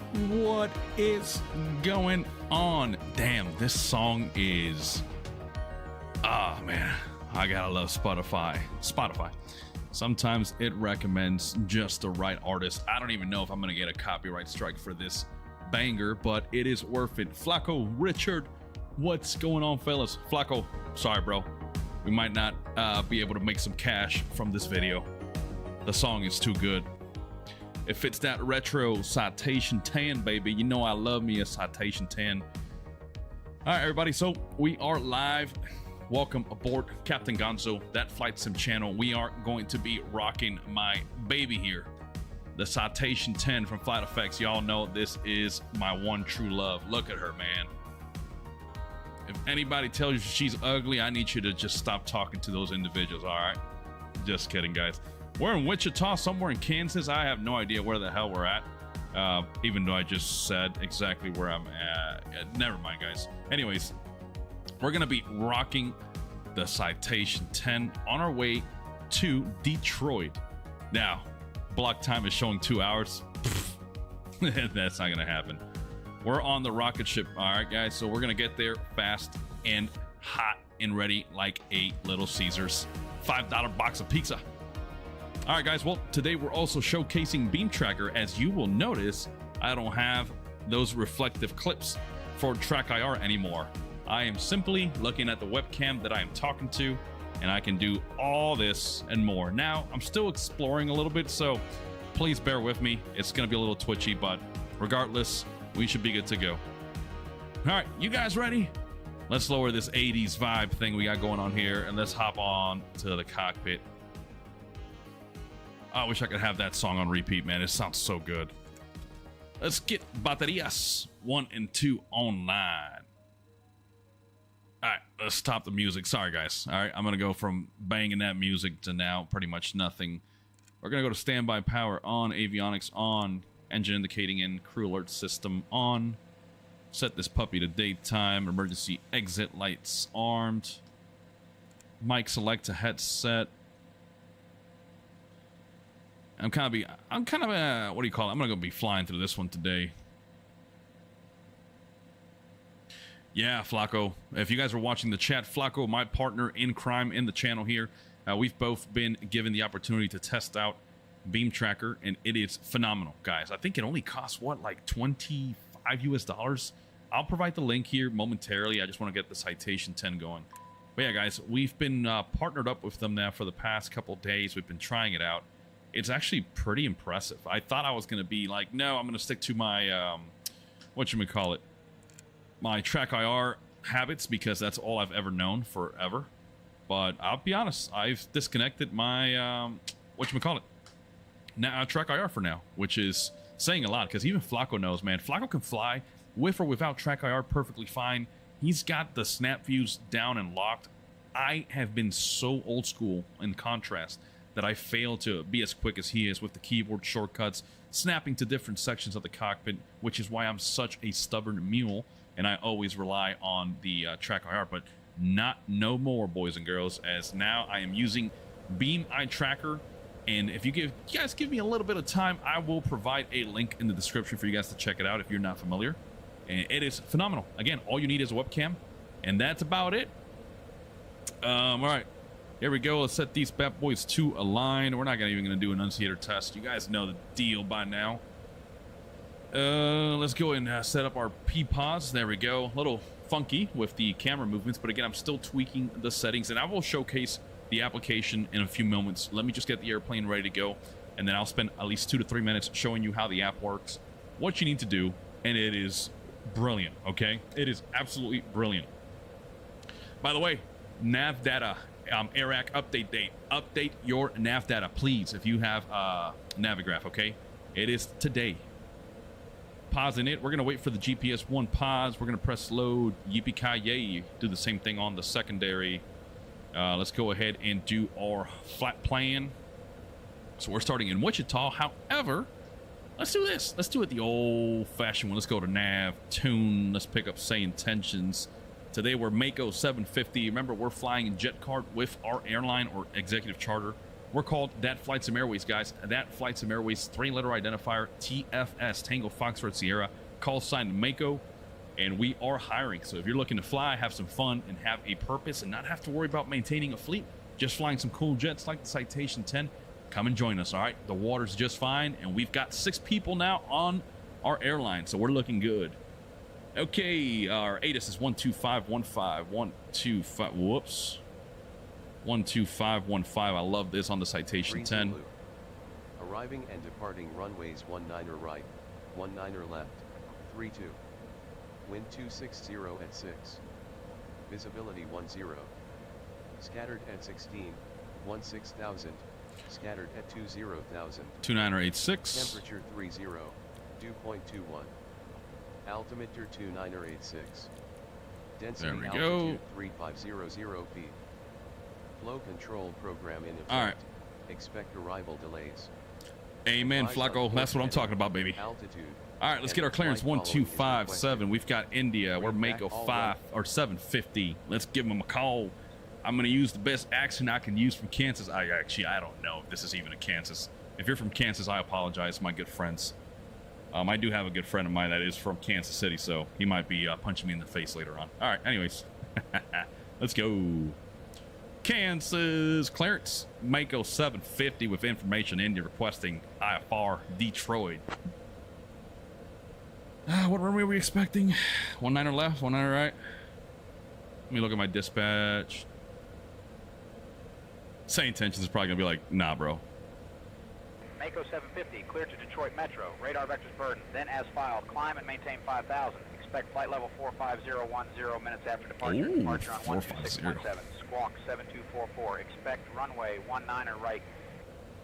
What is going on? Damn, this song is... Ah, man. I gotta love Spotify. Sometimes it recommends just the right artist. I don't even know if I'm gonna get a copyright strike for this banger, but it is worth it. Flacco, Richard, what's going on, fellas? Flacco, sorry, bro. We might not be able to make some cash from this video. The song is too good. It fits that retro Citation 10, baby. You know I love me a Citation 10. All right, everybody, so we are live. Welcome aboard Capt.Gonzo, that flight sim channel. We are going to be rocking my baby here, the Citation 10 from FlightFX. Y'all know this is my one true love. Look at her, man. If anybody tells you she's ugly, I need you to just stop talking to those individuals, all right? Just kidding, guys. We're in Wichita, somewhere in Kansas. I have no idea where the hell we're at, even though I just said exactly where I'm at. Never mind, guys. Anyways, we're going to be rocking the Citation 10 on our way to Detroit. Now, block time is showing 2 hours. That's not going to happen. We're on the rocket ship. All right, guys. So we're going to get there fast and hot and ready like a Little Caesars $5 box of pizza. All right, guys. Well, today we're also showcasing Beam Tracker. As you will notice, I don't have those reflective clips for Track IR anymore. I am simply looking at the webcam that I am talking to, and I can do all this and more. Now, I'm still exploring a little bit, so please bear with me. It's going to be a little twitchy, but regardless, we should be good to go. All right, you guys ready? Let's lower this 80s vibe thing we got going on here, and let's hop on to the cockpit. I wish I could have that song on repeat, man. It sounds so good. Let's get baterías 1 and 2 online. All right, let's stop the music. Sorry, guys. All right, I'm going to go from banging that music to now pretty much nothing. We're going to go to standby power on, avionics on, engine indicating in, crew alert system on. Set this puppy to daytime, emergency exit lights armed. Mic select to headset. I'm kind of what do you call it? I'm going to go be flying through this one today. Yeah, Flacco. If you guys are watching the chat, Flacco, my partner in crime in the channel here, we've both been given the opportunity to test out Beam Tracker, and it is phenomenal, guys. I think it only costs, what, like $25 US? I'll provide the link here momentarily. I just want to get the Citation 10 going. But yeah, guys, we've been partnered up with them now for the past couple days. We've been trying it out. It's actually pretty impressive. I thought I was going to be like, no, I'm going to stick to my, whatchamacallit, my Track IR habits, because that's all I've ever known forever. But I'll be honest, I've disconnected my, whatchamacallit, now Track IR for now, which is saying a lot, because even Flacco knows, man. Flacco can fly with or without Track IR perfectly fine. He's got the snap views down and locked. I have been so old school in contrast that I fail to be as quick as he is with the keyboard shortcuts, snapping to different sections of the cockpit, which is why I'm such a stubborn mule, and I always rely on the Track IR, but no more, boys and girls, as now I am using Beam Eye Tracker, and if you guys give me a little bit of time, I will provide a link in the description for you guys to check it out if you're not familiar, and it is phenomenal. Again, all you need is a webcam, and that's about it. All right. Here we go. Let's set these bad boys to align. We're not even going to do an enunciator test. You guys know the deal by now. Let's go and set up our P-pods. There we go. A little funky with the camera movements, but again, I'm still tweaking the settings, and I will showcase the application in a few moments. Let me just get the airplane ready to go, and then I'll spend at least 2 to 3 minutes showing you how the app works, what you need to do, and it is brilliant, okay? It is absolutely brilliant. By the way, nav data. AirAC update date. Update your nav data, please, if you have Navigraph, okay? It is today. Pausing it. We're going to wait for the GPS 1 pause. We're going to press load. Yippee-ki-yay. Do the same thing on the secondary. Let's go ahead and do our flat plan. So we're starting in Wichita. However, let's do this. Let's do it the old-fashioned one. Let's go to nav, tune. Let's pick up SayIntentions. Today we're Mako 750. Remember, we're flying in jet card with our airline or executive charter. We're called That Flight Sim Airways, guys. That Flight Sim Airways, 3-letter identifier, TFS, Tango Foxtrot Sierra, call sign Mako, and we are hiring. So if you're looking to fly, have some fun, and have a purpose, and not have to worry about maintaining a fleet, just flying some cool jets like the Citation 10, come and join us, all right? The water's just fine, and we've got 6 people now on our airline, so we're looking good. Okay, our ATIS is 12515, whoops. 12515. I love this on the Citation 10. Arriving and departing runways 19er right, 19er left, 32. Wind 260 at 6. Visibility 10. Scattered at 16, 16,000. Scattered at 20,000. 2986. Temperature 30, dew point 21. Altimeter 2986. Density there we altitude go. 3500 feet. Flow control program in effect. All right. Expect arrival delays. Amen, Flacco. That's what I'm talking about, baby. Altitude. All right, let's get our clearance 1257. We've got India. We're Mako 5 or 750. Let's give them a call. I'm going to use the best accent I can use from Kansas. I don't know if this is even a Kansas. If you're from Kansas, I apologize, my good friends. I do have a good friend of mine that is from Kansas City, so he might be punching me in the face later on. All right, anyways. Let's go. Kansas clearance. Mako 750 with information. India requesting IFR Detroit. What runway are we expecting? 19er left, 19er right. Let me look at my dispatch. SayIntentions is probably gonna be like, nah, bro. Mako 750, cleared to Detroit Metro. Radar vectors burden. Then as filed, climb and maintain 5,000. Expect flight level 45010 minutes after departure. Ooh, Departure on 12617. Squawk 7244. Expect runway 19er right.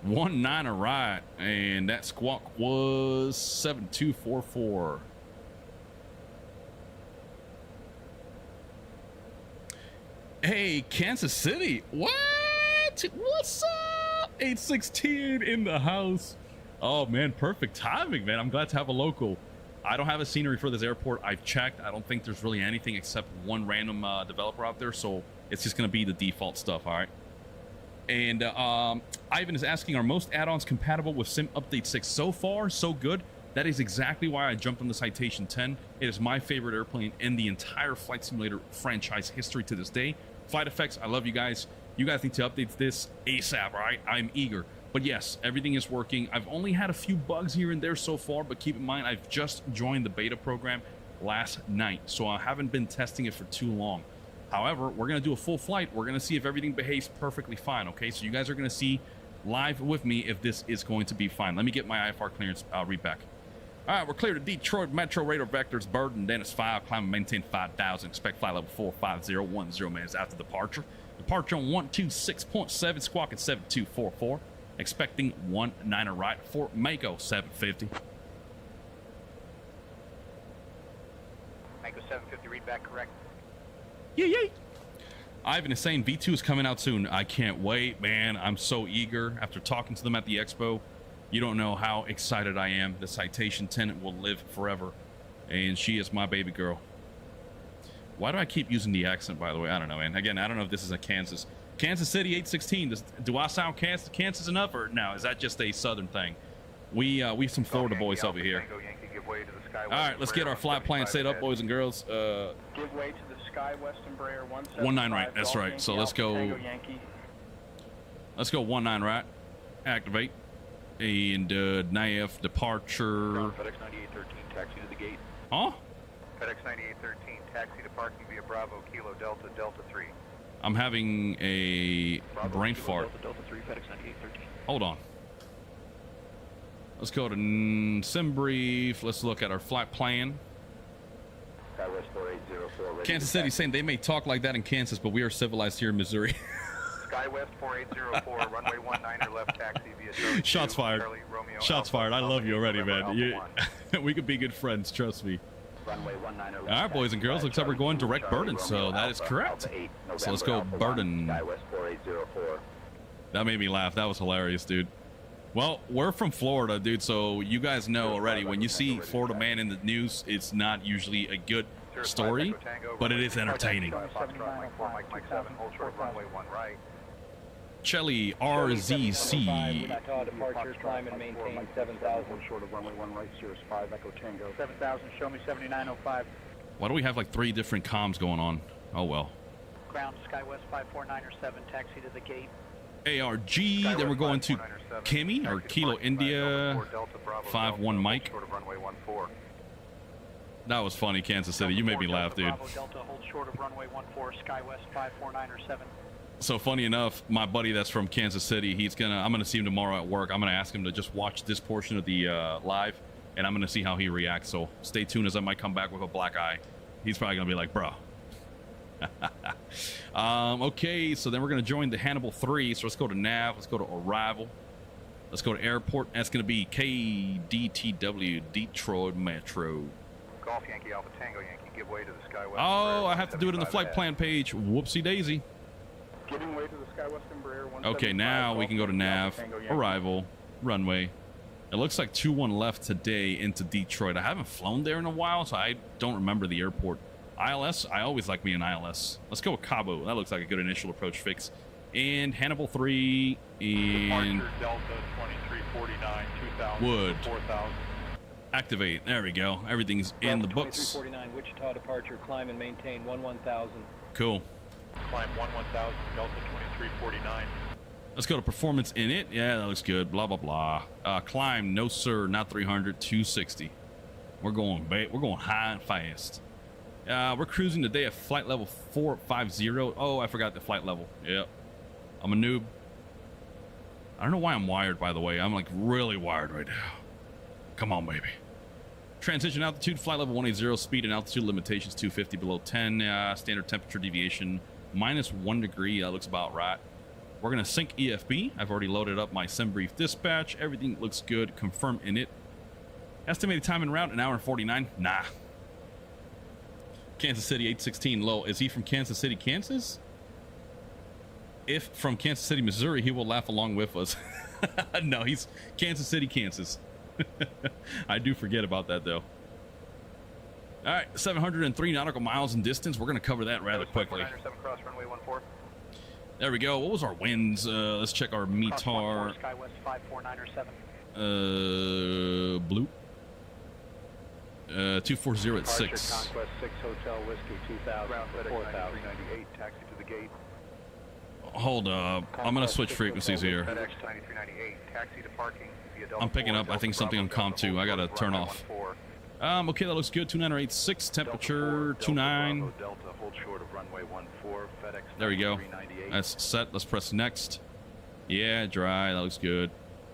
19er right, and that squawk was 7244. Hey, Kansas City. What? What's up? 816 in the house. Oh, man, perfect timing, man. I'm glad to have a local. I don't have a scenery for this airport. I've checked. I don't think there's really anything except one random developer out there, so it's just going to be the default stuff, all right? And Ivan is asking, are most add-ons compatible with Sim Update 6? So far, so good. That is exactly why I jumped on the Citation 10. It is my favorite airplane in the entire Flight Simulator franchise history to this day. FlightFX, I love you guys. You guys need to update this ASAP, all right? I'm eager. But yes, everything is working. I've only had a few bugs here and there so far, but keep in mind, I've just joined the beta program last night, so I haven't been testing it for too long. However, we're going to do a full flight. We're going to see if everything behaves perfectly fine, okay? So you guys are going to see live with me if this is going to be fine. Let me get my IFR clearance read back. All right, we're clear to Detroit Metro. Radar vectors burden. Dennis 5. Climb and maintain 5,000. Expect flight level 45010 minutes after departure. Departure on 126.7. Squawk at 7244. Expecting 19er right for Mako 750. Mako 750, read back correct. Yay! Ivan is saying V2 is coming out soon. I can't wait, man. I'm so eager. After talking to them at the expo, you don't know how excited I am. The Citation 10 will live forever, and she is my baby girl. Why do I keep using the accent, by the way? I don't know, man. Again, I don't know if this is a Kansas City 816. Do I sound Kansas enough, or no? Is that just a Southern thing? We some Florida boys over here. All right, let's get our flight plan set up, boys and girls. Give way to the Sky West Embraer 19 right. That's right. So let's go. Let's go 19 right. Activate. And NAF departure. FedEx 9813, taxi to the gate. Huh? FedEx 9813, taxi to parking via Bravo Kilo Delta Delta 3. I'm having a Bravo, brain Kilo, fart. Delta 3, FedEx 9813. Hold on. Let's go to Sim Brief. Let's look at our flight plan. Skywest 4804. Kansas City saying they may talk like that in Kansas, but we are civilized here in Missouri. Skywest 4804, runway 19er left, taxi via Charlie Shots 2, fired. Charlie, Romeo, Shots Alpha, fired. I love you already, November, man. Alpha We could be good friends, trust me. Runway 19er left. All right, boys and girls, looks like we're going direct burden, so that is correct. So let's go burden. Skywest 4804. That made me laugh. That was hilarious, dude. Well, we're from Florida, dude, so you guys know already. When you see Florida man in the news, it's not usually a good story, but it is entertaining. Chelly RZC. Wichita departure, climb and maintain 7,000. Short of runway 1 right, Cirrus 5, Echo Tango. 7,000, show me 7905. Why do we have like 3 different comms going on? Oh well. Ground SkyWest 54907, taxi to the gate. ARG, then we're going to Kimmy, or Kilo India 51 Mike. Short of runway 14. That was funny, Kansas City. You made me laugh, dude. Bravo Delta, hold short of runway 14, SkyWest 54907. So funny enough, my buddy that's from Kansas City, I'm gonna see him tomorrow at work. I'm gonna ask him to just watch this portion of the live, and I'm gonna see how he reacts. So stay tuned, as I might come back with a black eye. He's probably gonna be like, bro. Okay, so then we're gonna join the Hannibal 3. So let's go to nav, let's go to arrival, let's go to airport. That's gonna be KDTW, Detroit Metro. Golf Yankee Alpha Tango Yankee, give way to the SkyWest. Oh, I have to do it in the flight plan page. Whoopsie daisy. Giving way to the SkyWest Embraer 175. Okay, now we can go to nav, Tango Yankee. arrival, runway. It looks like 2-1 left today into Detroit. I haven't flown there in a while, so I don't remember the airport. ILS, I always like me an ILS. Let's go with Cabo. That looks like a good initial approach fix. And Hannibal 3 and Departure Delta 2349, 2000, Wood. 4000. Activate. There we go. Everything's in the books. 2349 Wichita departure, climb and maintain 11,000. Cool. Climb 11000, Delta 2349. Let's go to performance in it. Yeah, that looks good. Blah, blah, blah. Climb. No, sir. Not 300. 260. We're going high and fast. We're cruising today at flight level 450. Oh, I forgot the flight level. Yep. I'm a noob. I don't know why I'm wired, by the way. I'm like really wired right now. Come on, baby. Transition altitude, flight level 180. Speed and altitude limitations 250 below 10. Standard temperature deviation -1 degree. That looks about right. We're going to sync EFB. I've already loaded up my SimBrief dispatch. Everything looks good. Confirm in it. Estimated time en route, 1 hour and 49. Nah. Kansas City 816 low. Is he from Kansas City, Kansas? If from Kansas City, Missouri, he will laugh along with us. No, he's Kansas City, Kansas. I do forget about that, though. All right, 703 nautical miles in distance. We're going to cover that rather quickly. Cross runway 14. There we go. What was our winds? Let's check our METAR. SkyWest 54907. Blue. 240 at 6. Conquest 6 Hotel Whiskey 2000 Ground FedEx 4000. 9398, taxi to the gate. Hold up. I'm going to switch frequencies here. FedEx 9398, taxi to parking via Delta I'm picking 4, up, I Delta think, something on Bravo, COM 2. I got to Delta turn runway off. 14. Okay, that looks good. 29086, temperature Delta 29. Bravo, Delta, hold short of runway 14, FedEx There we go. 9398. That's set. Let's press next. Yeah, dry. That looks good.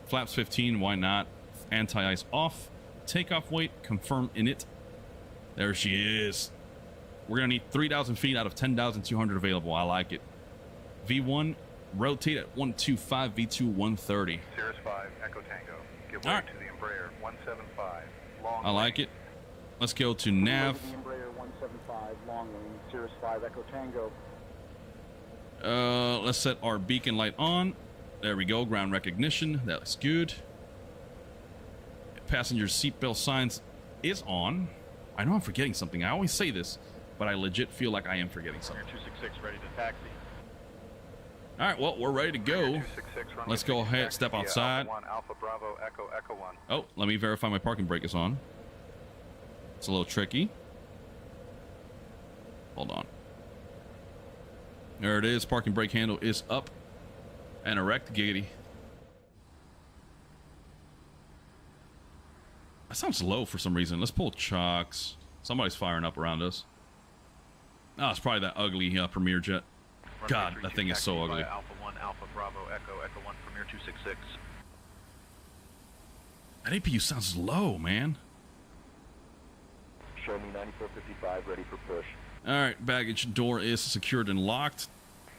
Flaps 15. Why not? Anti-ice off. Takeoff weight. Confirm in it. There she is. We're going to need 3,000 feet out of 10,200 available. I like it. V1, rotate at 125. V2, 130. Cirrus 5, Echo Tango. Give All way right. to the Embraer 175. Long I like range. it. Let's go to nav. The Embraer 175, long range, Cirrus 5, Echo Tango. Let's set our beacon light on. There we go. Ground recognition. That looks good. Passenger seatbelt signs is on. I know I'm forgetting something. I always say this, but I legit feel like I am forgetting something. 266 ready to taxi. All right, well, we're ready to go. 266, runway Let's go 60, ahead, taxi step via outside. Alpha 1, Alpha Bravo, Echo, Echo 1. Oh, let me verify my parking brake is on. It's a little tricky. Hold on. There it is. Parking brake handle is up and erect. Giggity. That sounds low for some reason. Let's pull chocks. Somebody's firing up around us. Oh, it's probably that ugly Premier jet. God, that thing is so ugly. Alpha 1, Alpha Bravo, Echo, Echo 1, Premier 266. That APU sounds low, man. Show me 9455, ready for push. All right, baggage door is secured and locked.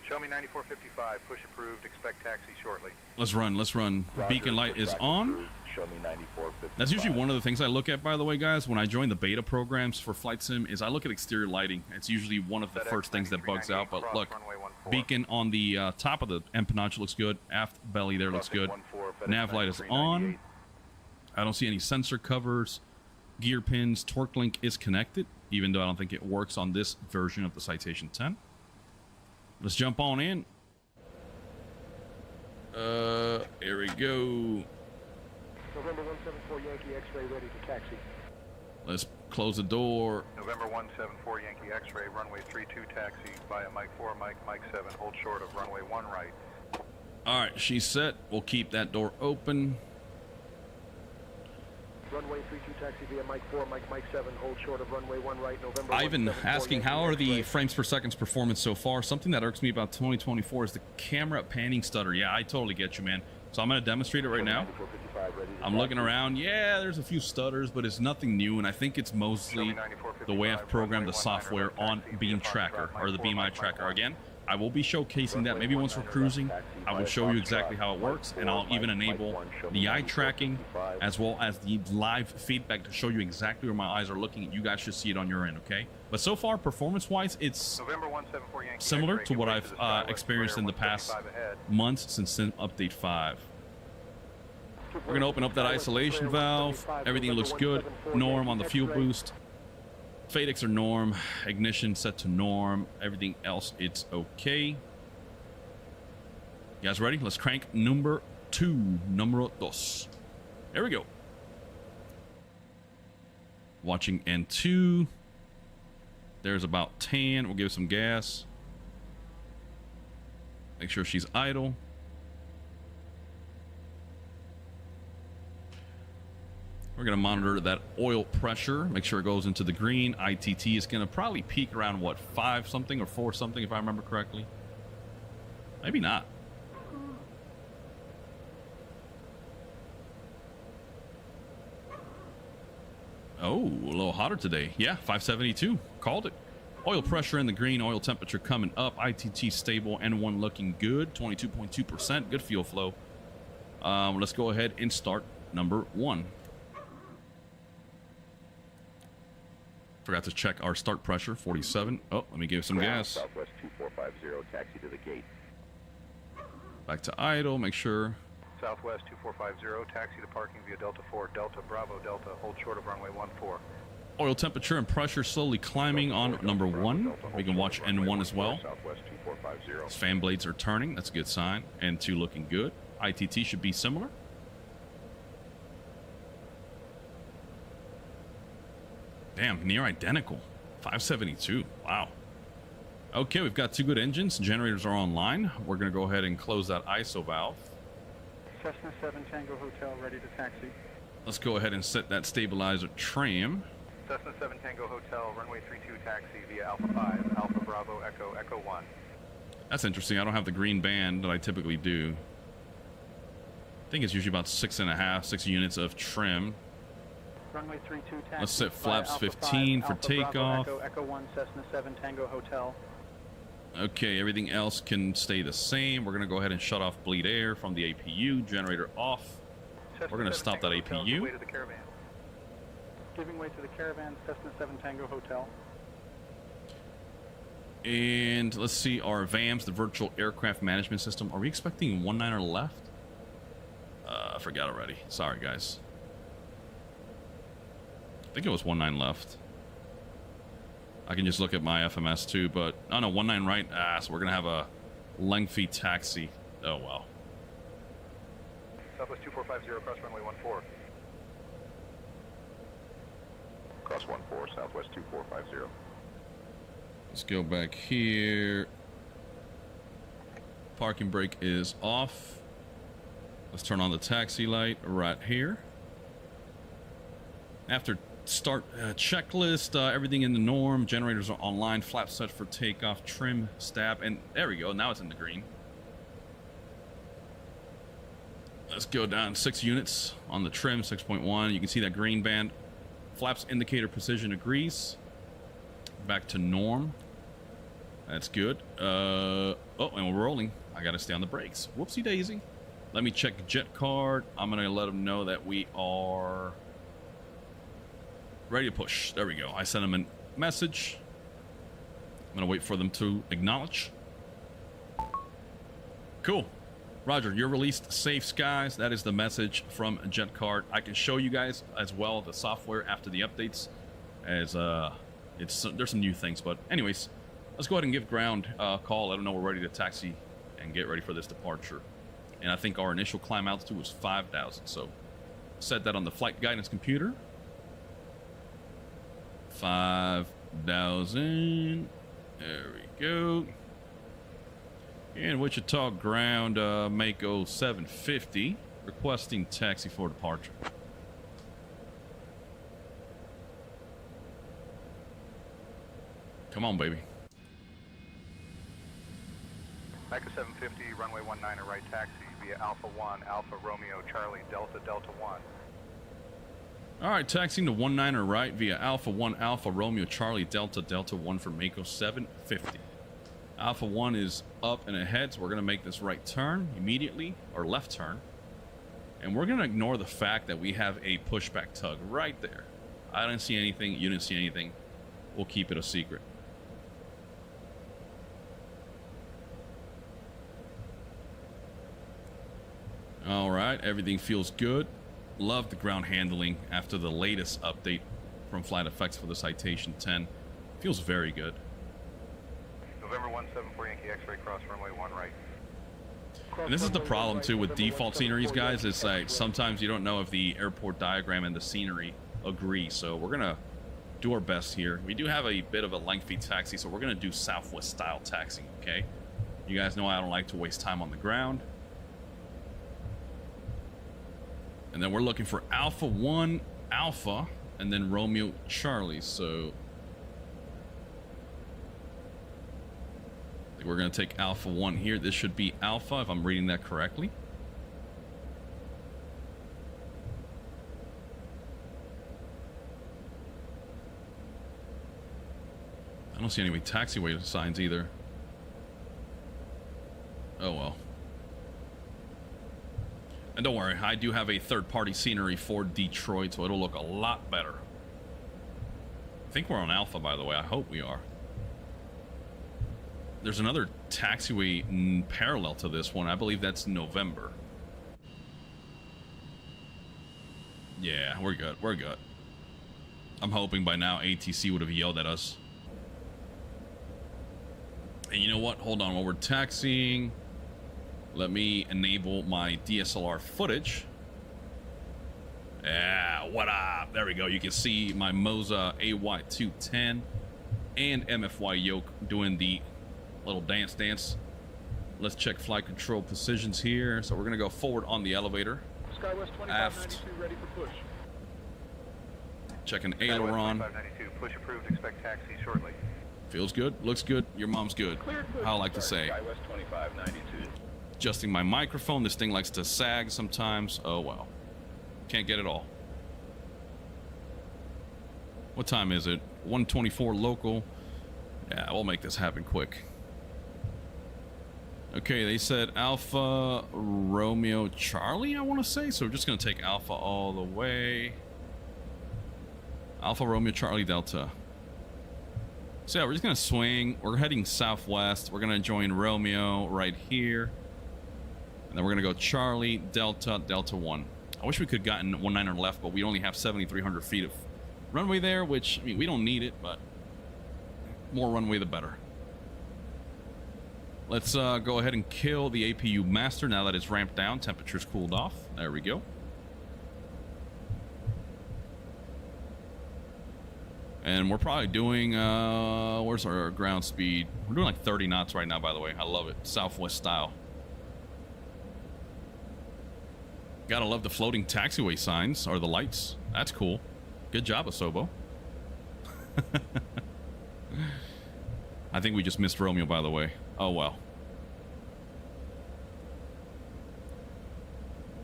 Show me 9455, push approved, expect taxi shortly. Let's run, let's run. Beacon light is on. Show me 9455. That's usually one of the things I look at, by the way, guys, when I join the beta programs for Flight Sim, is I look at exterior lighting. It's usually one of the first things that bugs out, but look, beacon on the top of the empennage looks good. Aft belly there looks good. Nav light is on. I don't see any sensor covers. Gear pins, torque link is connected, even though I don't think it works on this version of the Citation 10. Let's jump on in. Here we go. November 174 Yankee X-ray ready to taxi. Let's close the door. November 174 Yankee X-ray, runway 32 taxi via Mike 4, Mike 7, hold short of runway 1 right. All right, she's set. We'll keep that door open. Runway 32 taxi via Mike 4, Mike 7, hold short of runway 1 right, November Ivan 174 asking, Yankee how are the X-ray. frames per second's performance so far? Something that irks me about 2024 is the camera panning stutter. Yeah, I totally get you, man. So I'm going to demonstrate it right now. I'm looking around. Yeah, there's a few stutters, but it's nothing new, and I think it's mostly the way I've programmed the software on Beam Tracker, or the Beam Eye Tracker. Again, I will be showcasing that maybe once we're cruising. I will show you exactly how it works, and I'll even enable the eye tracking as well as the live feedback to show you exactly where my eyes are looking. You guys should see it on your end, okay? But so far, performance-wise, it's similar to what I've experienced in the past months since Update 5. We're going to open up that isolation valve. Everything looks good. Norm on the fuel boost. FADEX are norm. Ignition set to norm. Everything else, it's okay. You guys ready? Let's crank number 2. Numero dos. There we go. Watching N2. There's about 10. We'll give it some gas. Make sure she's idle. We're going to monitor that oil pressure, make sure it goes into the green. ITT is going to probably peak around, what, 5 something or 4 something, if I remember correctly. Maybe not. Oh, a little hotter today. Yeah, 572. Called it. Oil pressure in the green, oil temperature coming up. ITT stable, N1 looking good, 22.2%. Good fuel flow. Let's go ahead and start number 1. Forgot to check our start pressure, 47. Oh, let me give some gas. Southwest 2450, taxi to the gate. Back to idle, make sure. Southwest 2450, taxi to parking via Delta 4, Delta Bravo Delta, hold short of runway 14. Oil temperature and pressure slowly climbing on number 1. We can watch N1 as well. Southwest 2450. His fan blades are turning, that's a good sign. N2 looking good. ITT should be similar. Damn, near identical. 572. Wow. Okay, we've got 2 good engines. Generators are online. We're going to go ahead and close that ISO valve. Cessna 7 Tango Hotel ready to taxi. Let's go ahead and set that stabilizer trim. Cessna 7 Tango Hotel, runway 32 taxi via Alpha 5, Alpha Bravo Echo, Echo 1. That's interesting. I don't have the green band that I typically do. I think it's usually about 6 units of trim. Runway 32 taxi. Let's set flaps 15 for takeoff. Echo 1, Cessna 7 Tango Hotel. Okay, everything else can stay the same. We're going to go ahead and shut off bleed air from the APU. Generator off. We're going to stop that APU. Giving way to the caravan, Cessna 7 Tango Hotel. And let's see our VAMS, the Virtual Aircraft Management System. Are we expecting 19er left? I forgot already. Sorry, guys. I think it was 19 left. I can just look at my FMS too, but oh no, 19 right. So we're gonna have a lengthy taxi. Oh well. Southwest 2450, cross runway 14. Cross 14, Southwest 2450. Let's go back here. Parking brake is off. Let's turn on the taxi light right here. After start checklist, everything in the norm. Generators are online. Flap set for takeoff. Trim, stab, and there we go. Now it's in the green. Let's go down 6 units on the trim, 6.1. You can see that green band. Flaps indicator precision agrees. Back to norm. That's good. Oh, and we're rolling. I gotta stay on the brakes. Whoopsie daisy. Let me check jet card. I'm gonna let them know that we are ready to push. There we go. I sent them a message. I'm gonna wait for them to acknowledge. Cool. Roger, you're released safe skies. That is the message from jet card. I can show you guys as well the software after the updates, as there's some new things. But anyways, let's go ahead and give ground a call. Let them know we're ready to taxi and get ready for this departure. And I think our initial climb altitude was 5,000. So set that on the flight guidance computer. 5,000. There we go. And Wichita ground, Mako 750, requesting taxi for departure. Come on, baby. Micro 750, runway 19 right taxi via Alpha 1, Alpha Romeo, Charlie, Delta, Delta 1. All right, taxiing to 19 right via Alpha 1, Alpha Romeo, Charlie, Delta, Delta 1 for Mako 750. Alpha 1 is up and ahead, so we're going to make this right turn immediately, or left turn. And we're going to ignore the fact that we have a pushback tug right there. I didn't see anything, you didn't see anything. We'll keep it a secret. All right, everything feels good. Love the ground handling after the latest update from FlightFX for the Citation 10. Feels very good. November 174 Yankee X-ray cross runway 1 right. And this is the problem too with default sceneries, guys. It's like sometimes you don't know if the airport diagram and the scenery agree. So we're gonna do our best here. We do have a bit of a lengthy taxi, so we're gonna do Southwest style taxiing. Okay, you guys know I don't like to waste time on the ground. And then we're looking for Alpha 1 Alpha and then Romeo Charlie. So I think we're going to take Alpha 1 here. This should be Alpha if I'm reading that correctly. I don't see any taxiway signs either. Oh well. And don't worry, I do have a third-party scenery for Detroit, so it'll look a lot better. I think we're on Alpha, by the way. I hope we are. There's another taxiway parallel to this one. I believe that's November. Yeah, we're good. We're good. I'm hoping by now ATC would have yelled at us. And you know what? Hold on. While we're taxiing, let me enable my DSLR footage. Yeah, what up? There we go. You can see my Moza AY210 and MFY yoke doing the little dance. Let's check flight control positions here. So we're going to go forward on the elevator. Skywest 2592 ready for push. Checking aileron. 2592, push approved, expect taxi shortly. Feels good, looks good, your mom's good. I like to say. Skywest 2592. Adjusting my microphone. This thing likes to sag sometimes. Oh well. Can't get it all. What time is it? 1:24 local. Yeah, we'll make this happen quick. Okay, they said Alpha Romeo Charlie, I want to say. So we're just going to take Alpha all the way. Alpha Romeo Charlie Delta. So yeah, we're just going to swing. We're heading southwest. We're going to join Romeo right here. And then we're going to go Charlie, Delta, Delta 1. I wish we could have gotten 19er left, but we only have 7,300 feet of runway there, which, I mean, we don't need it, but more runway the better. Let's go ahead and kill the APU master now that it's ramped down. Temperature's cooled off. There we go. And we're probably doing, where's our ground speed? We're doing like 30 knots right now, by the way. I love it. Southwest style. Gotta love the floating taxiway signs, or the lights. That's cool. Good job, Asobo. I think we just missed Romeo, by the way. Oh, well.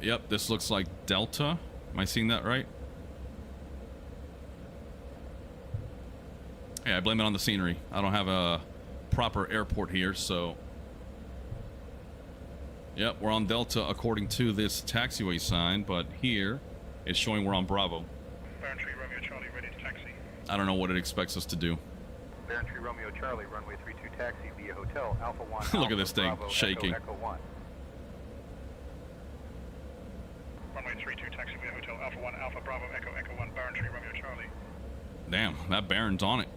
Yep, this looks like Delta. Am I seeing that right? Yeah, I blame it on the scenery. I don't have a proper airport here, so... Yep, we're on Delta according to this taxiway sign, but here it's showing we're on Bravo. Baron Tree Romeo Charlie ready to taxi. I don't know what it expects us to do. Baron Tree Romeo Charlie runway 32 taxi via hotel Alpha 1. Look Alpha, at this thing Bravo, shaking. Echo 1. Runway 32 taxi via hotel Alpha 1 Alpha Bravo Echo Echo 1 Baron Tree Romeo Charlie. Damn, that Baron's on it.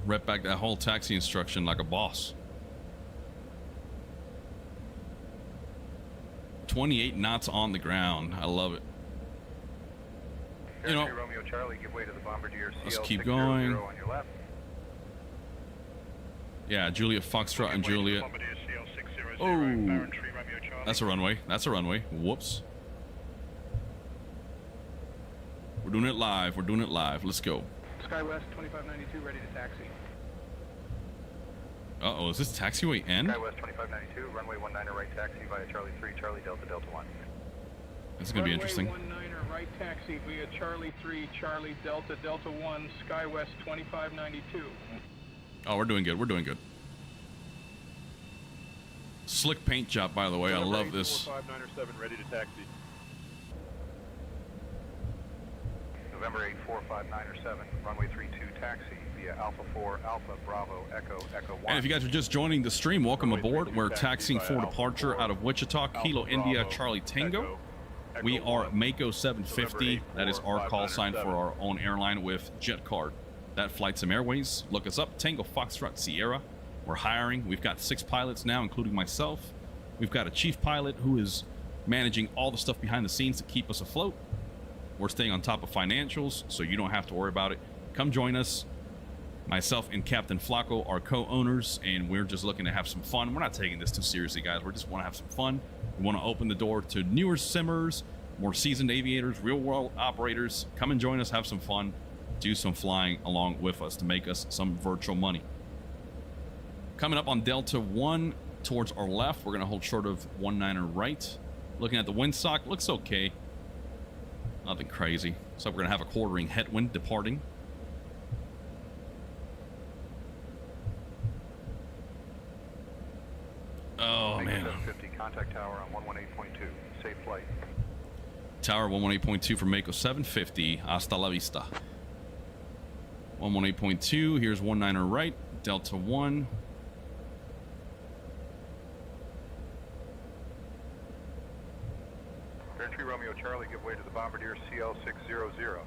Rep back that whole taxi instruction like a boss. 28 knots on the ground. I love it. You know, Romeo Charlie, give way to the Bombardier let's CL600 keep going. on your left. Yeah, Juliet Foxtrot and Juliet. Bombardier CL600, Oh, Baron Tree, Romeo Charlie. that's a runway. That's a runway. Whoops. We're doing it live. We're doing it live. Let's go. SkyWest 2592, ready to taxi. Uh-oh, is this taxiway end? SkyWest 2592, runway 19er right taxi via Charlie 3, Charlie Delta Delta 1. This is going to be interesting. Runway 19er right taxi via Charlie 3, Charlie Delta Delta 1, SkyWest 2592. Oh, we're doing good. We're doing good. Slick paint job, by the way. I love this. 4597, ready to taxi. November 8, 45907, runway 32 taxi via Alpha 4, Alpha Bravo, Echo, Echo 1. And if you guys are just joining the stream, welcome aboard. We're taxiing for departure out of Wichita, Kilo India, Charlie Tango. We are Mako 750. That is our call sign for our own airline with Jet Card. That flight some airways. Look us up, Tango Foxtrot Sierra. We're hiring. We've got 6 pilots now, including myself. We've got a chief pilot who is managing all the stuff behind the scenes to keep us afloat. We're staying on top of financials, so you don't have to worry about it. Come join us. Myself and Captain Flacco are co-owners, and we're just looking to have some fun. We're not taking this too seriously, guys. We just want to have some fun. We want to open the door to newer simmers, more seasoned aviators, real-world operators. Come and join us, have some fun, do some flying along with us to make us some virtual money. Coming up on Delta 1 towards our left, we're going to hold short of 19er right. Looking at the windsock, looks okay. Nothing crazy. So we're going to have a quartering headwind departing. Oh, man. 750, contact tower on 118.2. Safe flight. Tower 118.2 for Mako 750. Hasta la vista. 118.2. Here's 19er right. Delta 1. Entry Romeo Charlie, give way to the Bombardier CL600.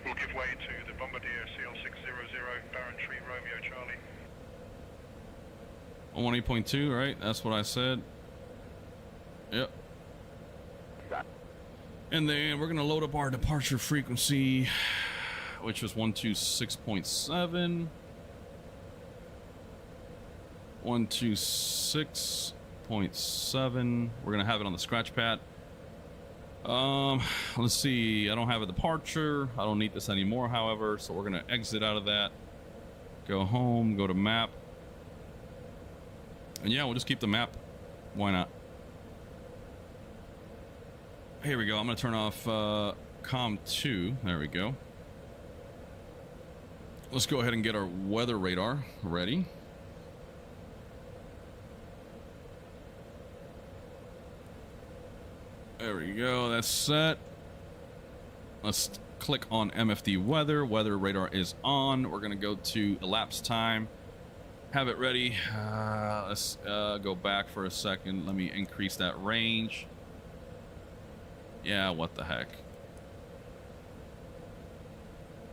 We'll give way to the Bombardier CL600, Baron Tree, Romeo Charlie. 118.2, right? That's what I said. Yep. And then we're going to load up our departure frequency, which was 126.7. 126.7. We're going to have it on the scratch pad. Let's see. I don't have a departure. I don't need this anymore, however, so we're going to exit out of that. Go home, go to map. And yeah, we'll just keep the map. Why not? Here we go. I'm going to turn off COM 2. There we go. Let's go ahead and get our weather radar ready. There we go. That's set. Let's click on MFD weather. Weather radar is on. We're going to go to elapsed time. Have it ready. Let's go back for a second. Let me increase that range. Yeah, what the heck.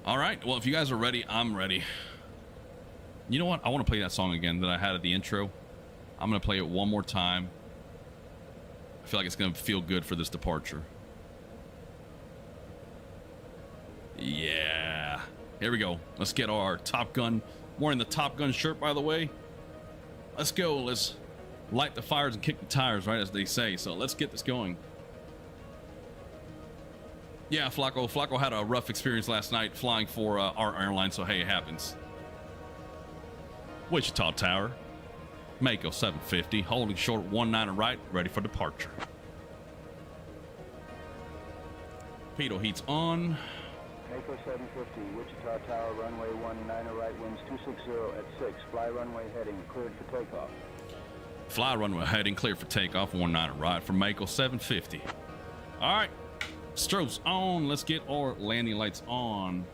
All right. Well, if you guys are ready, I'm ready. You know what? I want to play that song again that I had at the intro. I'm going to play it one more time. I feel like it's going to feel good for this departure. Yeah. Here we go. Let's get our Top Gun. Wearing the Top Gun shirt, by the way. Let's go. Let's light the fires and kick the tires, right, as they say. So let's get this going. Yeah, Flacco. Flacco had a rough experience last night flying for our airline, so hey, it happens. Wichita Tower. Mako 750, holding short 19er right, ready for departure. Pitot heat's on. Mako 750, Wichita Tower, runway 19er right, winds 260 at 6. Fly runway heading, cleared for takeoff. Fly runway heading, clear for takeoff, 19er right for Mako 750. All right, strobes on. Let's get our landing lights on.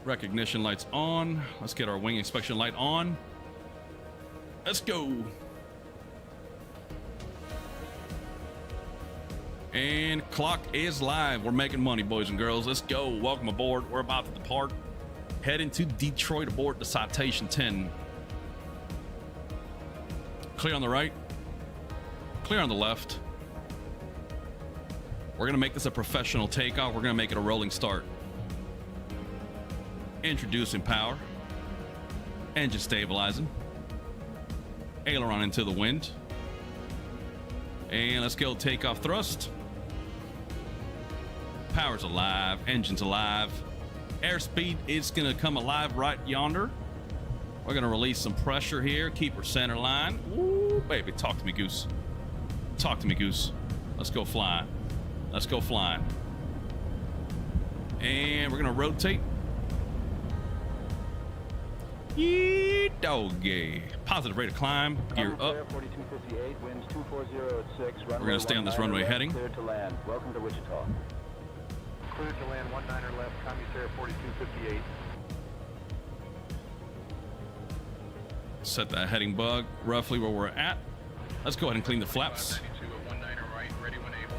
Recognition lights on. Let's get our wing inspection light on. Let's go. And clock is live. We're making money, boys and girls. Let's go. Welcome aboard. We're about to depart. Heading to Detroit aboard the Citation 10. Clear on the right. Clear on the left. We're gonna make this a professional takeoff. We're gonna make it a rolling start. Introducing power. Engine stabilizing. Aileron into the wind. And let's go takeoff thrust. Power's alive. Engine's alive. Airspeed is gonna come alive right yonder. We're gonna release some pressure here. Keep her center line. Woo, baby, talk to me, Goose. Talk to me, Goose. Let's go flying. Let's go flying. And we're gonna rotate. Yee doggy. Positive rate of climb. Gear up. 4258, winds 240 at 6. We're gonna stay on this runway heading. Cleared to land. Welcome to Wichita. Cleared to land, 19er left, Commutair 4258. Set that heading bug roughly where we're at. Let's go ahead and clean the flaps. 19er right, ready when able.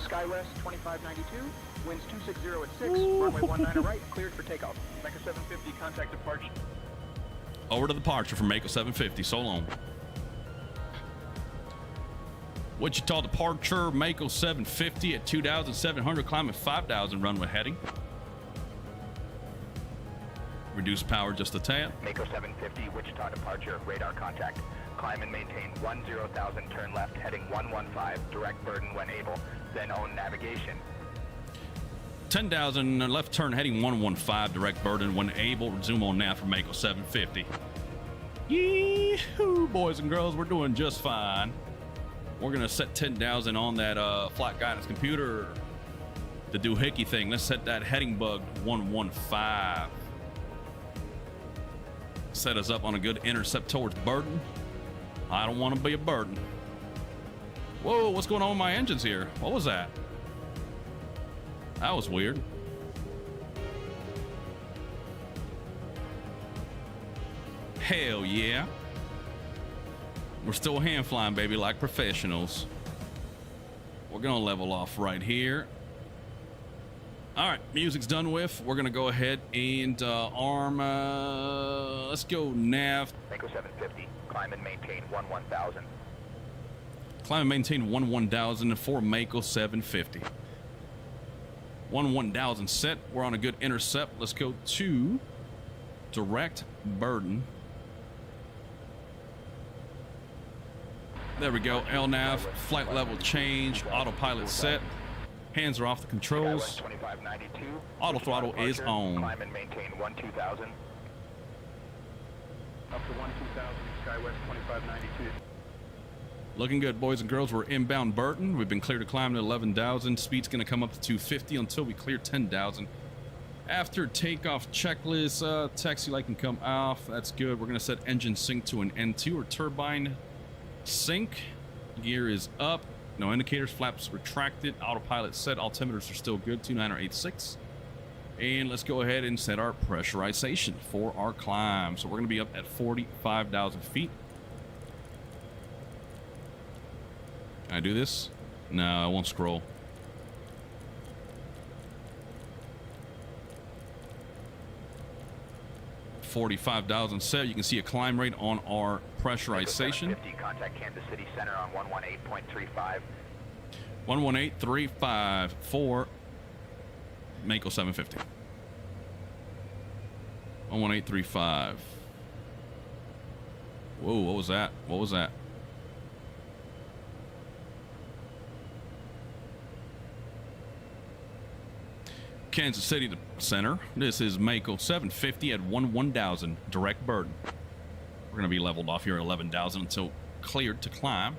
SkyWest 2592, winds 260 at 6, runway 19er right, cleared for takeoff. Mecca 750, contact departure. Over to the departure from Mako 750. So long. Wichita departure, Mako 750 at 2,700, climbing 5,000, runway heading. Reduce power just a tad. Mako 750, Wichita departure, radar contact. Climb and maintain 10,000, turn left, heading 115, direct burden when able, then own navigation. 10,000, left turn heading 115, direct burden when able, zoom on nav for Mako 750. Yee-hoo, boys and girls, we're doing just fine. We're gonna set 10,000 on that flight guidance computer. The doohickey thing, let's set that heading bug 115. Set us up on a good intercept towards burden. I don't want to be a burden. Whoa, what's going on with my engines here? What was that? That was weird. Hell yeah. We're still hand flying, baby, like professionals. We're gonna level off right here. All right, music's done with. We're gonna go ahead and arm. Let's go nav. Mako 750, climb and maintain 11,000. Climb and maintain 11,000 for Mako 750. 11,000 set. We're on a good intercept. Let's go to direct burden. There we go. LNAV, flight level change, autopilot set. Hands are off the controls. 2592. Auto throttle is on. Climb and maintain 12,000. Up to 12,000, SkyWest 2592. Looking good, boys and girls. We're inbound Burton. We've been cleared to climb to 11,000. Speed's going to come up to 250 until we clear 10,000. After takeoff checklist, taxi light can come off. That's good. We're going to set engine sync to an N2 or turbine sync. Gear is up. No indicators. Flaps retracted. Autopilot set. Altimeters are still good. 2986. And let's go ahead and set our pressurization for our climb. So we're going to be up at 45,000 feet. Can I do this? No, I won't scroll. $45,000 set. You can see a climb rate on our pressurization. 50, contact Kansas City Center on 118.35. 118.35 for Mako 750. 118.35. Whoa, what was that? What was that? Kansas City Center. This is Mako 750 at 11,000 direct burden. We're going to be leveled off here at 11,000 until cleared to climb.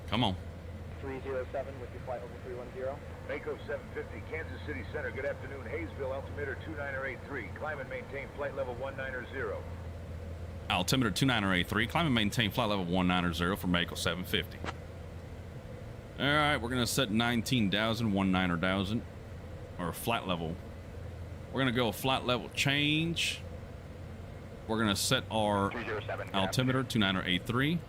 Come on. 307 with your flight over 310. Mako 750, Kansas City Center. Good afternoon. Hayesville, altimeter 2983. Climb and maintain flight level 190. Altimeter 2983. Climb and maintain flight level 190 for Mako 750. All right, we're going to set 19,000, 19,000, or flight level. We're going to go flight level change. We're going to set our altimeter 2983.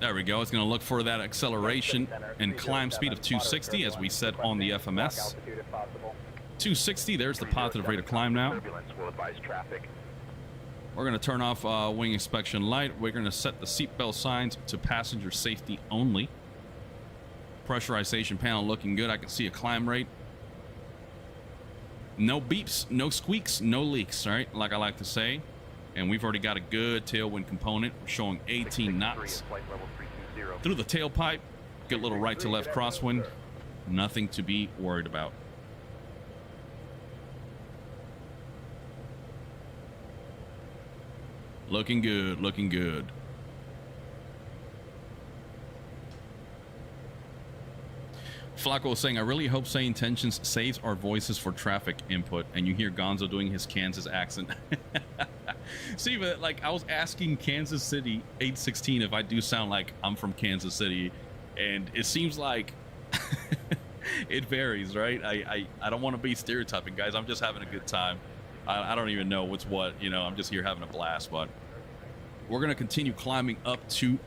There we go. It's going to look for that acceleration and climb speed of 260, as we said on the FMS. 260, there's the positive rate of climb now. We're going to turn off wing inspection light. We're going to set the seatbelt signs to passenger safety only. Pressurization panel looking good. I can see a climb rate. No beeps, no squeaks, no leaks, all right, like I like to say. And we've already got a good tailwind component. We're showing 18 knots through the tailpipe. Good little right to left crosswind. Nothing to be worried about. Looking good, looking good. Flacco was saying, I really hope SayIntentions saves our voices for traffic input. And you hear Gonzo doing his Kansas accent. See, but like I was asking Kansas City 816 if I do sound like I'm from Kansas City. And it seems like it varies, right? I don't want to be stereotyping, guys. I'm just having a good time. I don't even know what's what, you know, I'm just here having a blast. But we're going to continue climbing up to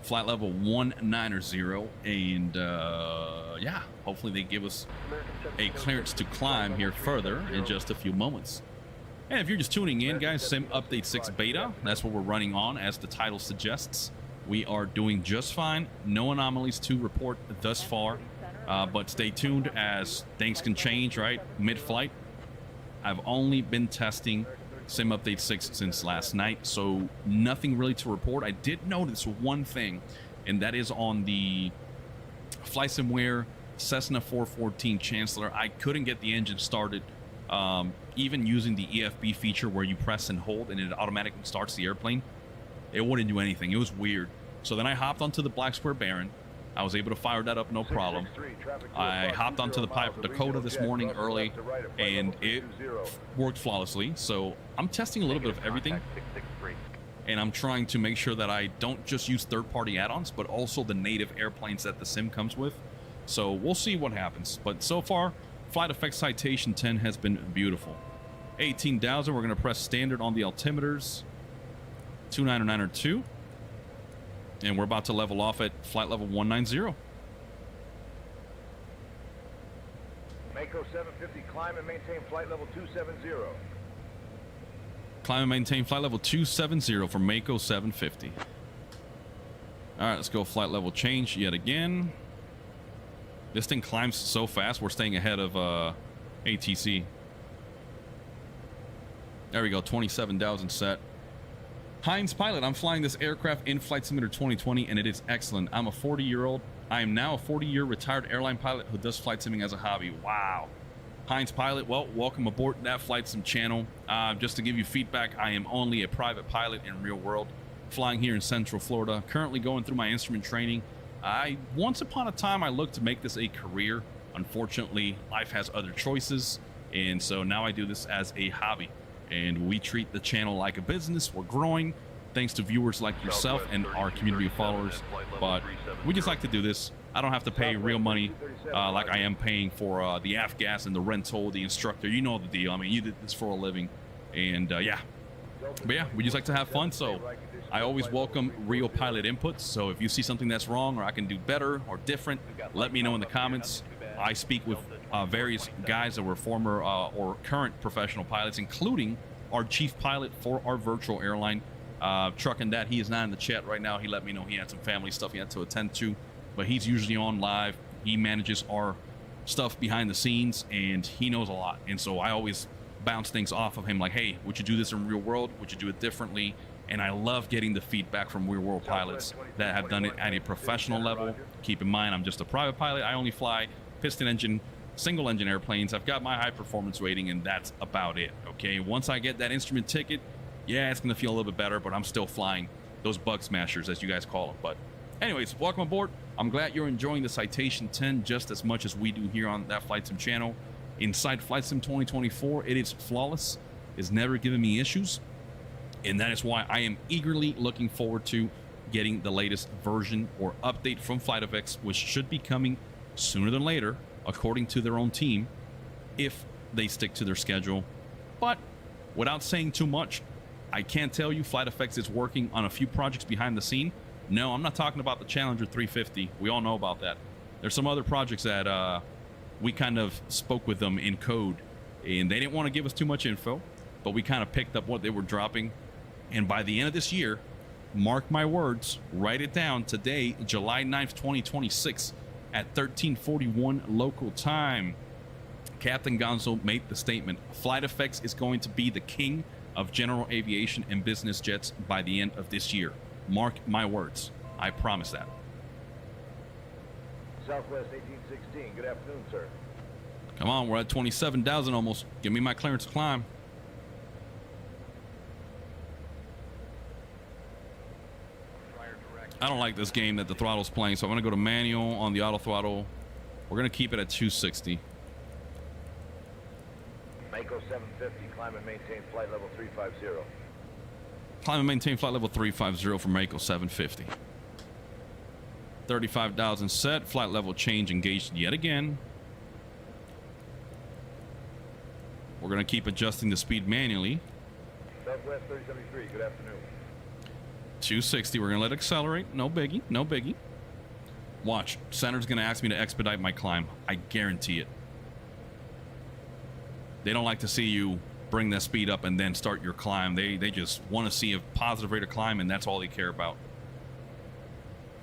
flight level 190, and yeah, hopefully they give us a clearance to climb here further in just a few moments. And if you're just tuning in, guys, Sim Update 6 Beta, that's what we're running on, as the title suggests. We are doing just fine. No anomalies to report thus far, but stay tuned as things can change, right, mid-flight. I've only been testing Sim Update 6 since last night, so nothing really to report. I did notice one thing, and that is on the FlightSimWare Cessna 414 Chancellor. I couldn't get the engine started, even using the EFB feature where you press and hold and it automatically starts the airplane. It wouldn't do anything. It was weird. So then I hopped onto the Black Square Baron. I was able to fire that up, no problem. I hopped onto the Piper Dakota this morning early, and it worked flawlessly. So I'm testing a little bit of everything, and I'm trying to make sure that I don't just use third-party add-ons, but also the native airplanes that the sim comes with. So we'll see what happens. But so far, FlightFX Citation 10 has been beautiful. 18,000, we're going to press standard on the altimeters. 29902. And we're about to level off at flight level 190. Mako 750, climb and maintain flight level 270. Climb and maintain flight level 270 for Mako 750. All right, let's go flight level change yet again. This thing climbs so fast, we're staying ahead of ATC. There we go, 27,000 set. Heinz Pilot, I'm flying this aircraft in Flight Simulator 2020, and it is excellent. I'm a 40-year-old. I am now a 40-year retired airline pilot who does flight simming as a hobby. Wow. Heinz Pilot, well, welcome aboard that Flight Sim channel. Just to give you feedback, I am only a private pilot in real world, flying here in Central Florida, currently going through my instrument training. Once upon a time, I looked to make this a career. Unfortunately, life has other choices, and so now I do this as a hobby. And we treat the channel like a business. We're growing thanks to viewers like yourself and our community of followers. But we just like to do this. I don't have to pay real money like I am paying for the AFGAS and the rental, the instructor. You know the deal. I mean, you did this for a living. And yeah. But yeah, we just like to have fun. So I always welcome real pilot inputs. So if you see something that's wrong or I can do better or different, let me know in the comments. I speak with various guys that were former or current professional pilots, including our chief pilot for our virtual airline, Truck and That. He is not in the chat right now. He let me know he had some family stuff he had to attend to, but he's usually on live. He manages our stuff behind the scenes, and he knows a lot. And so I always bounce things off of him like, hey, would you do this in real world? Would you do it differently? And I love getting the feedback from real world pilots that have done it at a professional level. Keep in mind, I'm just a private pilot. I only fly piston engine, single engine airplanes. I've got my high performance rating, and that's about it. Okay, once I get that instrument ticket, yeah, it's gonna feel a little bit better, but I'm still flying those bug smashers, as you guys call them. But anyways, welcome aboard. I'm glad you're enjoying the Citation 10 just as much as we do here on that Flight Sim channel. Inside Flight Sim 2024, it is flawless. It's never given me issues, and that is why I am eagerly looking forward to getting the latest version or update from FlightFX, which should be coming sooner than later, according to their own team, if they stick to their schedule. But without saying too much, I can tell you FlightFX is working on a few projects behind the scene No, I'm not talking about the Challenger 350. We all know about that. There's some other projects that we kind of spoke with them in code, and they didn't want to give us too much info, but we kind of picked up what they were dropping. And by the end of this year, mark my words, write it down, today, July 9th, 2026, at 1341 local time, Capt.Gonzo made the statement, FlightFX is going to be the king of general aviation and business jets by the end of this year. Mark my words. I promise that. Southwest 1816, good afternoon, sir. Come on, we're at 27,000 almost. Give me my clearance to climb. I don't like this game that the throttle's playing, so I'm going to go to manual on the auto throttle. We're going to keep it at 260. Mako 750, climb and maintain flight level 350. Climb and maintain flight level 350 for Mako 750. 35,000 set. Flight level change engaged yet again. We're going to keep adjusting the speed manually. Southwest 3073, good afternoon. 260. We're going to let it accelerate. No biggie. No biggie. Watch. Center's going to ask me to expedite my climb. I guarantee it. They don't like to see you bring that speed up and then start your climb. They just want to see a positive rate of climb, and that's all they care about.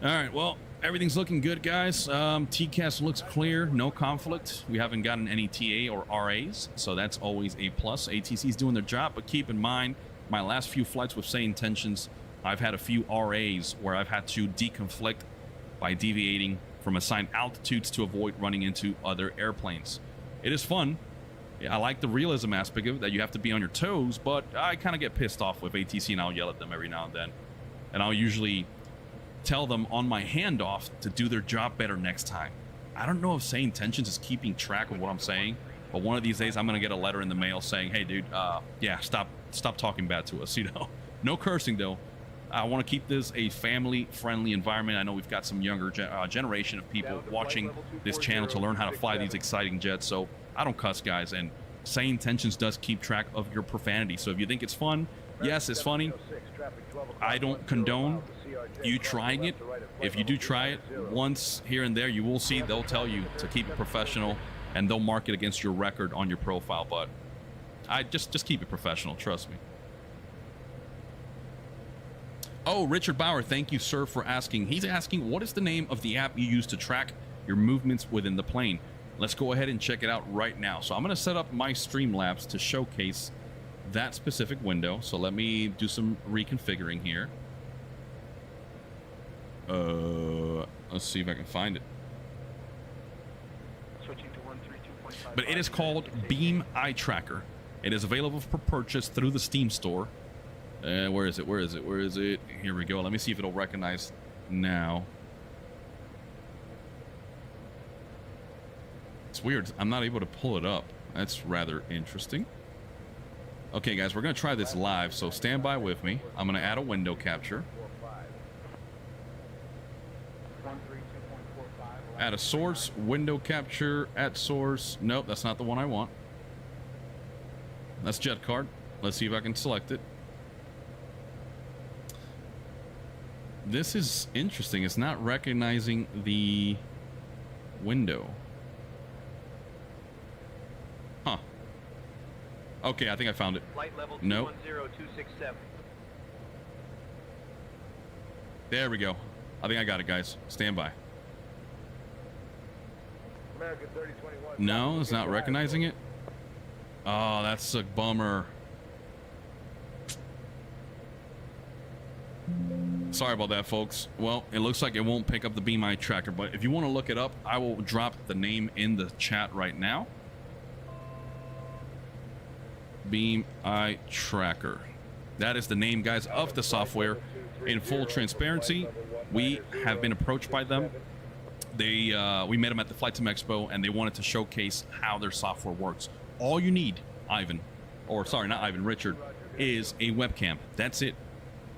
All right, well, everything's looking good, guys. TCAS looks clear, no conflict. We haven't gotten any TA or RAs, so that's always a plus. ATC's doing their job, but keep in mind, my last few flights with SayIntentions, I've had a few RAs where I've had to deconflict by deviating from assigned altitudes to avoid running into other airplanes. It is fun. I like the realism aspect of it, that you have to be on your toes, but I kind of get pissed off with ATC, and I'll yell at them every now and then. And I'll usually tell them on my handoff to do their job better next time. I don't know if SayIntentions is keeping track of what I'm saying, but one of these days I'm going to get a letter in the mail saying, hey, dude, yeah, stop talking bad to us, you know? No cursing, though. I want to keep this a family-friendly environment. I know we've got some younger generation of people watching this channel to learn how to fly these exciting jets, so I don't cuss, guys, and SayIntentions does keep track of your profanity. So if you think it's fun, yes, it's funny. I don't condone you trying it. If you do try it once here and there, you will see they'll tell you to keep it professional, and they'll mark it against your record on your profile. But I just keep it professional, trust me. Oh, Richard Bauer, thank you, sir, for asking. He's asking, what is the name of the app you use to track your movements within the plane? Let's go ahead and check it out right now. So I'm going to set up my Streamlabs to showcase that specific window. So let me do some reconfiguring here. Let's see if I can find it. Switching to 132.5. But it is called Beam Eye Tracker. It is available for purchase through the Steam store. Where is it? Where is it? Where is it? Here we go. Let me see if it'll recognize now. It's weird. I'm not able to pull it up. That's rather interesting. Okay, guys, we're going to try this live, so stand by with me. I'm going to add a window capture. Add a source, window capture, at source. Nope, that's not the one I want. That's jet card. Let's see if I can select it. This is interesting. It's not recognizing the window. Huh. Okay, I think I found it. Flight level Nope. 210267. There we go. I think I got it, guys. Stand by. American 3021. No, it's not recognizing it. Oh, that's a bummer. Sorry about that, folks. Well, it looks like it won't pick up the Beam Eye Tracker, but if you want to look it up, I will drop the name in the chat right now. Beam Eye Tracker. That is the name, guys, of the software. In full transparency, we have been approached by them. We met them at the Flight Sim Expo, and they wanted to showcase how their software works. All you need, Richard, is a webcam. That's it.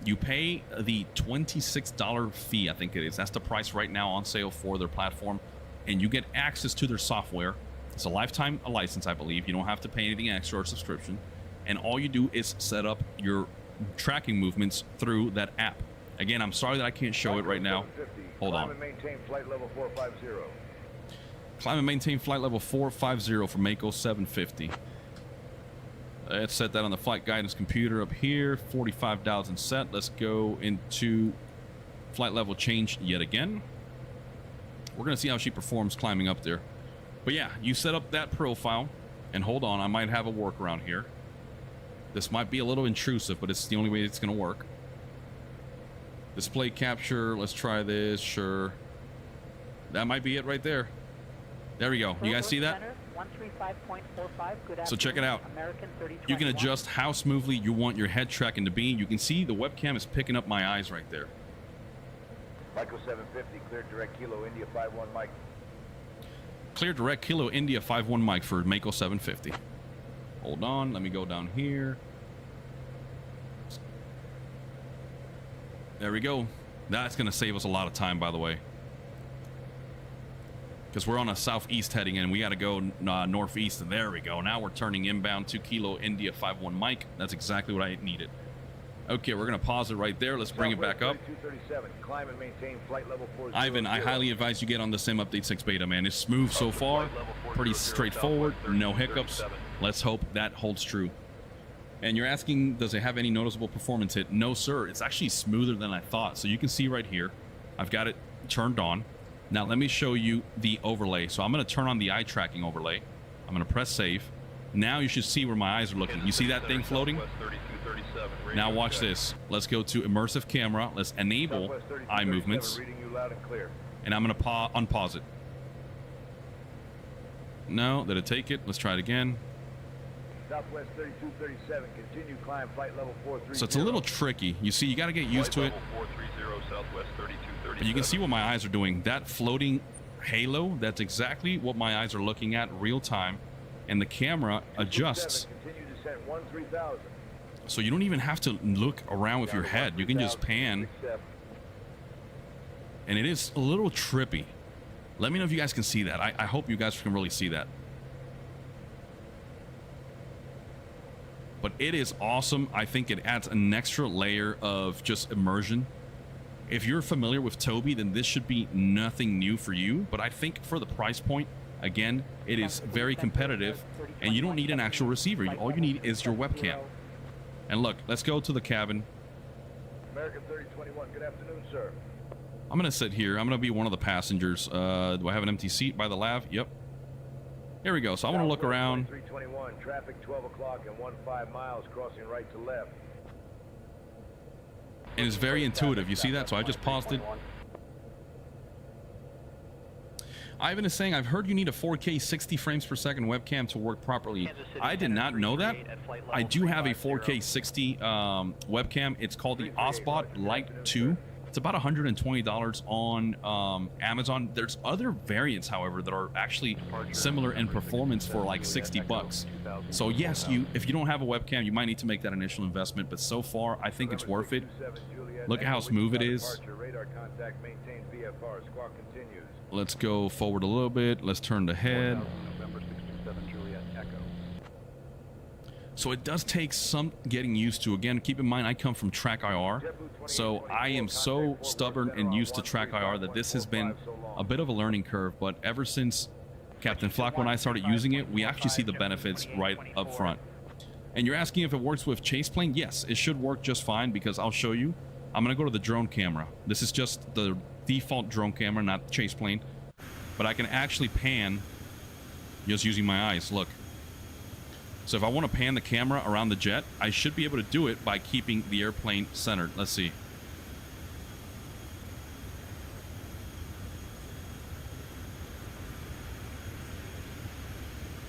You pay the $26 fee, I think it is. That's the price right now on sale for their platform, and you get access to their software. It's a lifetime license, I believe. You don't have to pay anything extra or subscription, and all you do is set up your tracking movements through that app. Again, I'm sorry that I can't show it right now. Hold on. Climb and maintain flight level 450. Climb and maintain flight level 450 for Mako 750. Let's set that on the flight guidance computer up here. 45,000 set. Let's go into flight level change yet again. We're going to see how she performs climbing up there. But yeah, you set up that profile. And hold on, I might have a workaround here. This might be a little intrusive, but it's the only way it's going to work. Display capture. Let's try this. Sure. That might be it right there. There we go. You guys see that? So check it out. You can adjust how smoothly you want your head tracking to be. You can see the webcam is picking up my eyes right there. Micro 750, cleared direct Kilo India 51 Mike. Clear direct Kilo India 51 Mike for Mako 750. Hold on, let me go down here. There we go. That's going to save us a lot of time, by the way. Because we're on a southeast heading and we got to go northeast. There we go. Now we're turning inbound to Kilo India 51 Mike. That's exactly what I needed. Okay, we're going to pause it right there. Let's bring it back up. Climb and maintain flight level 400. Ivan, I highly advise you get on the Sim Update 6 beta, man. It's smooth so far. Pretty straightforward. No hiccups. Let's hope that holds true. And you're asking, does it have any noticeable performance hit? No, sir. It's actually smoother than I thought. So you can see right here, I've got it turned on. Now, let me show you the overlay. So I'm going to turn on the eye tracking overlay. I'm going to press save. Now you should see where my eyes are looking. You see that thing floating? Now watch this. Let's go to immersive camera. Let's enable eye movements. And I'm going to unpause it. No, did it take it? Let's try it again. Southwest 3237, continue climb flight level 430. So it's a little tricky. You see, you got to get used to it. But you can see what my eyes are doing. That floating halo, that's exactly what my eyes are looking at real time. And the camera adjusts. So you don't even have to look around with your head. You can just pan. And it is a little trippy. Let me know if you guys can see that. I hope you guys can really see that. But it is awesome. I think it adds an extra layer of just immersion. If you're familiar with Toby, then this should be nothing new for you. But I think for the price point, again, it is very competitive. And you don't need an actual receiver. All you need is your webcam. And look, let's go to the cabin. American 3021, good afternoon, sir. I'm going to sit here. I'm going to be one of the passengers. Do I have an empty seat by the lav? Yep. Here we go. So I want to look around. 321, traffic 12 o'clock and 15 miles, crossing right to left. And it's very intuitive. You see that? So I just paused it. Ivan is saying, I've heard you need a 4K 60 frames per second webcam to work properly. I did not know that. I do have a 4K 60 webcam. It's called the Osbot Lite 2. It's about $120 on Amazon. There's other variants, however, that are actually similar in performance for like 60 bucks. So yes, if you don't have a webcam, you might need to make that initial investment. But so far, I think it's worth it. Look at how smooth it is. Let's go forward a little bit. Let's turn the head. So it does take some getting used to. Again, keep in mind, I come from Track IR. So I am so stubborn and used to Track IR that this has been a bit of a learning curve. But ever since Captain Flacco and I started using it, we actually see the benefits right up front. And you're asking if it works with chase plane? Yes, it should work just fine because I'll show you. I'm going to go to the drone camera. This is just the default drone camera, not chase plane. But I can actually pan just using my eyes. Look. So if I want to pan the camera around the jet, I should be able to do it by keeping the airplane centered. Let's see.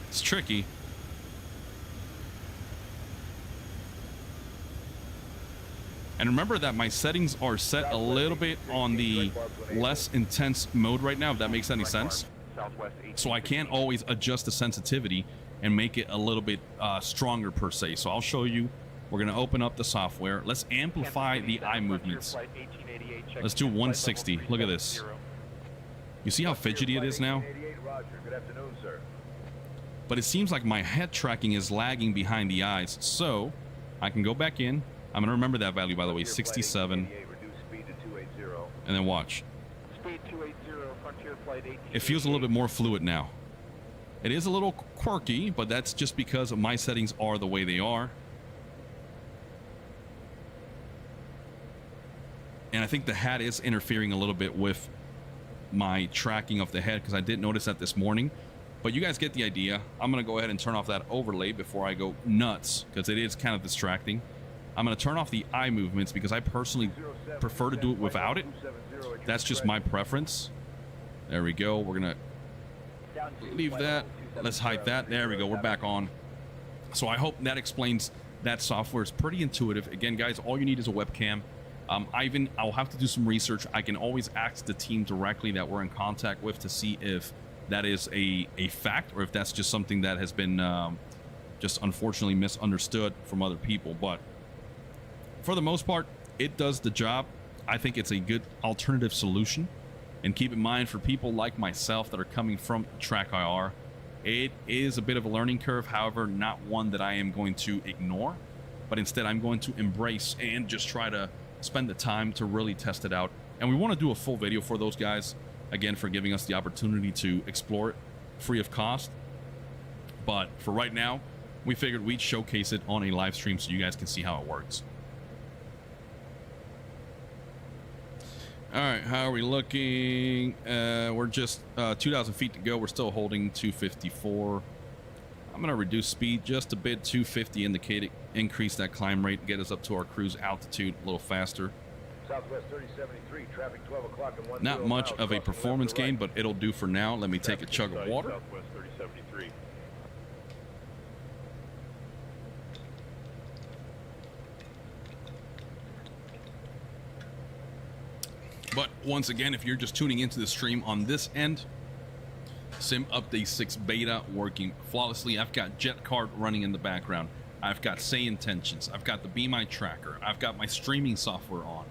It's tricky. And remember that my settings are set a little bit on the less intense mode right now, if that makes any sense. So I can't always adjust the sensitivity and make it a little bit stronger per se. So I'll show you. We're going to open up the software. Let's amplify the eye movements. Let's do 160. Look at this. You see how fidgety it is now? But it seems like my head tracking is lagging behind the eyes. So I can go back in. I'm going to remember that value, by the way, 67. And then watch. Speed 280, Frontier Flight 18. It feels a little bit more fluid now. It is a little quirky, but that's just because my settings are the way they are. And I think the hat is interfering a little bit with my tracking of the head, because I did notice that this morning. But you guys get the idea. I'm going to go ahead and turn off that overlay before I go nuts, because it is kind of distracting. I'm going to turn off the eye movements because I personally prefer to do it without it. That's just my preference. There we go. We're going to leave that. Let's hide that. There we go. We're back on. So I hope that explains that software. Is pretty intuitive. Again, guys, all you need is a webcam. Ivan, I'll have to do some research. I can always ask the team directly that we're in contact with to see if that is a fact, or if that's just something that has been just unfortunately misunderstood from other people. But for the most part, it does the job. I think it's a good alternative solution. And keep in mind, for people like myself that are coming from Track IR, it is a bit of a learning curve. However, not one that I am going to ignore, but instead I'm going to embrace and just try to spend the time to really test it out. And we want to do a full video for those guys, again, for giving us the opportunity to explore it free of cost. But for right now, we figured we'd showcase it on a live stream so you guys can see how it works. All right, how are we looking? We're just 2,000 feet to go. We're still holding 254. I'm going to reduce speed just a bit, 250 indicated, increase that climb rate, get us up to our cruise altitude a little faster. Southwest 3073, traffic 12 o'clock and 1 Not much of a performance gain, but it'll do for now. Let me take a chug of water. Southwest 3073. But once again, if you're just tuning into the stream on this end, Sim Update 6 Beta working flawlessly. I've got Jet Card running in the background. I've got SayIntentions. I've got the Be My Tracker. I've got my streaming software on.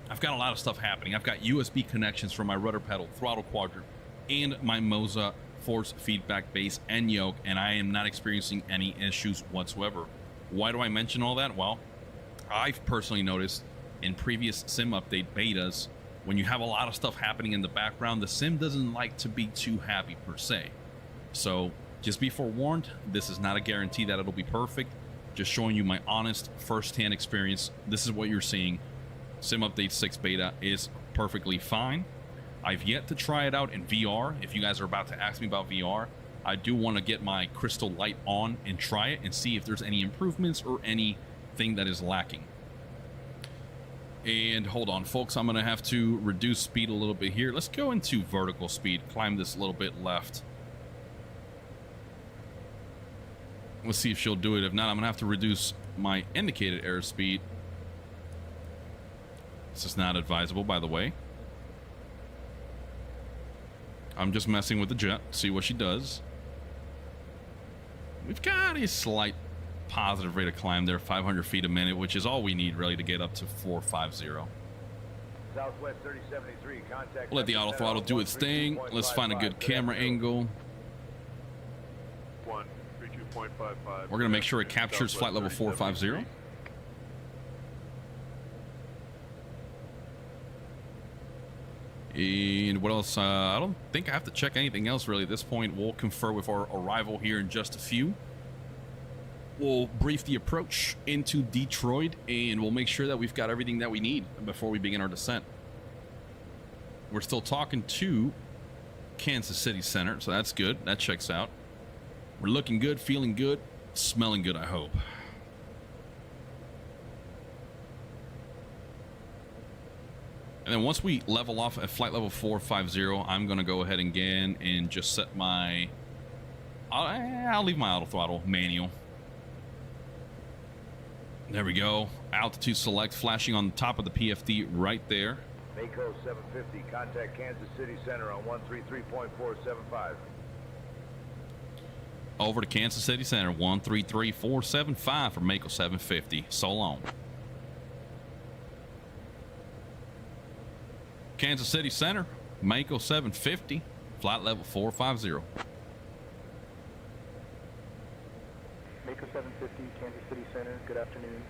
I've got a lot of stuff happening. I've got USB connections for my rudder pedal, throttle quadrant, and my Moza force feedback base and yoke, and I am not experiencing any issues whatsoever. Why do I mention all that? Well, I've personally noticed in previous Sim Update betas, when you have a lot of stuff happening in the background, the sim doesn't like to be too happy per se. So just be forewarned, this is not a guarantee that it'll be perfect. Just showing you my honest first-hand experience. This is what you're seeing. Sim Update 6 Beta is perfectly fine. I've yet to try it out in VR. If you guys are about to ask me about VR, I do want to get my crystal light on and try it and see if there's any improvements or anything that is lacking. And hold on, folks, I'm going to have to reduce speed a little bit here. Let's go into vertical speed, climb this a little bit left. Let's see if she'll do it. If not, I'm going to have to reduce my indicated airspeed. This is not advisable, by the way. I'm just messing with the jet, see what she does. We've got a slight positive rate of climb there, 500 feet a minute, which is all we need really to get up to 450. Southwest 3073, contact. We'll let the auto throttle do its thing. Let's find a good camera angle. 132.55. We're going to make sure it captures flight level 450. And what else? I don't think I have to check anything else really at this point. We'll confer with our arrival here in just a few. We'll brief the approach into Detroit, and we'll make sure that we've got everything that we need before we begin our descent. We're still talking to Kansas City Center, so that's good. That checks out. We're looking good, feeling good, smelling good, I hope. And then once we level off at flight level 450, I'm going to go ahead again and just set my... I'll leave my auto throttle manual. There we go. Altitude select flashing on the top of the PFD right there. Mako 750, contact Kansas City Center on 133.475. Over to Kansas City Center, 133.475 for Mako 750. So long. Kansas City Center, Mako 750, flight level 450. Mako 750, Kansas City Center, good afternoon.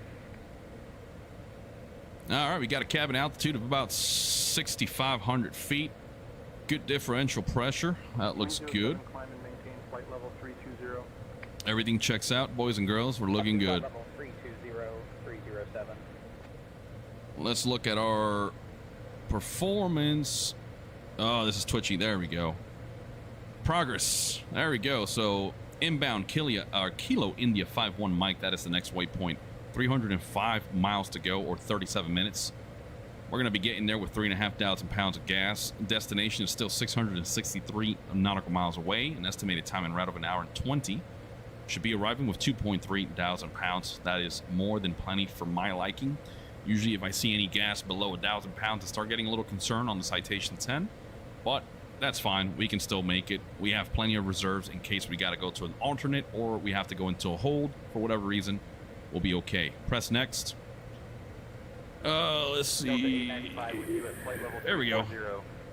All right, we got a cabin altitude of about 6,500 feet. Good differential pressure. That looks good. Climb and maintain flight level 320. Everything checks out, boys and girls. We're looking good. Level 320-307. Let's look at our performance. Oh, this is twitchy. There we go. Progress. There we go. So inbound Kilo India 51 Mike. That is the next waypoint. 305 miles to go, or 37 minutes. We're going to be getting there with 3,500 pounds of gas. Destination is still 663 nautical miles away. An estimated time en route of 1 hour and 20. Should be arriving with 2,300 pounds. That is more than plenty for my liking. Usually if I see any gas below 1,000 pounds, I start getting a little concerned on the Citation 10. But that's fine. We can still make it. We have plenty of reserves in case we got to go to an alternate or we have to go into a hold for whatever reason. We'll be okay. Press next. Let's see. There we go.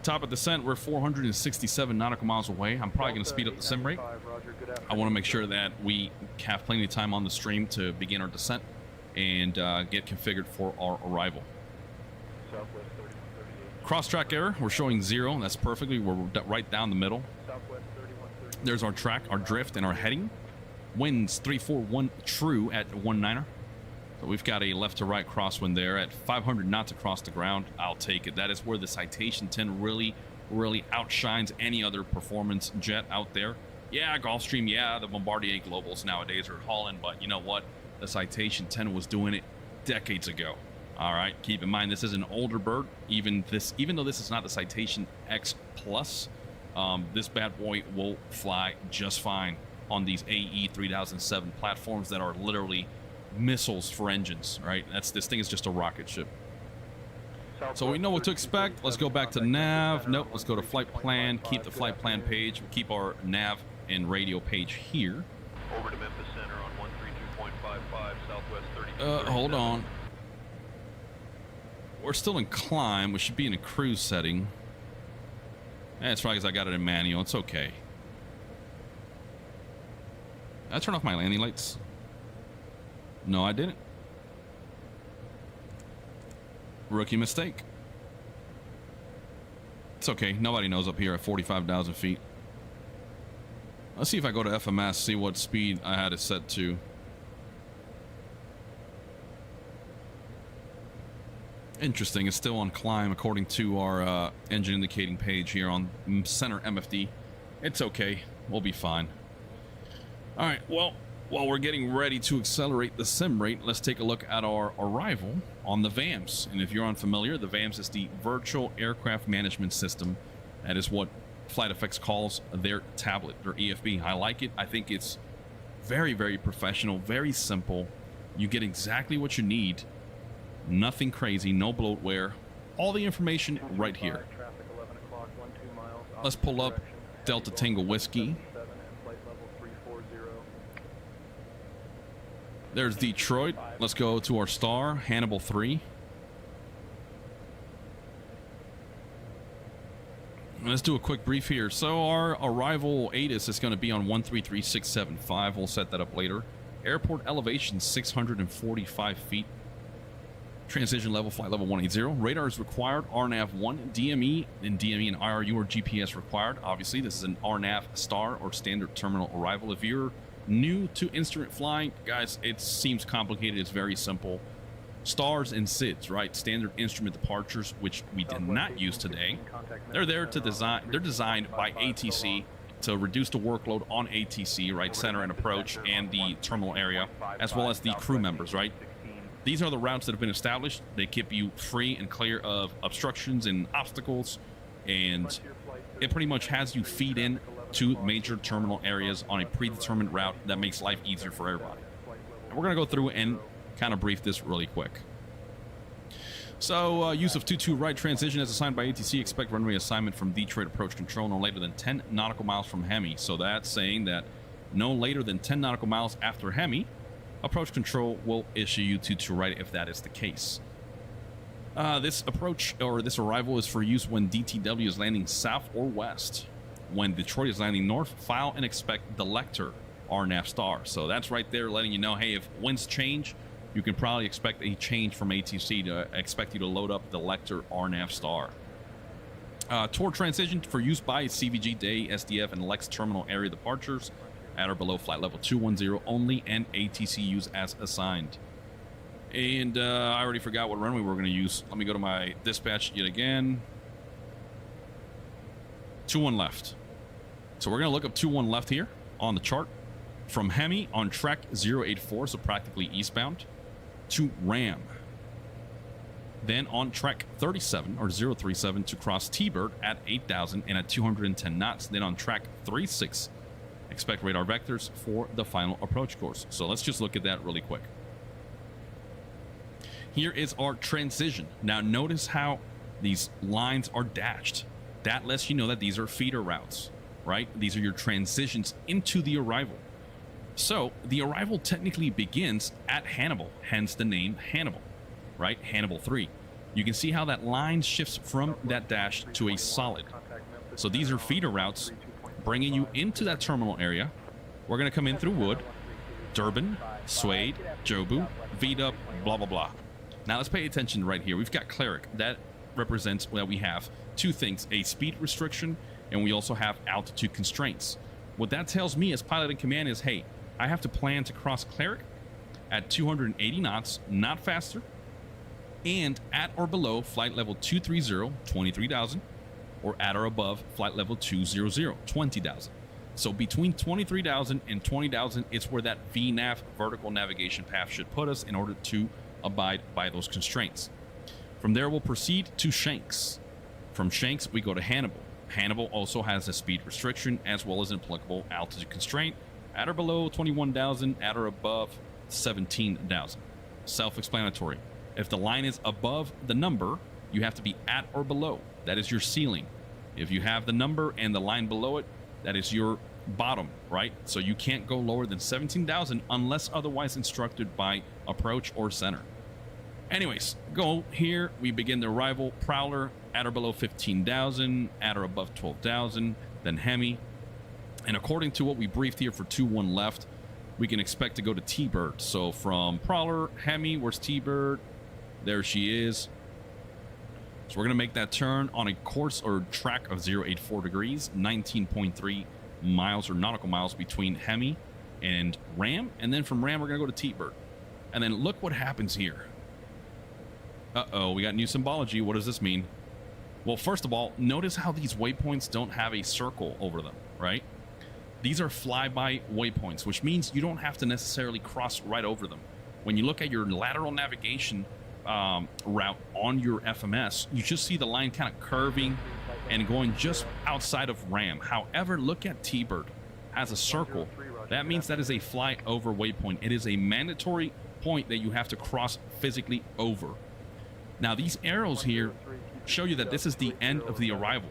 Top of descent, we're 467 nautical miles away. I'm probably going to speed up the sim rate. I want to make sure that we have plenty of time on the stream to begin our descent and get configured for our arrival. Cross-track error, we're showing 0. That's perfectly. We're right down the middle. There's our track, our drift, and our heading. Winds 341 true at 19er. So we've got a left to right crosswind there at 500 knots across the ground. I'll take it. That is where the Citation 10 really outshines any other performance jet out there. Yeah, Gulfstream, yeah, the Bombardier Globals nowadays are hauling, but you know what? The Citation 10 was doing it decades ago. All right, keep in mind this is an older bird. Even though this is not the Citation X Plus, this bad boy will fly just fine on these AE 3007 platforms that are literally missiles for engines, right? This thing is just a rocket ship. So we know what to expect. Let's go back to nav. Nope, let's go to flight plan. Keep the flight plan page. We'll keep our nav and radio page here. Over to Memphis Center on 132.55, Southwest 30. Hold on. We're still in climb. We should be in a cruise setting. It's probably because I got it in manual. It's okay. Did I turn off my landing lights? No, I didn't. Rookie mistake. It's okay. Nobody knows up here at 45,000 feet. Let's see if I go to FMS, see what speed I had it set to. Interesting. It's still on climb according to our engine indicating page here on center MFD. It's okay. We'll be fine. All right, well, while we're getting ready to accelerate the sim rate, let's take a look at our arrival on the VAMS. And if you're unfamiliar, the VAMS is the Virtual Aircraft Management System. That is what FlightFX calls their tablet, their EFB. I like it. I think it's very, very professional, very simple. You get exactly what you need. Nothing crazy, no bloatware. All the information right here. Let's pull up Delta Tango Whiskey. There's Detroit. Let's go to our star, Hannibal 3. Let's do a quick brief here. So our arrival ATIS is going to be on 133675. We'll set that up later. Airport elevation 645 feet. Transition level, flight level 180. Radar is required. RNAV 1, DME, and IRU or GPS required. Obviously, this is an RNAV star or standard terminal arrival. If you're new to instrument flying, guys, it seems complicated. It's very simple. Stars and SIDs, right? Standard instrument departures, which we did not use today. They're there to design. They're designed by ATC to reduce the workload on ATC, right? Center and approach and the terminal area, as well as the crew members, right? These are the routes that have been established. They keep you free and clear of obstructions and obstacles, and it pretty much has you feed in to major terminal areas on a predetermined route that makes life easier for everybody. And we're going to go through and kind of brief this really quick. So, use of 2-2 right transition as assigned by ATC. Expect runway assignment from Detroit approach control no later than 10 nautical miles from Hemi. So that's saying that no later than 10 nautical miles after Hemi, approach control will issue you 2-2 right if that is the case. This approach or this arrival is for use when DTW is landing south or west. When Detroit is landing north, file and expect the Lecter RNAV star. So that's right there letting you know, hey, if winds change, you can probably expect a change from ATC to expect you to load up the Lecter RNAV Star. Tour transition for use by CVG Day, SDF, and Lex terminal area departures at or below flight level 210 only, and ATC use as assigned. And I already forgot what runway we're going to use. Let me go to my dispatch yet again. 21 left. So we're going to look up 21 left here on the chart. From Hemi on track 084, so practically eastbound, to Ram. Then on track 37 or 037 to cross T-Bird at 8,000 and at 210 knots. Then on track 36, expect radar vectors for the final approach course. So let's just look at that really quick. Here is our transition. Now notice how these lines are dashed. That lets you know that these are feeder routes, right? These are your transitions into the arrival. So the arrival technically begins at Hannibal, hence the name Hannibal, right? Hannibal 3. You can see how that line shifts from that dash to a solid. So these are feeder routes bringing you into that terminal area. We're going to come in through Wood, Durban, Suede, Jobu, VDUP, blah, blah, blah. Now let's pay attention right here. We've got Cleric. That represents that we have two things, a speed restriction, and we also have altitude constraints. What that tells me as pilot in command is, hey, I have to plan to cross Cleric at 280 knots, not faster, and at or below flight level 230, 23,000, or at or above flight level 200, 20,000. So between 23,000 and 20,000 is where that VNAV, vertical navigation path, should put us in order to abide by those constraints. From there, we'll proceed to Shanks. From Shanks, we go to Hannibal. Hannibal also has a speed restriction as well as an applicable altitude constraint, at or below 21,000, at or above 17,000. Self-explanatory. If the line is above the number, you have to be at or below. That is your ceiling. If you have the number and the line below it, that is your bottom, right? So you can't go lower than 17,000 unless otherwise instructed by approach or center. Anyways, go here. We begin the arrival. Prowler, at or below 15,000, at or above 12,000, then Hemi. And according to what we briefed here for 2-1 left, we can expect to go to T-Bird. So from Prowler, Hemi, where's T-Bird? There she is. So we're going to make that turn on a course or track of 084 degrees, 19.3 miles or nautical miles between Hemi and Ram. And then from Ram, we're going to go to T-Bird. And then look what happens here. Uh-oh, we got new symbology. What does this mean? Well, first of all, notice how these waypoints don't have a circle over them, right? These are flyby waypoints, which means you don't have to necessarily cross right over them. When you look at your lateral navigation route on your FMS, you just see the line kind of curving and going just outside of Ram. However, look at T-Bird has a circle. That means that is a fly over waypoint. It is a mandatory point that you have to cross physically over. Now, these arrows here show you that this is the end of the arrival.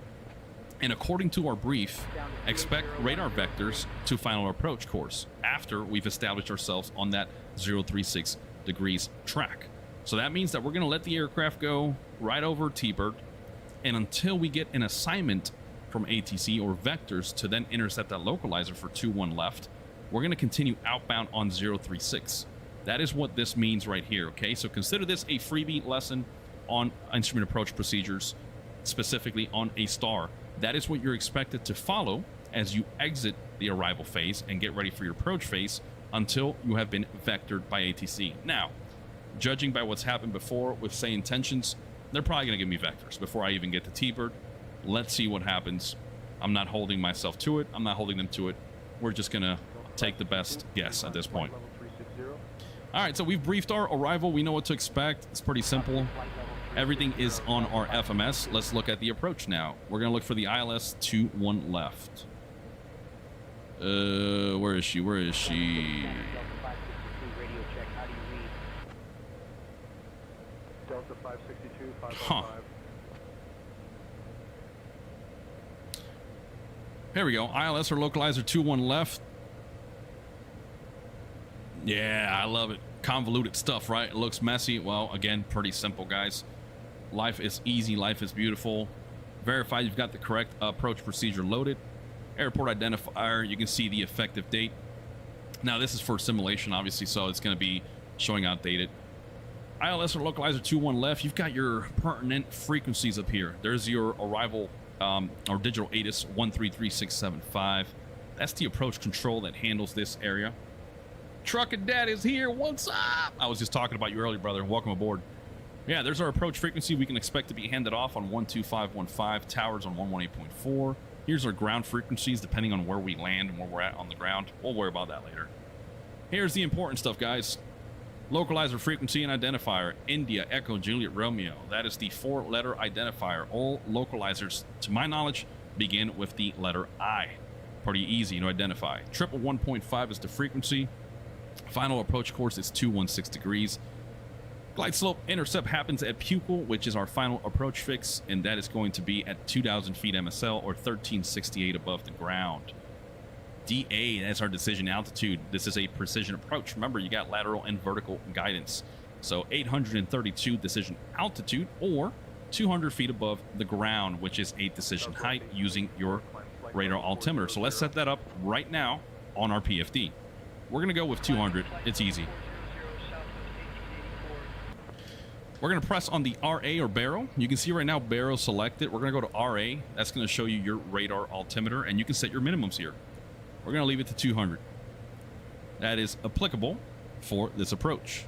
And according to our brief, expect radar vectors to final approach course after we've established ourselves on that 036 degrees track. So that means that we're going to let the aircraft go right over T-Bird, and until we get an assignment from ATC or vectors to then intercept that localizer for 2-1 left, we're going to continue outbound on 036. That is what this means right here, okay? So consider this a freebie lesson on instrument approach procedures, specifically on a star. That is what you're expected to follow as you exit the arrival phase and get ready for your approach phase until you have been vectored by ATC. Now, judging by what's happened before with SayIntentions, they're probably going to give me vectors before I even get to T-Bird. Let's see what happens. I'm not holding myself to it. I'm not holding them to it. We're just going to take the best guess at this point. All right, so we've briefed our arrival. We know what to expect. It's pretty simple. Everything is on our FMS. Let's look at the approach now. We're going to look for the ILS 2-1 left. Where is she? Where is she? Delta 562, 555. Huh. Here we go. ILS or localizer 2-1 left. Yeah, I love it. Convoluted stuff, right? It looks messy. Well, again, pretty simple, guys. Life is easy. Life is beautiful. Verify you've got the correct approach procedure loaded. Airport identifier. You can see the effective date. Now, this is for simulation, obviously, so it's going to be showing outdated. ILS or localizer 21 left, you've got your pertinent frequencies up here. There's your arrival or digital ATIS 133675. That's the approach control that handles this area. Truckin' Dad is here. What's up? I was just talking about you earlier, brother. Welcome aboard. Yeah, there's our approach frequency. We can expect to be handed off on 12515, towers on 118.4. Here's our ground frequencies depending on where we land and where we're at on the ground. We'll worry about that later. Here's the important stuff, guys. Localizer frequency and identifier, India, Echo, Juliet, Romeo. That is the 4-letter identifier. All localizers, to my knowledge, begin with the letter I. Pretty easy to identify. 111.5 is the frequency. Final approach course is 216 degrees. Glide slope intercept happens at Pupil, which is our final approach fix, and that is going to be at 2,000 feet MSL or 1368 above the ground. DA, that's our decision altitude. This is a precision approach. Remember, you got lateral and vertical guidance. So 832 decision altitude or 200 feet above the ground, which is a decision height using your radar altimeter. So let's set that up right now on our PFD. We're going to go with 200. It's easy. We're going to press on the RA or barrel. You can see right now barrel selected. We're going to go to RA. That's going to show you your radar altimeter, and you can set your minimums here. We're going to leave it to 200. That is applicable for this approach.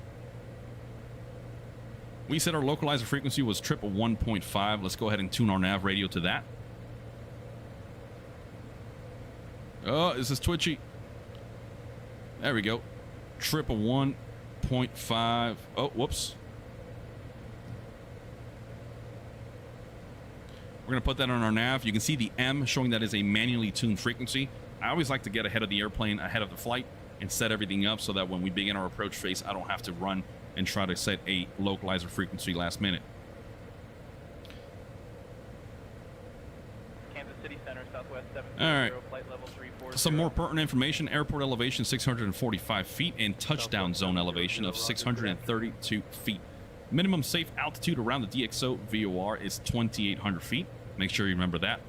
We said our localizer frequency was 111.5. Let's go ahead and tune our nav radio to that. Oh, this is twitchy. There we go. 111.5. Oh, whoops. We're going to put that on our nav. You can see the M showing that is a manually tuned frequency. I always like to get ahead of the airplane, ahead of the flight, and set everything up so that when we begin our approach phase, I don't have to run and try to set a localizer frequency last minute. Kansas City Center, Southwest 730, all right. flight level 340. Some more pertinent information. Airport elevation 645 feet and touchdown zone elevation of 632 feet. Minimum safe altitude around the DXO VOR is 2,800 feet. Make sure you remember that.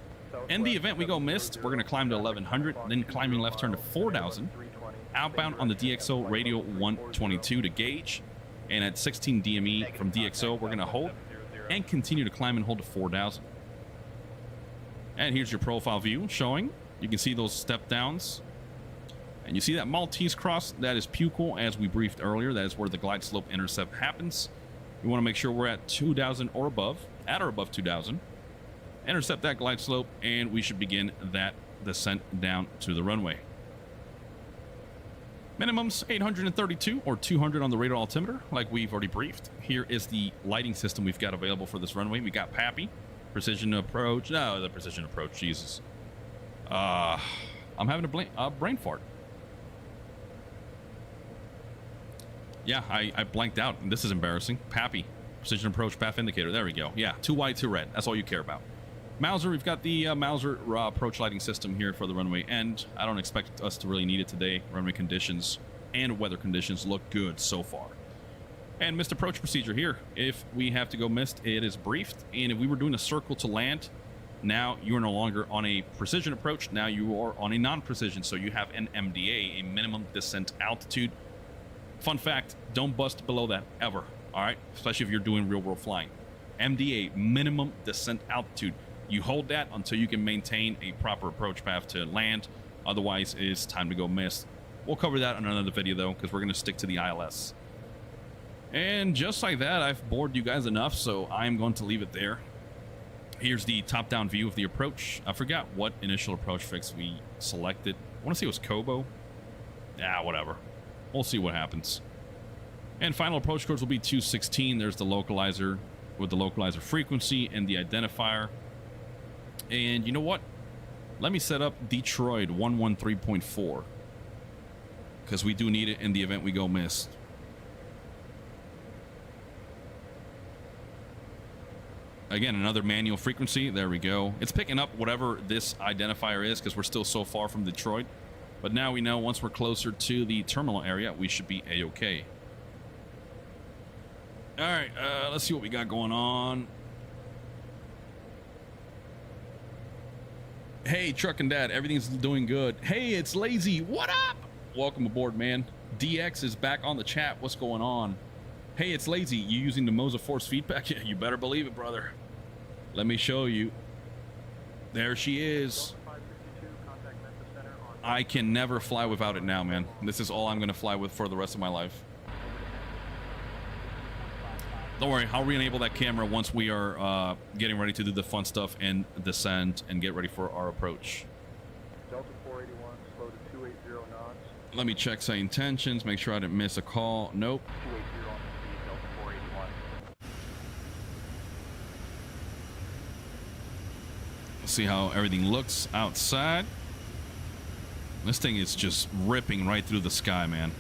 In the event we go missed, we're going to climb to 1100, then climbing left turn to 4000. Outbound on the DXO radio 122 to gauge. And at 16 DME from DXO, we're going to hold and continue to climb and hold to 4000. And here's your profile view showing. You can see those step downs. And you see that Maltese cross, that is Pupil, as we briefed earlier. That is where the glide slope intercept happens. We want to make sure we're at 2000 or above, at or above 2000. Intercept that glide slope, and we should begin that descent down to the runway. Minimums 832 or 200 on the radar altimeter, like we've already briefed. Here is the lighting system we've got available for this runway. We got PAPI, precision approach. No, the precision approach, Jesus. I'm having a brain fart. Yeah, I blanked out. This is embarrassing. PAPI, precision approach path indicator. There we go. Yeah, 2 white, 2 red. That's all you care about. Mauser, we've got the Mauser approach lighting system here for the runway end. I don't expect us to really need it today. Runway conditions and weather conditions look good so far. And missed approach procedure here. If we have to go missed, it is briefed. And if we were doing a circle to land, now you are no longer on a precision approach. Now you are on a non-precision. So you have an MDA, a minimum descent altitude. Fun fact, don't bust below that ever. All right, especially if you're doing real world flying. MDA, minimum descent altitude. You hold that until you can maintain a proper approach path to land. Otherwise, it's time to go miss. We'll cover that in another video, though, because we're going to stick to the ILS. And just like that, I've bored you guys enough, so I'm going to leave it there. Here's the top-down view of the approach. I forgot what initial approach fix we selected. I want to say it was Kobo. Yeah, whatever. We'll see what happens. And final approach course will be 216. There's the localizer with the localizer frequency and the identifier. And you know what? Let me set up Detroit 113.4 because we do need it in the event we go missed. Again, another manual frequency. There we go. It's picking up whatever this identifier is because we're still so far from Detroit. But now we know once we're closer to the terminal area, we should be A-okay. All right, let's see what we got going on. Hey, Truckin' Dad, everything's doing good. Hey, it's Lazy. What up? Welcome aboard, man. DX is back on the chat. What's going on? Hey, it's Lazy. You using the Moza Force feedback? Yeah, you better believe it, brother. Let me show you. There she is. I can never fly without it now, man. This is all I'm going to fly with for the rest of my life. Don't worry, I'll re-enable that camera once we are getting ready to do the fun stuff and descend and get ready for our approach. Delta 481, slow to 280 knots. Let me check SayIntentions, make sure I didn't miss a call. Nope. 280 on the speed, Delta 481. See how everything looks outside. This thing is just ripping right through the sky, man.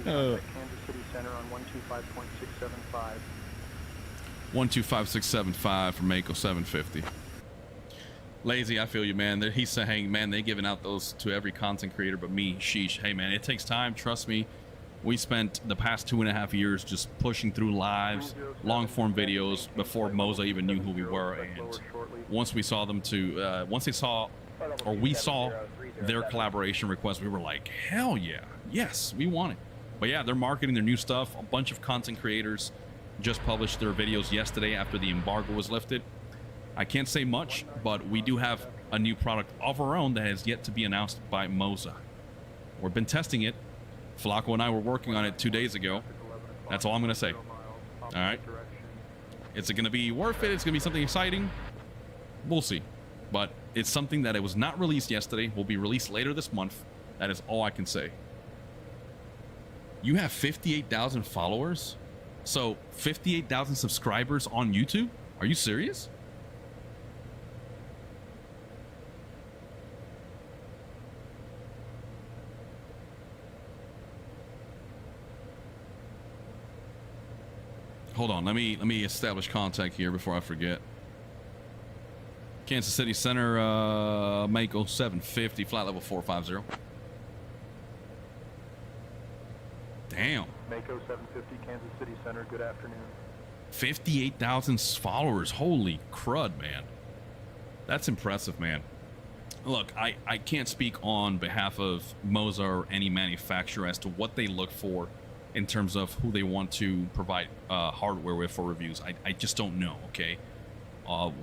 Kansas City Center on 125.675. 125675 for Mako 750. Lazy, I feel you, man. He's saying, man, they giving out those to every content creator but me. Sheesh. Hey, man, it takes time. Trust me. We spent the past 2.5 years just pushing through lives, long-form videos before Moza even knew who we were. And once we saw them to, once they saw, or we saw their collaboration request, we were like, hell yeah, yes, we want it. But yeah, they're marketing their new stuff. A bunch of content creators just published their videos yesterday after the embargo was lifted. I can't say much, but we do have a new product of our own that has yet to be announced by Moza. We've been testing it. Flacco and I were working on it 2 days ago. That's all I'm going to say. All right. Is it going to be worth it? It's going to be something exciting? We'll see. But it's something that it was not released yesterday. Will be released later this month. That is all I can say. You have 58,000 followers? So 58,000 subscribers on YouTube? Are you serious? Hold on, let me establish contact here before I forget. Kansas City Center, Mako 750, flight level 450. Damn. Mako 750, Kansas City Center, good afternoon. 58,000 followers. Holy crud, man. That's impressive, man. Look, I can't speak on behalf of Moza or any manufacturer as to what they look for in terms of who they want to provide hardware with for reviews. I just don't know, okay?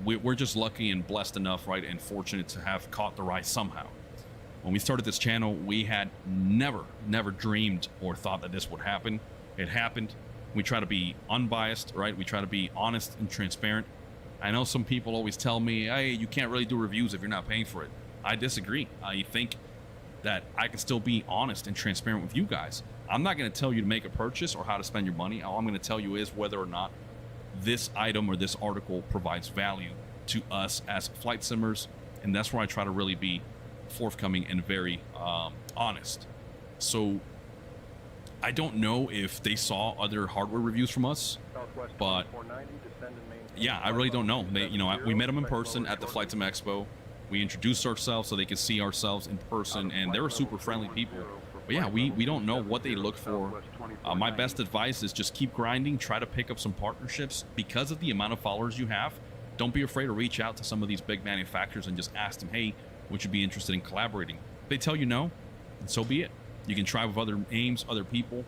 We're just lucky and blessed enough, right, and fortunate to have caught the rise somehow. When we started this channel, we had never dreamed or thought that this would happen. It happened. We try to be unbiased, right? We try to be honest and transparent. I know some people always tell me, hey, you can't really do reviews if you're not paying for it. I disagree. I think that I can still be honest and transparent with you guys. I'm not going to tell you to make a purchase or how to spend your money. All I'm going to tell you is whether or not this item or this article provides value to us as flight simmers, and that's where I try to really be forthcoming and very honest. So I don't know if they saw other hardware reviews from us, but yeah, I really don't know. They, you know, we met them in person at the Flight Sim Expo. We introduced ourselves so they could see ourselves in person, and they were super friendly people. But yeah, we don't know what they look for. My best advice is just keep grinding, try to pick up some partnerships. Because of the amount of followers you have, don't be afraid to reach out to some of these big manufacturers and just ask them, hey, would you be interested in collaborating? If they tell you no, and so be it. You can try with other aims, other people.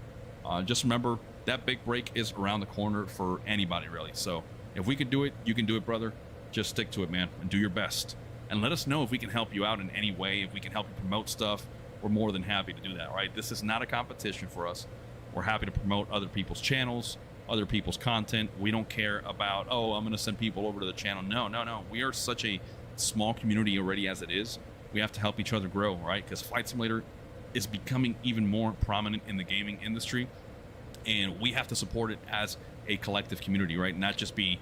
Just remember, that big break is around the corner for anybody, really. So if we can do it, you can do it, brother. Just stick to it, man, and do your best. And let us know if we can help you out in any way, if we can help you promote stuff. We're more than happy to do that, right? This is not a competition for us. We're happy to promote other people's channels, other people's content. We don't care about, oh, I'm going to send people over to the channel. No. We are such a small community already as it is. We have to help each other grow, right? Because Flight Simulator is becoming even more prominent in the gaming industry, and we have to support it as a collective community, right? Not just be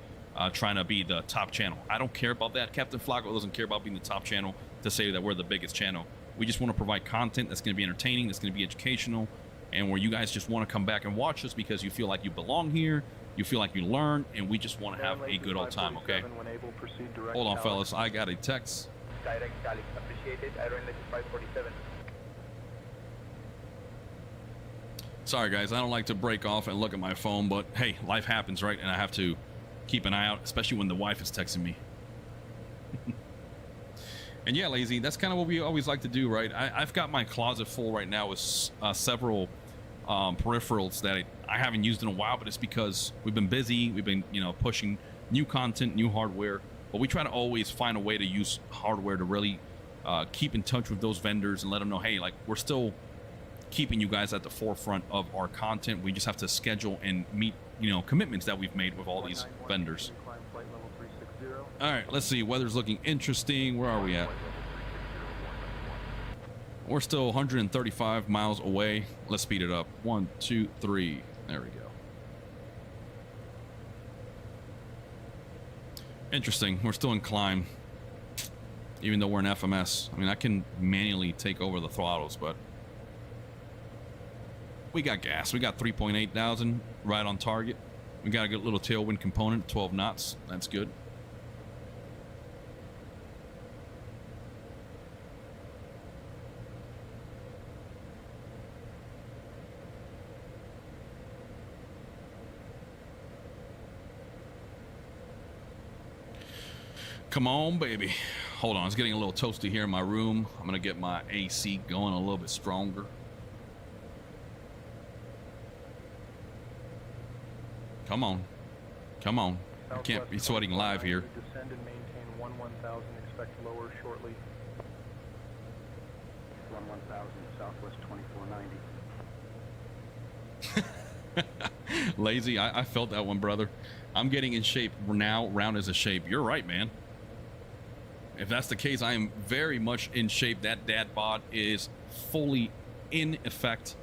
trying to be the top channel. I don't care about that. Captain Flacco doesn't care about being the top channel to say that we're the biggest channel. We just want to provide content that's going to be entertaining, that's going to be educational, and where you guys just want to come back and watch us because you feel like you belong here, you feel like you learn, and we just want to have a good old time, okay? Hold on, fellas. I got a text. Direct Alex, appreciated. Iron Lake 547. Sorry, guys. I don't like to break off and look at my phone, but hey, life happens, right? And I have to keep an eye out, especially when the wife is texting me. And yeah, Lazy, that's kind of what we always like to do, right? I've got my closet full right now with several peripherals that I haven't used in a while, but it's because we've been busy. We've been, you know, pushing new content, new hardware, but we try to always find a way to use hardware to really keep in touch with those vendors and let them know, hey, like, we're still keeping you guys at the forefront of our content. We just have to schedule and meet, you know, commitments that we've made with all these vendors. All right, let's see. Weather's looking interesting. Where are we at? We're still 135 miles away. Let's speed it up. 1, 2, 3. There we go. Interesting. We're still in climb, even though we're in FMS. I mean, I can manually take over the throttles, but we got gas. We got 3.8 thousand right on target. We got a good little tailwind component, 12 knots. That's good. Come on, baby. Hold on, it's getting a little toasty here in my room. I'm gonna get my AC going a little bit stronger. Come on. Come on. I can't be sweating live here. Descend and maintain 11,000. Expect lower shortly. 11,000, Southwest 2490. Lazy, I felt that one, brother. I'm getting in shape now. Round is a shape. You're right, man. If that's the case, I am very much in shape. That dad bod is fully in effect,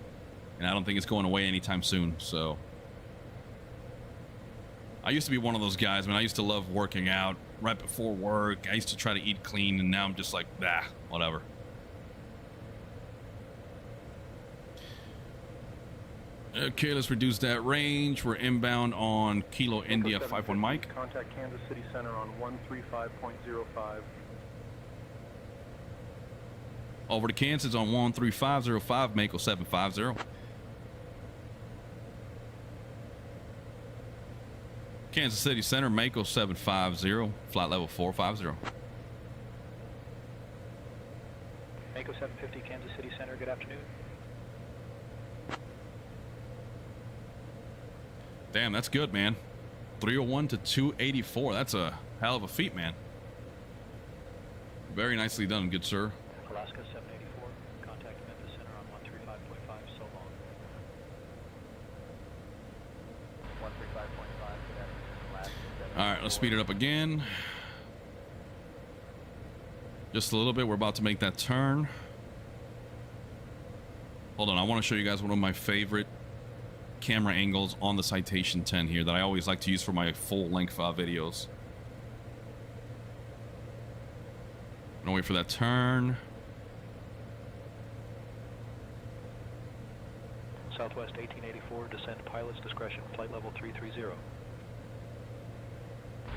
and I don't think it's going away anytime soon. So I used to be one of those guys, man. I used to love working out right before work. I used to try to eat clean, and now I'm just like, whatever. Okay, let's reduce that range. We're inbound on Kilo India 51 Mike. Contact Kansas City Center on 135.05. Over to Kansas on 13505, Mako 750. Kansas City Center, Mako 750, flight level 450. Mako 750, Kansas City Center, good afternoon. Damn, that's good, man. 301 to 284. That's a hell of a feat, man. Very nicely done, good sir. Alaska 784, contact Memphis Center on 135.5, so long. 135.5. All right, let's speed it up again. Just a little bit. We're about to make that turn. Hold on, I want to show you guys one of my favorite camera angles on the Citation 10 here that I always like to use for my full-length videos. I'm gonna wait for that turn. Southwest 1884, descend pilot's discretion, flight level 330.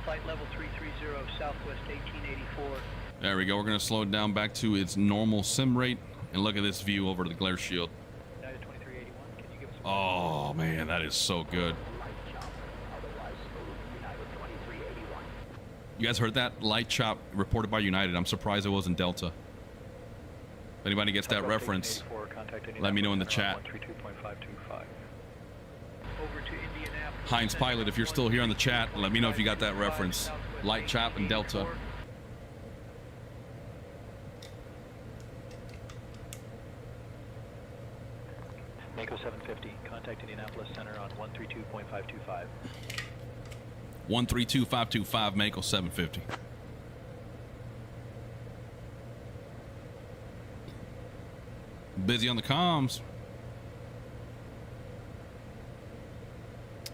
Flight level 330, Southwest 1884. There we go. We're gonna slow it down back to its normal sim rate, and look at this view over the glare shield. United 2381, can you give us a... Oh man, that is so good. You guys heard that? Light chop reported by United. I'm surprised it wasn't Delta. If anybody gets that reference, let me know in the chat. Heinz Pilot, if you're still here on the chat, let me know if you got that reference. Light chop and Delta. Mako 750, contact Indianapolis Center on 132.525. 132.525, Mako 750. Busy on the comms.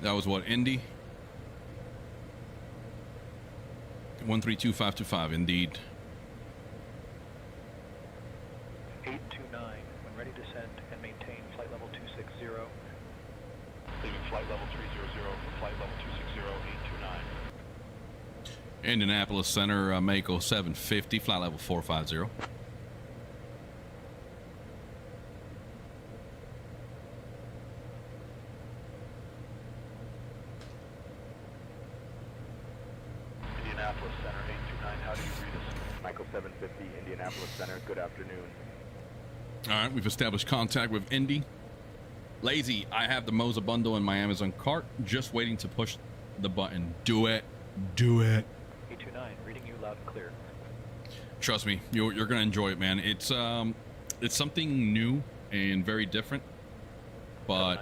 That was what, Indy? 132.525, indeed. 829, when ready to descend and maintain flight level 260. Leaving flight level 300 for flight level Indianapolis Center, Mako 750, flight level 450. Indianapolis Center, 829, how do you read us? Michael 750, Indianapolis Center, good afternoon. All right, we've established contact with Indy. Lazy, I have the Moza bundle in my Amazon cart, just waiting to push the button. Do it. Do it. 829, reading you loud and clear. Trust me, you're gonna enjoy it, man. It's something new and very different, but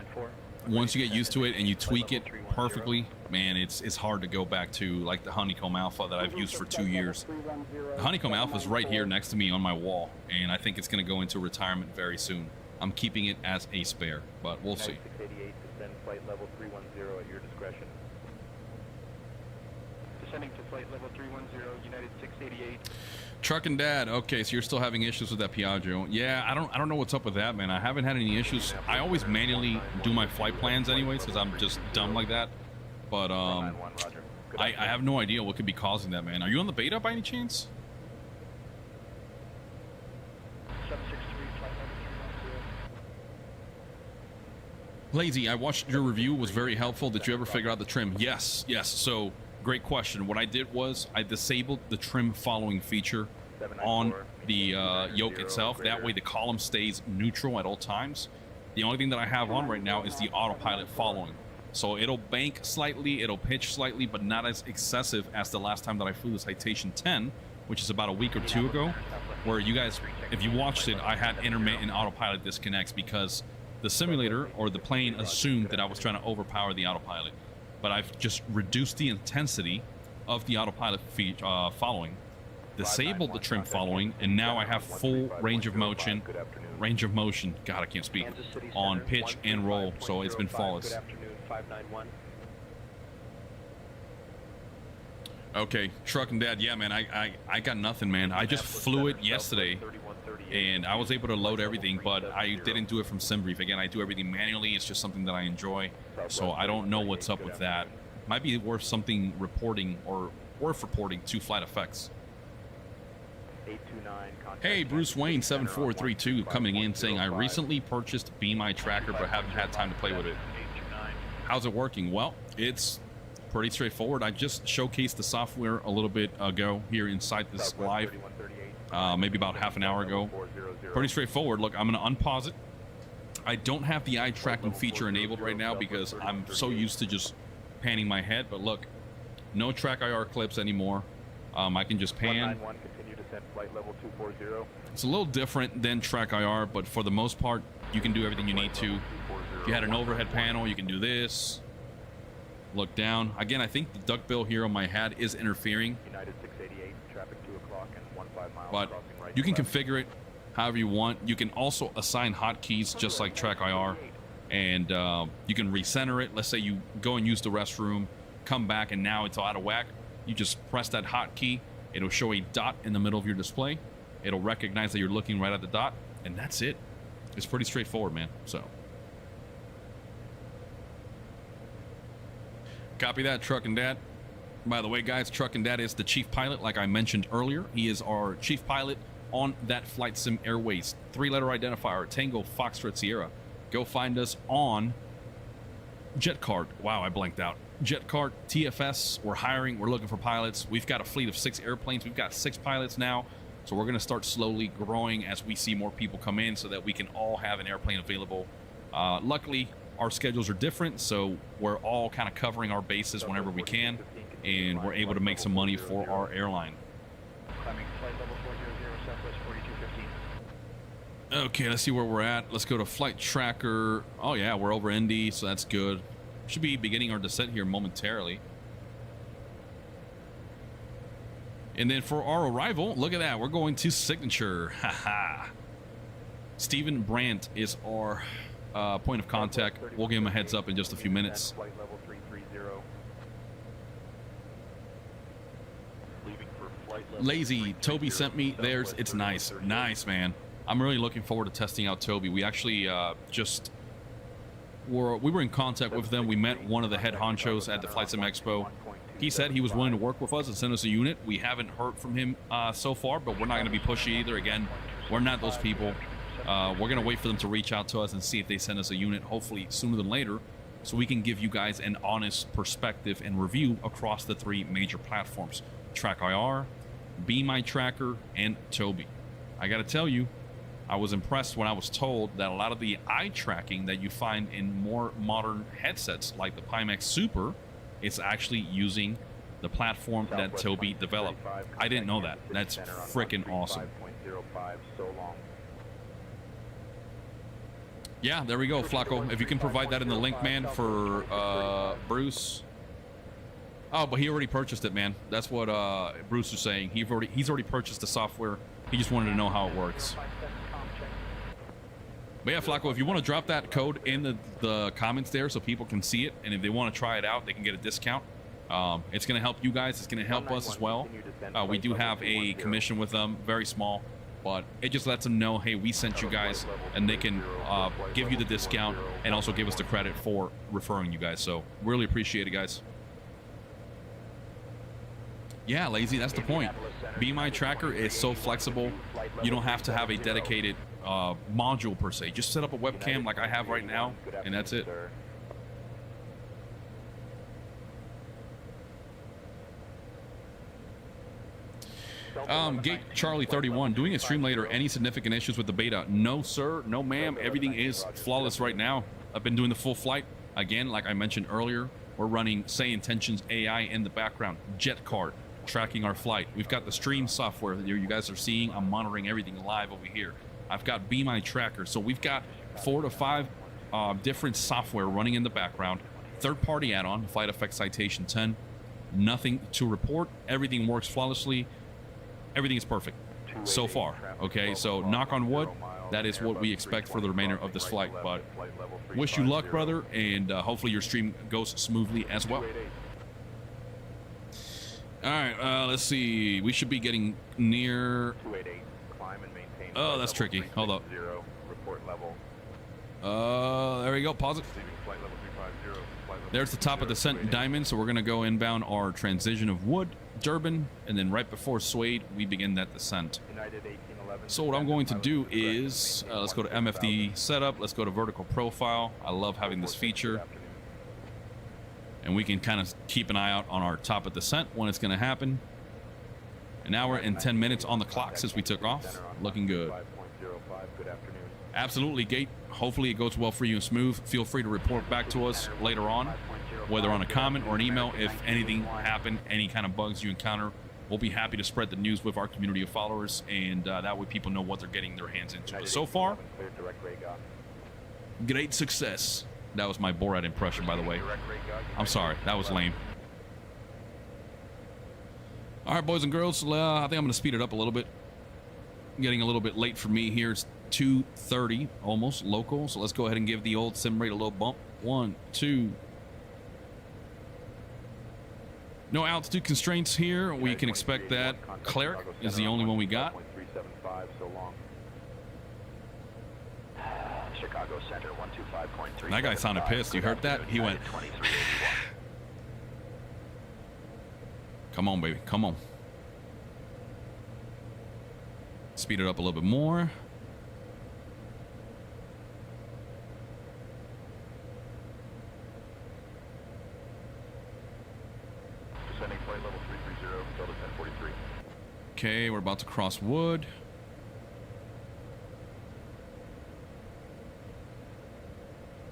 once you get used to it and you tweak it perfectly, man, it's hard to go back to like the Honeycomb Alpha that I've used for 2 years. The Honeycomb Alpha is right here next to me on my wall, and I think it's gonna go into retirement very soon. I'm keeping it as a spare, but we'll see. 688, descend flight level 310 at your discretion. Descending to flight level 310, United 688. Truck and Dad, okay, so you're still having issues with that Piaggio. Yeah, I don't know what's up with that, man. I haven't had any issues. I always manually do my flight plans anyways, because I'm just dumb like that. But I have no idea what could be causing that, man. Are you on the beta by any chance? 763, flight level 310. Lazy, I watched your review, was very helpful. Did you ever figure out the trim? Yes. So great question. What I did was I disabled the trim following feature on the yoke itself. That way the column stays neutral at all times. The only thing that I have on right now is the autopilot following. So it'll bank slightly, it'll pitch slightly, but not as excessive as the last time that I flew the Citation 10, which is about a week or two ago, where you guys, if you watched it, I had intermittent autopilot disconnects because the simulator or the plane assumed that I was trying to overpower the autopilot. But I've just reduced the intensity of the autopilot following, disabled the trim following, and now I have full range of motion, God, I can't speak, on pitch and roll, so it's been flawless. Good afternoon, 591. Okay, Truck and Dad, yeah, man, I got nothing, man. I just flew it yesterday, and I was able to load everything, but I didn't do it from SimBrief. Again, I do everything manually. It's just something that I enjoy, so I don't know what's up with that. Might be worth something reporting or worth reporting to FlightFX. 829, contact. Hey, Bruce Wayne 7432 coming in saying, I recently purchased Be My Tracker, but haven't had time to play with it. How's it working? Well, it's pretty straightforward. I just showcased the software a little bit ago here inside this live, maybe about half an hour ago. Pretty straightforward. Look, I'm going to unpause it. I don't have the eye tracking feature enabled right now because I'm so used to just panning my head, but look, no track IR clips anymore. I can just pan. Continue descent, flight level 240. It's a little different than track IR, but for the most part, you can do everything you need to. If you had an overhead panel, you can do this. Look down. Again, I think the duckbill here on my hat is interfering. United 688, traffic 2 o'clock and 15 miles. But you can configure it however you want. You can also assign hotkeys just like track IR, and you can recenter it. Let's say you go and use the restroom, come back, and now it's out of whack. You just press that hotkey. It'll show a dot in the middle of your display. It'll recognize that you're looking right at the dot, and that's it. It's pretty straightforward, man. So copy that, Truck and Dad. By the way, guys, Truck and Dad is the chief pilot, like I mentioned earlier. He is our chief pilot on that Flight Sim Airways 3-letter identifier, Tango Foxtrot Sierra. Go find us on JetCart. Wow, I blanked out. JetCart, TFS, we're hiring, we're looking for pilots. We've got a fleet of 6 airplanes. We've got 6 pilots now. So we're going to start slowly growing as we see more people come in so that we can all have an airplane available. Luckily, our schedules are different, so we're all kind of covering our bases whenever we can, and we're able to make some money for our airline. Climbing flight level 400, Southwest 4215. Okay, let's see where we're at. Let's go to Flight Tracker. Oh yeah, we're over Indy, so that's good. Should be beginning our descent here momentarily. And then for our arrival, look at that. We're going to Signature. Haha. Stephen Brandt is our point of contact. We'll give him a heads up in just a few minutes. Flight level 330. Leaving for flight level Lazy, Toby sent me theirs. It's nice. Nice, man. I'm really looking forward to testing out Toby. We actually we were in contact with them. We met one of the head honchos at the Flight Sim Expo, He said he was willing to work with us and send us a unit. We haven't heard from him so far, but we're not going to be pushy either. Again, we're not those people. We're going to wait for them to reach out to us and see if they send us a unit, hopefully sooner than later, so we can give you guys an honest perspective and review across the 3 major platforms: TrackIR, Be My Tracker, and Toby. I got to tell you, I was impressed when I was told that a lot of the eye tracking that you find in more modern headsets like the Pimax Super is actually using the platform that Toby developed. I didn't know that. That's freaking awesome. Yeah, there we go, Flacco. If you can provide that in the link, man, for Bruce. Oh, but he already purchased it, man. That's what Bruce was saying. He's already purchased the software. He just wanted to know how it works. But yeah, Flacco, if you want to drop that code in the comments there so people can see it, and if they want to try it out, they can get a discount. It's going to help you guys. It's going to help us as well. We do have a commission with them, very small, but it just lets them know, hey, we sent you guys, and they can give you the discount and also give us the credit for referring you guys. So really appreciate it, guys. Yeah, Lazy, that's the point. Be My Tracker is so flexible. You don't have to have a dedicated module per se. Just set up a webcam like I have right now, and that's it. Gate Charlie 31, doing a stream later. Any significant issues with the beta? No, sir. No, ma'am. Everything is flawless right now. I've been doing the full flight. Again, like I mentioned earlier, we're running SayIntentions AI in the background. Jet card tracking our flight. We've got the stream software that you guys are seeing. I'm monitoring everything live over here. I've got Be My Tracker. So we've got 4 to 5 different software running in the background. Third-party add-on, FlightFX Citation 10. Nothing to report. Everything works flawlessly. Everything is perfect so far. Okay, so knock on wood, that is what we expect for the remainder of this flight. But wish you luck, brother, and hopefully your stream goes smoothly as well. All right, let's see. We should be getting near. Oh, that's tricky. Hold up. There we go. Pause it. There's the top of the descent diamond, so we're going to go inbound our transition of Wood, Durban, and then right before Suede, we begin that descent. So what I'm going to do is, let's go to MFD setup, let's go to vertical profile. I love having this feature. And we can kind of keep an eye out on our top of descent when it's going to happen. An hour and 10 minutes on the clock since we took off. Looking good. Absolutely, Gate. Hopefully it goes well for you and smooth. Feel free to report back to us later on, whether on a comment or an email. If anything happened, any kind of bugs you encounter, we'll be happy to spread the news with our community of followers, and that way people know what they're getting their hands into. But so far, great success. That was my Borat impression, by the way. I'm sorry, that was lame. All right, boys and girls, I think I'm going to speed it up a little bit. Getting a little bit late for me here. It's 2:30 almost local, so let's go ahead and give the old sim rate a little bump. 1, 2. No altitude constraints here. We can expect that. Cleric is the only one we got. Chicago Center 125.3. That guy sounded pissed. You heard that? He went. Come on, baby. Come on. Speed it up a little bit more. Descending flight level 330, Delta 1043. Okay, we're about to cross Wood.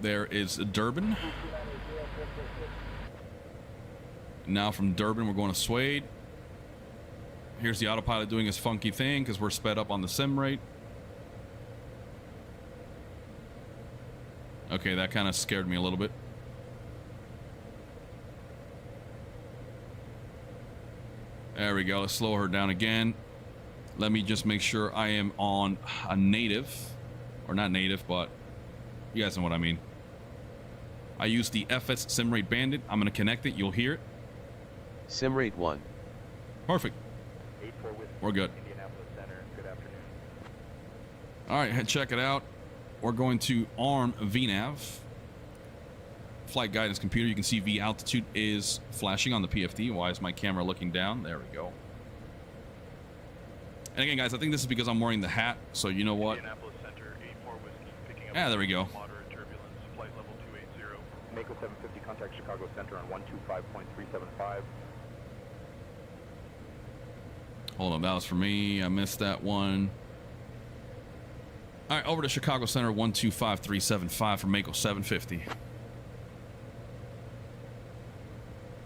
There is Durban. Now from Durban, we're going to Suede. Here's the autopilot doing his funky thing because we're sped up on the sim rate. Okay, that kind of scared me a little bit. There we go. Let's slow her down again. Let me just make sure I am on a native. Or not native, but you guys know what I mean. I use the FS Simrate Bandit. I'm going to connect it. You'll hear it. Simrate 1. Perfect. We're good. All right, check it out. We're going to arm VNAV. flight guidance computer, you can see V altitude is flashing on the PFD. Why is my camera looking down? There we go. And again, guys, I think this is because I'm wearing the hat, so you know what? Indianapolis Center, 84 Whiskey, picking up Yeah, there we go. moderate turbulence, flight level 280. Mako 750, contact Chicago Center on 125.375. Hold on, that was for me. I missed that one. All right, over to Chicago Center, 125.375 for Mako 750.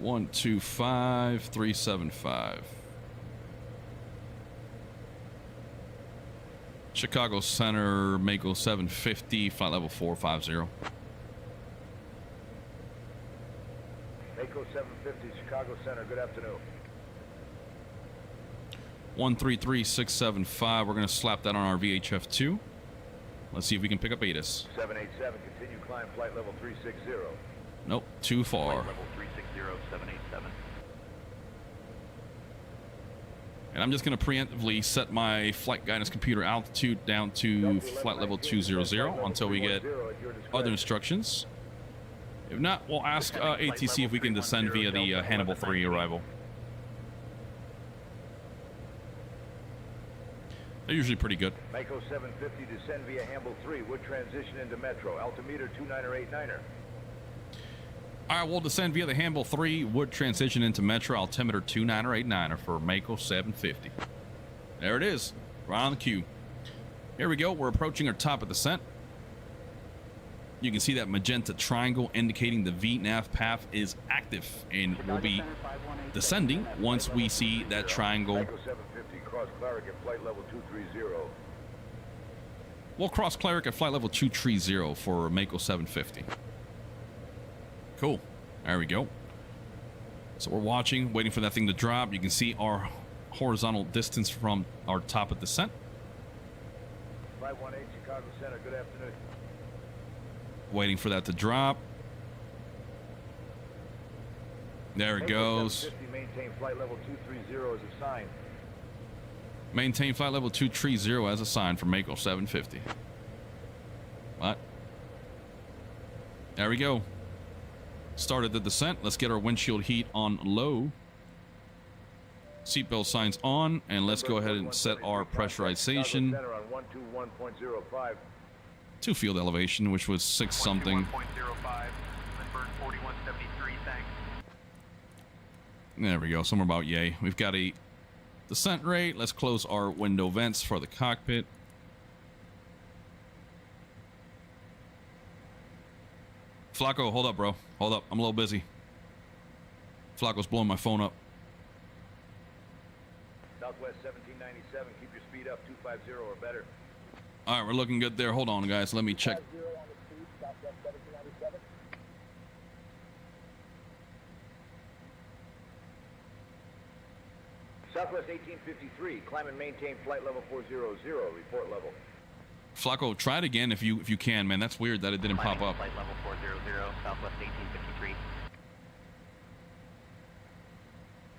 125.375. Chicago Center, Mako 750, flight level 450. Mako 750, Chicago Center, good afternoon. 133.675. We're going to slap that on our VHF-2. Let's see if we can pick up ATIS. 787, continue climb, flight level 360. Nope, too far. Flight level 360, 787. And I'm just going to preemptively set my flight guidance computer altitude down to flight level 200 until we get other instructions. If not, we'll ask ATC if we can descend via the Hannibal 3 arrival. They're usually pretty good. Mako 750, descend via Hannibal 3, would transition into Metro, altimeter 29er89er. All right, we'll descend via the Hannibal 3, would transition into Metro, altimeter 29er89er for Mako 750. There it is, right on the cue. Here we go, we're approaching our top of the descent. You can see that magenta triangle indicating the VNAV path is active, and we'll be descending once we see that triangle. Mako 750, cross Cleric at flight level 230. We'll cross Cleric at flight level 230 for Mako 750. Cool. There we go. So we're watching, waiting for that thing to drop. You can see our horizontal distance from our top of descent. 518 Chicago Center, good afternoon. Waiting for that to drop. There it goes. Maintain flight level 230 as assigned. Maintain flight level 230 as assigned for Mako 750. What? There we go. Started the descent. Let's get our windshield heat on low. Seatbelt signs on, and let's go ahead and set our pressurization to field elevation, which was 6 something. 121.05, burn 4173, thanks. There we go, somewhere about yay. We've got a descent rate. Let's close our window vents for the cockpit. Flacco, hold up, bro. Hold up. I'm a little busy. Flacco's blowing my phone up. Southwest 1797, keep your speed up, 250 or better. All right, we're looking good there. Hold on, guys. Let me check. Southwest 1853, climb and maintain flight level 400, report level. Flacco, try it again if you can, man. That's weird that it didn't pop up. Flight level 400, Southwest 1853.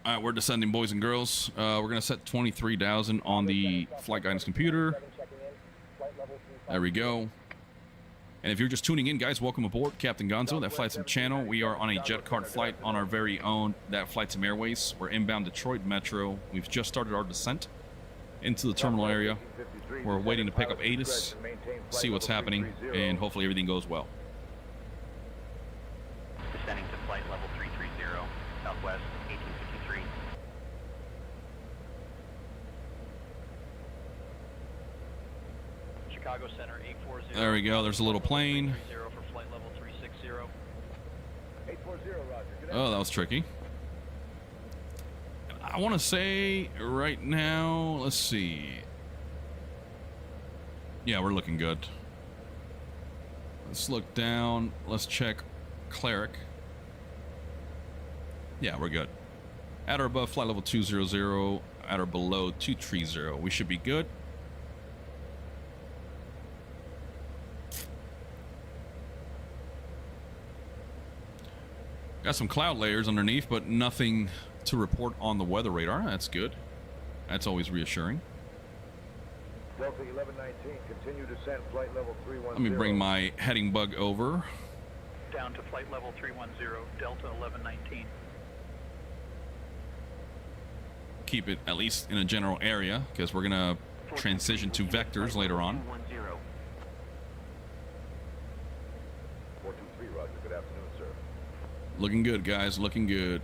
All right, we're descending, boys and girls. We're going to set 23,000 on the flight guidance computer. There we go. And if you're just tuning in, guys, welcome aboard. Capt.Gonzo, That Flight Sim channel. We are on a jet card flight on our very own That Flight Sim Airways. We're inbound Detroit Metro. We've just started our descent into the terminal area. We're waiting to pick up ATIS, see what's happening, and hopefully everything goes well. Descending to flight level 330, Southwest 1853. Chicago Center 840. There we go. There's a little plane. For flight level 360. 840, roger. Oh, that was tricky. I want to say right now, let's see. Yeah, we're looking good. Let's look down. Let's check Cleric. Yeah, we're good. At or above flight level 200, at or below 230. We should be good. Got some cloud layers underneath, but nothing to report on the weather radar. That's good. That's always reassuring. Delta 1119, continue descent, flight level 310. Let me bring my heading bug over. down to flight level 310, Delta 1119. Keep it at least in a general area because we're gonna transition to vectors later on. 423, Roger. Good afternoon, sir. Looking good, guys. Looking good.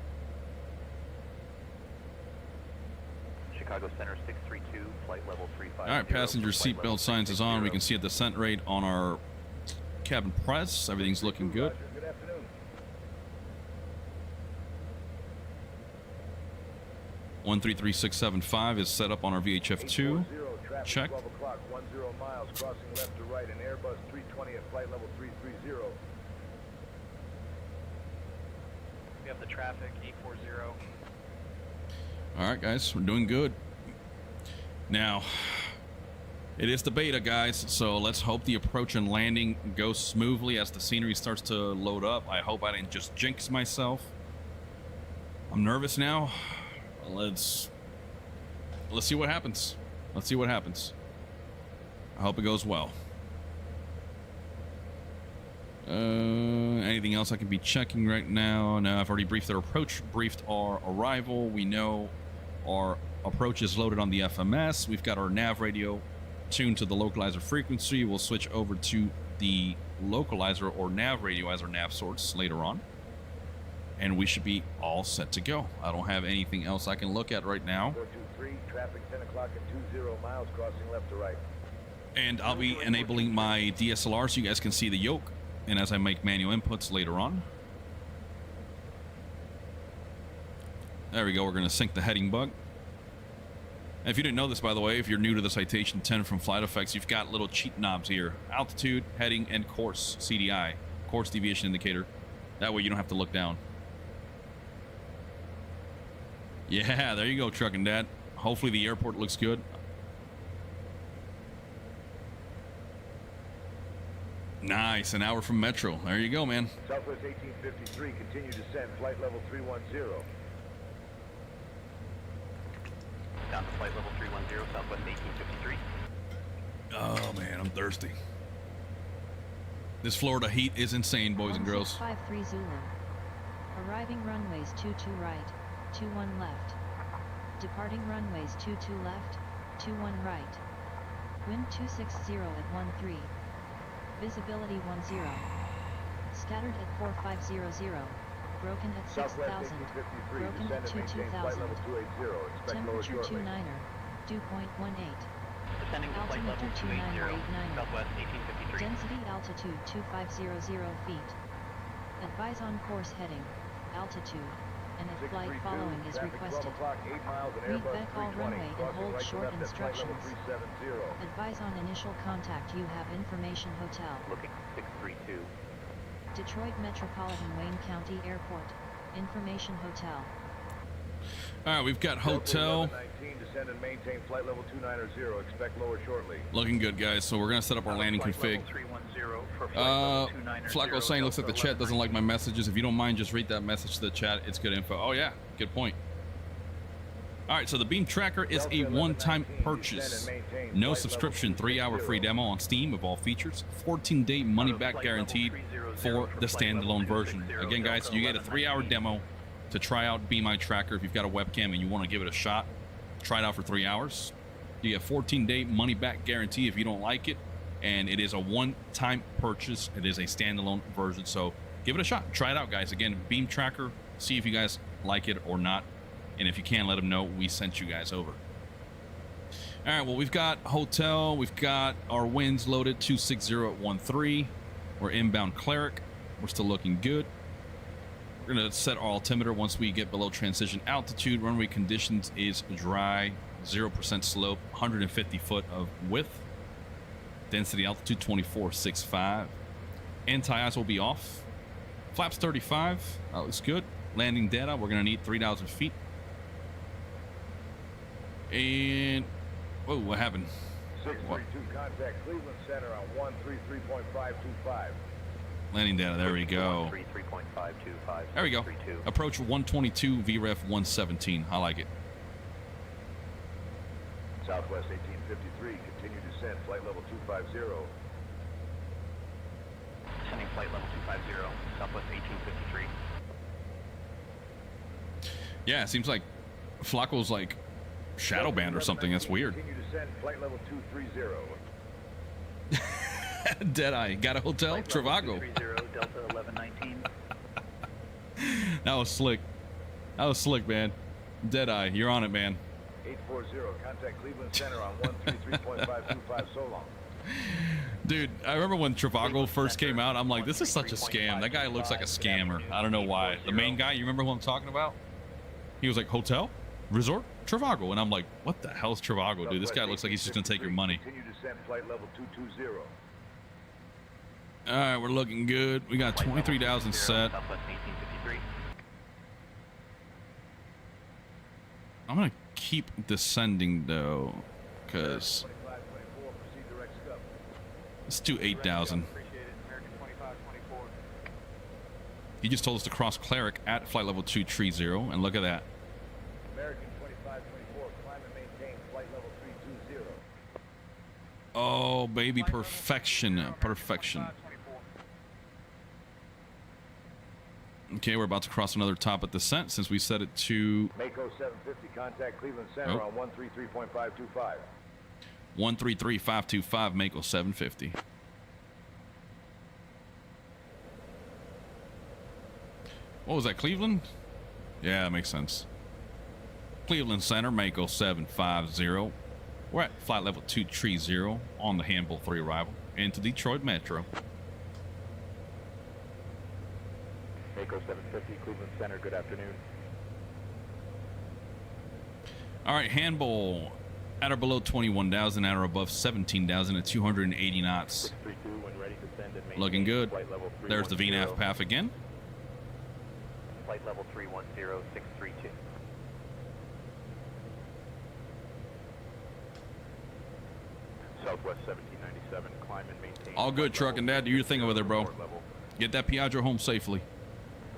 Chicago Center 632, flight level 350. All right, passenger seatbelt signs is on. We can see a descent rate on our cabin press. Everything's looking good. Roger. Good afternoon. 133675 is set up on our VHF2. 840, traffic Check. 12 o'clock, 10 miles, crossing left to right, an Airbus 320 at flight level 330. We have the traffic, 840. All right, guys, we're doing good. Now, it is the beta, guys, so let's hope the approach and landing goes smoothly as the scenery starts to load up. I hope I didn't just jinx myself. I'm nervous now. Let's see what happens. Let's see what happens. I hope it goes well. Anything else I can be checking right now? No, I've already briefed our approach, briefed our arrival. We know our approach is loaded on the FMS. We've got our nav radio tuned to the localizer frequency. We'll switch over to the localizer or nav radio as our nav source later on. And we should be all set to go. I don't have anything else I can look at right now. 423, traffic 10 o'clock and 20 miles, crossing left to right. And I'll be enabling my DSLR so you guys can see the yoke. And as I make manual inputs later on. There we go. We're going to sync the heading bug. And if you didn't know this, by the way, if you're new to the Citation 10 from FlightFX, you've got little cheat knobs here. Altitude, heading, and course, CDI. Course deviation indicator. That way you don't have to look down. Yeah, there you go, Truckin' Dad. Hopefully the airport looks good. Nice, an hour from Metro. There you go, man. Southwest 1853, continue descent, flight level 310. Down to flight level 310, Southwest 1853. Oh, man, I'm thirsty. This Florida heat is insane, boys and girls. 53 Zulu. Arriving runways 22 right, 21 left. Departing runways 22 left, 21 right. Wind 260 at 13. Visibility 10. Scattered at 4500. Broken at 6000. Broken at 22,000. Temperature 29er. Dew point 18. Descending to flight level Altimeter 280, 2989. Southwest 1853. Density altitude 2500 feet. Advise on course heading, altitude, and if flight following is requested. 12 o'clock, 8 miles, an Read Airbus back all 320, runway and crossing hold right to short left at flight level instructions. 370. Advise on initial contact. You have Information Hotel. Looking 632. Detroit Metropolitan Wayne County Airport. Information Hotel. All right, we've got hotel. 19, descend and maintain flight level 290. Expect lower shortly. Looking good, guys. So we're going to set up our landing config. Flacco saying looks like the chat doesn't like my messages. If you don't mind, just read that message to the chat. It's good info. Oh, yeah. Good point. All right, so the Beam Tracker is a one-time purchase. No subscription, 3-hour free demo on Steam of all features. 14-day money-back guaranteed for the standalone version. Again, guys, you get a 3-hour demo to try out Be My Tracker. If you've got a webcam and you want to give it a shot, try it out for 3 hours. You get 14-day money-back guarantee if you don't like it. And it is a one-time purchase. It is a standalone version. So give it a shot. Try it out, guys. Again, Beam Tracker. See if you guys like it or not. And if you can, let them know we sent you guys over. All right, well, we've got hotel. We've got our winds loaded, 260 at 13. We're inbound Cleric. We're still looking good. We're going to set our altimeter once we get below transition altitude. Runway conditions is dry, 0% slope, 150 foot of width. Density altitude 2465. Anti-ice will be off. Flaps 35. That looks good. Landing data, we're going to need 3,000 feet. And whoa, what happened? 632 contact Cleveland Center on 133.525. Landing data, there we go. 133.525. There we go. Approach 122, VREF 117. I like it. Southwest 1853, continue descent, flight level 250. descending flight level 250, Southwest 1853. Yeah, it seems like Flacco's like shadow banned or something. That's weird. Continue to descend flight level 230. Deadeye, got a hotel? Trivago. 230, Delta 1119. That was slick. That was slick, man. Deadeye, you're on it, man. 840, contact Cleveland Center on 133.525 so long. Dude, I remember when Trivago first came out, I'm like, this is such a scam. That guy looks like a scammer. I don't know why. The main guy, you remember who I'm talking about? He was like, hotel? Resort? Trivago. And I'm like, what the hell's Trivago, dude? This guy looks like he's just gonna take your money. Continue to descend flight level 220. All right, we're looking good. We got 23,000 set. Southwest 1853. I'm gonna keep descending though, because 2524, proceed direct scope. let's do 8,000. He just told us to cross Cleric at flight level 230, and look at that. American 2524, climb and maintain flight level 320. Oh, baby, perfection, perfection. Okay, we're about to cross another top at descent since we set it to Mako 750, contact Cleveland Center on 133.525. 133.525, Mako 750. What was that, Cleveland? Yeah, that makes sense. Cleveland Center, Mako 750. We're at flight level 230 on the Handbull 3 arrival into Detroit Metro. Mako 750, Cleveland Center, good afternoon. All right, Handbull at or below 21,000, at or above 17,000 at 280 knots. 632, when ready to send and maintain Looking good. flight level There's the 310. VNAV path again. Flight level 310, 632. Southwest 1797, climb and maintain. All good, truck and dad. Do your thing over there, bro. Get that Piaggio home safely.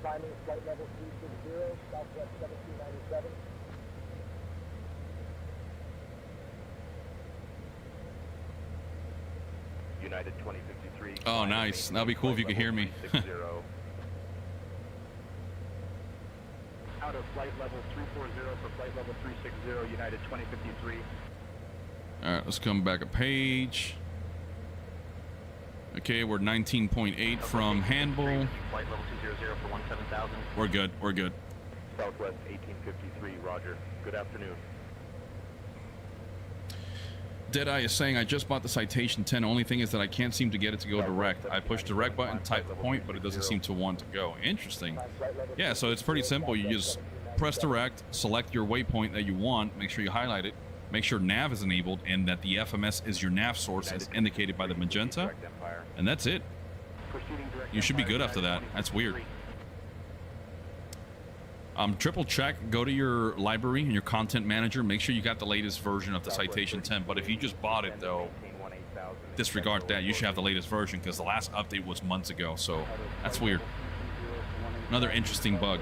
Climbing flight level 360, Southwest 1797. United 2053. Oh, nice. That'd be cool if you could hear me. Out of flight level 340 for flight level 360, United 2053. All right, let's come back a page. Okay, we're 19.8 from Handbull. Flight level 200 for 17,000. We're good. We're good. Southwest 1853, roger. Good afternoon. Deadeye is saying, I just bought the Citation 10. Only thing is that I can't seem to get it to go direct. I push direct button, type the point, but it doesn't seem to want to go. Interesting. Yeah, so it's pretty simple. You just press direct, select your waypoint that you want, make sure you highlight it, make sure nav is enabled, and that the FMS is your nav source as indicated by the magenta, and that's it. You should be good after that. That's weird. Triple check, go to your library and your content manager, make sure you got the latest version of the Citation 10. But if you just bought it though, disregard that. You should have the latest version because the last update was months ago, so that's weird. Another interesting bug.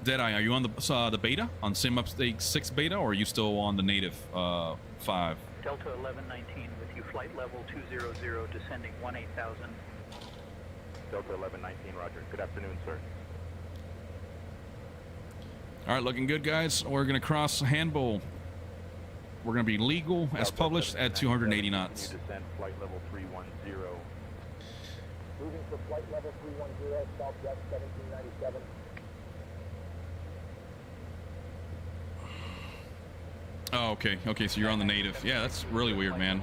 Deadeye, are you on the beta, on Sim Update 6 beta, or are you still on the native 5? Delta 1119 with you, flight level 200, descending 18,000. Delta 1119, roger. Good afternoon, sir. All right, looking good, guys. We're going to cross Handbull. We're going to be legal as published at 280 knots. Descend flight level 310. Moving for flight level 310, Southwest 1797. Oh, okay. Okay, so you're on the native. Yeah, that's really weird, man.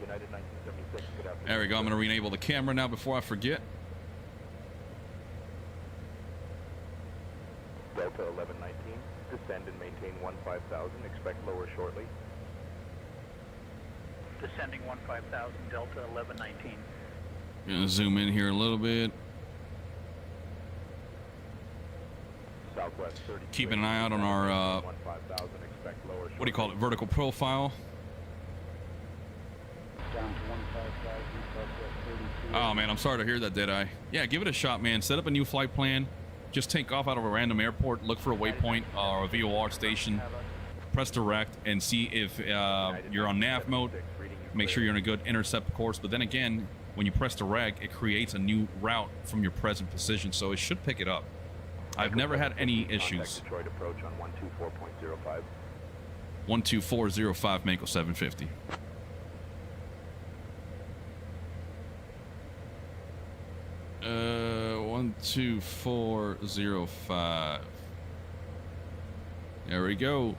United 1976, good afternoon. There we go. I'm going to re-enable the camera now before I forget. Delta 1119, descend and maintain 15,000, expect lower shortly. Descending 15,000, Delta 1119. Gonna zoom in here a little bit. Southwest 30. Keeping an eye out on our, 15,000, expect lower shortly. what do you call it, vertical profile. Down to 15,000, Southwest 32. Oh, man, I'm sorry to hear that, Deadeye. Yeah, give it a shot, man. Set up a new flight plan. Just take off out of a random airport, look for a waypoint or a VOR station, press direct, and see if you're on nav mode. make sure you're in a good intercept course. But then again, when you press the reg, it creates a new route from your present position, so it should pick it up. I've never had any issues. Detroit approach on 124.05. 12405 Mako 750. Uh, 12405. There we go.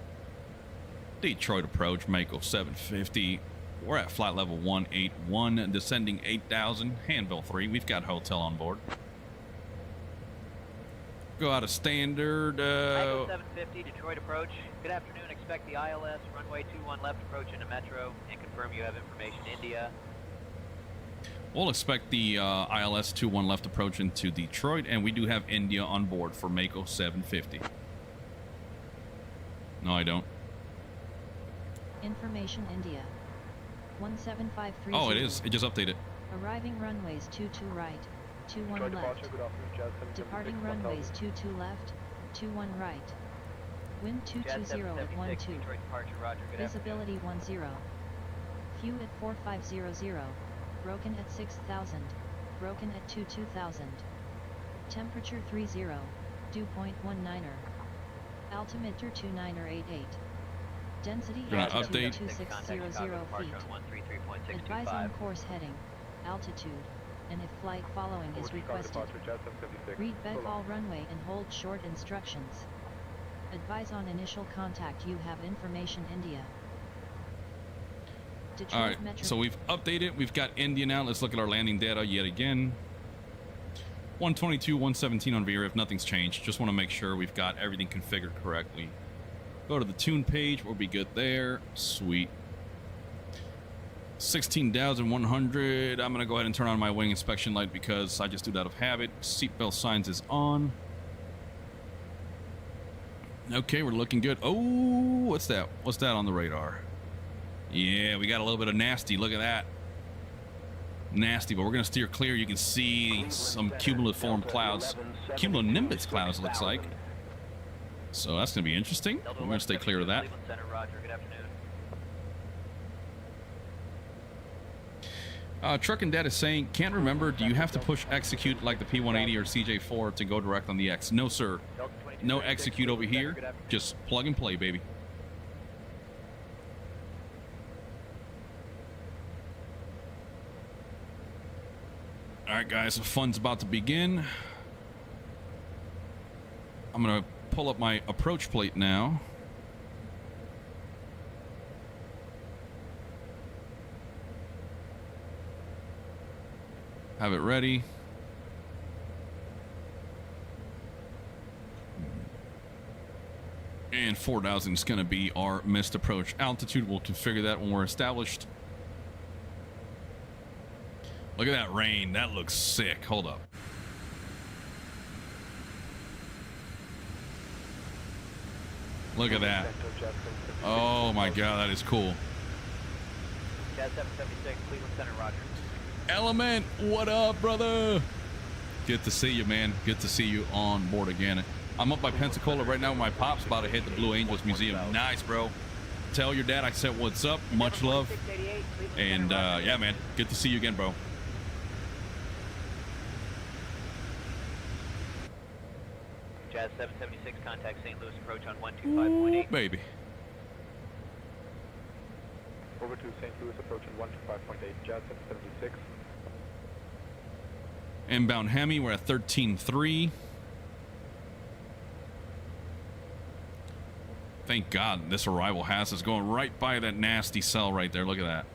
Detroit approach, Mako 750. We're at flight level 181, descending 8,000, handbill 3. We've got hotel on board. Go out of standard. Mako 750, Detroit approach. Good afternoon. Expect the ILS runway 21 left approach into Metro and confirm you have information India. We'll expect the ILS 21 left approach into Detroit, and we do have India on board for Mako 750. No, I don't. Information India. 17530. Oh, it is. It just updated. Arriving runways 22 right, 21 left. Departing runways 22 left, 21 right. Wind 220 at 12. Visibility 10. Few at 4500. Broken at 6000. Broken at 22,000. Temperature 30. Dew point 19er. Altimeter 29er88. Density altitude 2600 feet. Advise on course heading, altitude, and if flight following is requested. Read bed all runway and hold short instructions. Advise on initial contact. You have information India. Detroit All right, Metro. so we've updated. We've got India now. Let's look at our landing data yet again. 122, 117 on VRIF. Nothing's changed. Just want to make sure we've got everything configured correctly. Go to the tune page. We'll be good there. Sweet. 16,100. I'm going to go ahead and turn on my wing inspection light because I just do that out of habit. Seatbelt signs is on. Okay, we're looking good. Oh, what's that? What's that on the radar? Yeah, we got a little bit of nasty. Look at that. Nasty, but we're going to steer clear. You can see some cumuliform clouds. Cumulonimbus clouds, looks like. So that's going to be interesting. We're going to stay clear of that. Truck and Dad is saying, can't remember, do you have to push execute like the P180 or CJ4 to go direct on the X? No, sir. No execute over here. Just plug and play, baby. All right, guys, the fun's about to begin. I'm going to pull up my approach plate now. Have it ready. And 4,000 is going to be our missed approach altitude. We'll configure that when we're established. Look at that rain. That looks sick. Hold up. Look at that. Oh my God, that is cool. Jazz 776, Cleveland Center, Roger. Element, what up, brother? Good to see you, man. Good to see you on board again. I'm up by Pensacola right now with my pops, about to hit the Blue Angels Museum. Nice, bro. Tell your dad I said what's up. Much love. And yeah, man, good to see you again, bro. Jazz 776, contact St. Louis approach on 125.8. Baby. Over to St. Louis approach on 125.8, Jazz 776. Inbound Hemi, we're at 13.3. Thank God this arrival has us going right by that nasty cell right there. Look at that.